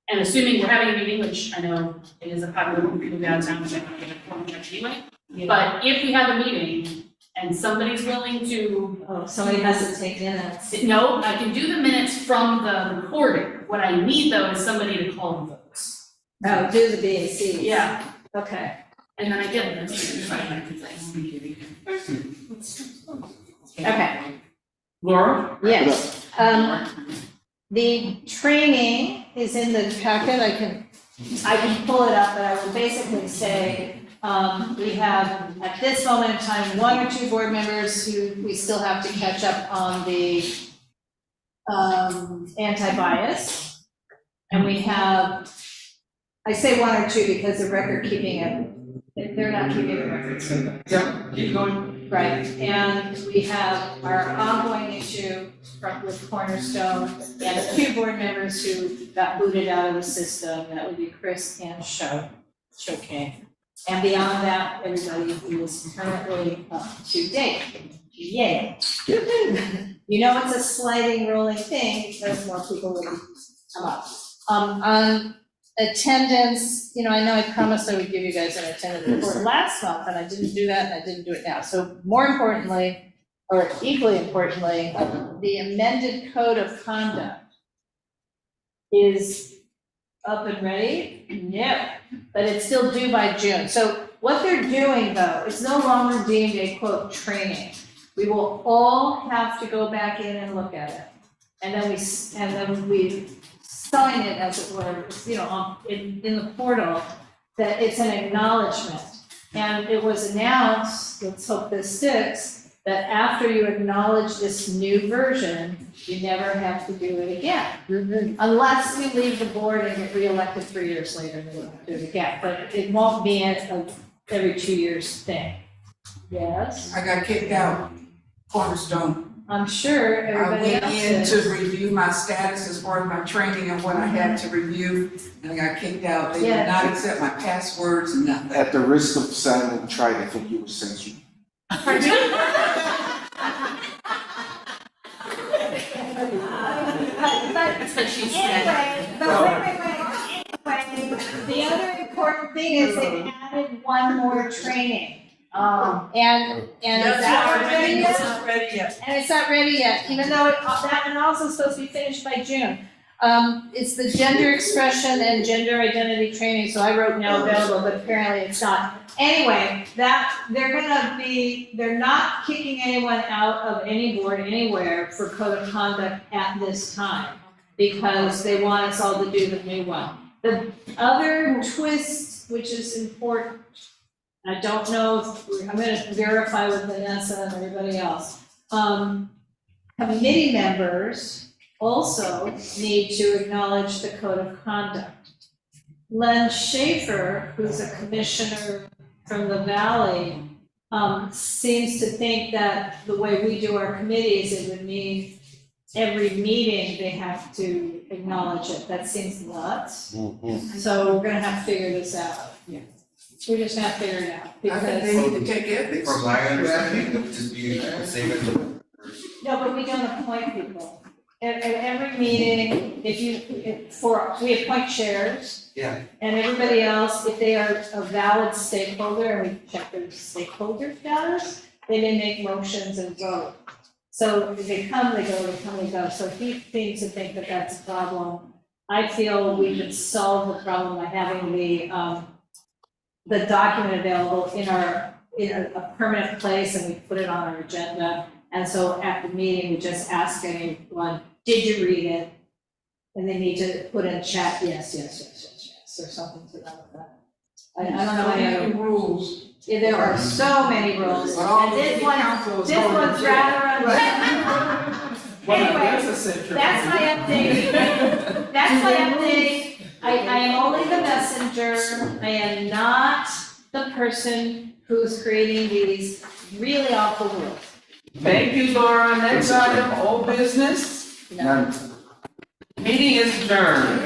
And assuming we're having a meeting, which I know it is a popular one, people be out of town, which I don't get a formal check anyway. But if we have a meeting and somebody's willing to. Oh, somebody has to take minutes. No, I can do the minutes from the recording. What I need though is somebody to call the votes. Oh, do the BAC. Yeah, Okay. and then I get them. Okay, Laura? yes. The training is in the packet, I can pull it up, but I will basically say, we have, at this moment in time, 1 or 2 board members who we still have to catch up on the anti-bias. And we have, I say 1 or 2 because the record keeping they're not keeping the records. Yeah, keep going. Right, and we have our ongoing issue with Cornerstone, and 2 board members who got booted out of the system, that would be Chris and King. And beyond that, everybody who is currently up to date. Yay. You know, it's a sliding rolling thing, because more people will come up. On attendance, you know, I know I promised I would give you guys an attendance report last month, and I didn't do that, and I didn't do it now. So more importantly, or equally importantly, the amended code of conduct is up and ready? No, but it's still due by June. So what they're doing though, it's no longer deemed a quote training. We will all have to go back in and look at it. And then we sign it, as it were, you know, in the portal, that it's an acknowledgement. And it was announced, let's hope this sticks, that after you acknowledge this new version, you never have to do it again. Unless you leave the board and get reelected 3 years later, then you'll have to do it again. But it won't be a every 2 years thing. Yes? I got kicked out, Cornerstone. I'm sure I everybody went else in is. to review my status as far as my training and what I had to review, and I got kicked out. They did Yeah. not accept my passwords, nothing. At the risk of sounding trite, I think you were censored. That's what she said. Anyway, the other important thing is they added one more training. And is that already yet? It's not ready yet. And it's not ready yet, even though that one also is supposed to be finished by June. It's the gender expression and gender identity training, so I wrote now available, but apparently it's not. Anyway, they're not kicking anyone out of any board anywhere for code of conduct at this time, because they want us all to do the new one. The other twist, which is important, I don't know if, I'm gonna verify with Vanessa and everybody else. Committee members also need to acknowledge the code of conduct. Len Schaefer, who's a commissioner from the Valley, seems to think that the way we do our committees, it would mean every meeting they have to acknowledge it. That seems nuts. So we're gonna have to figure this out. Yeah. We're just gonna figure it out, I think because, they need to take ethics. From my understanding, it would just be the same as the. no, but we don't appoint people. At every meeting, we appoint chairs, Yeah. and everybody else, if they are a valid stakeholder, and we check their stakeholder status, they may make motions and vote. So if they come, they go, they come, they go. So he seems to think that that's a problem. I feel we could solve the problem by having the document available in a permanent place, and we put it on our agenda. And so at the meeting, we just ask anyone, did you read it? And they need to put in chat, yes, or something to that effect. I don't know any other. Rules. Yeah, there are so many rules, But all and this the one, councils this go one's to- rather Anyway, that's my update. That's my update. I am only the messenger. I am not the person who's creating these really awful rules. Thank you, Laura. Next item, old business. None. Meeting is adjourned.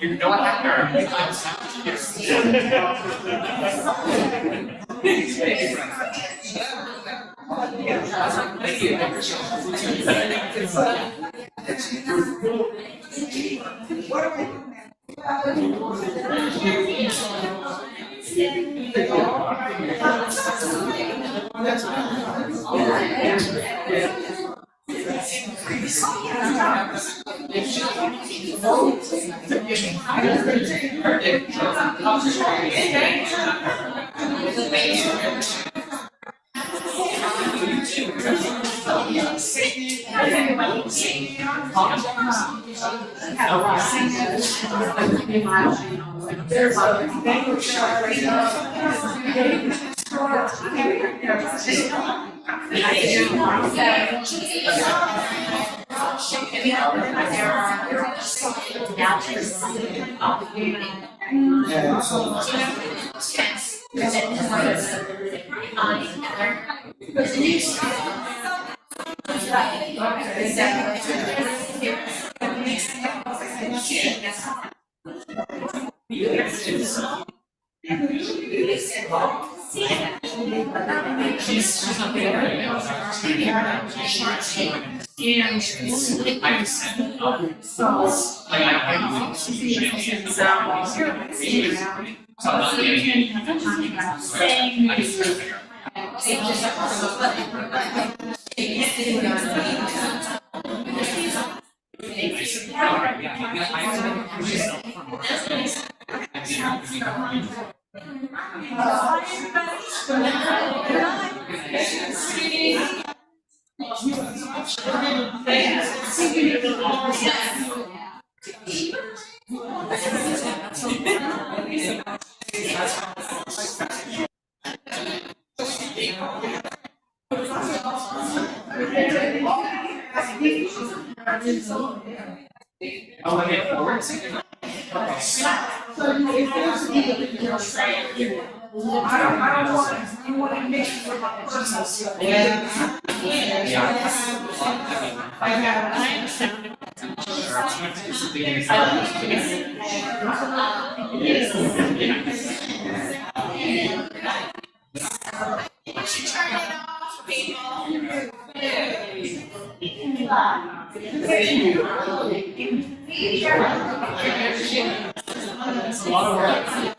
You know what happened? She's not there right now. And so, Like, I don't a lot of work.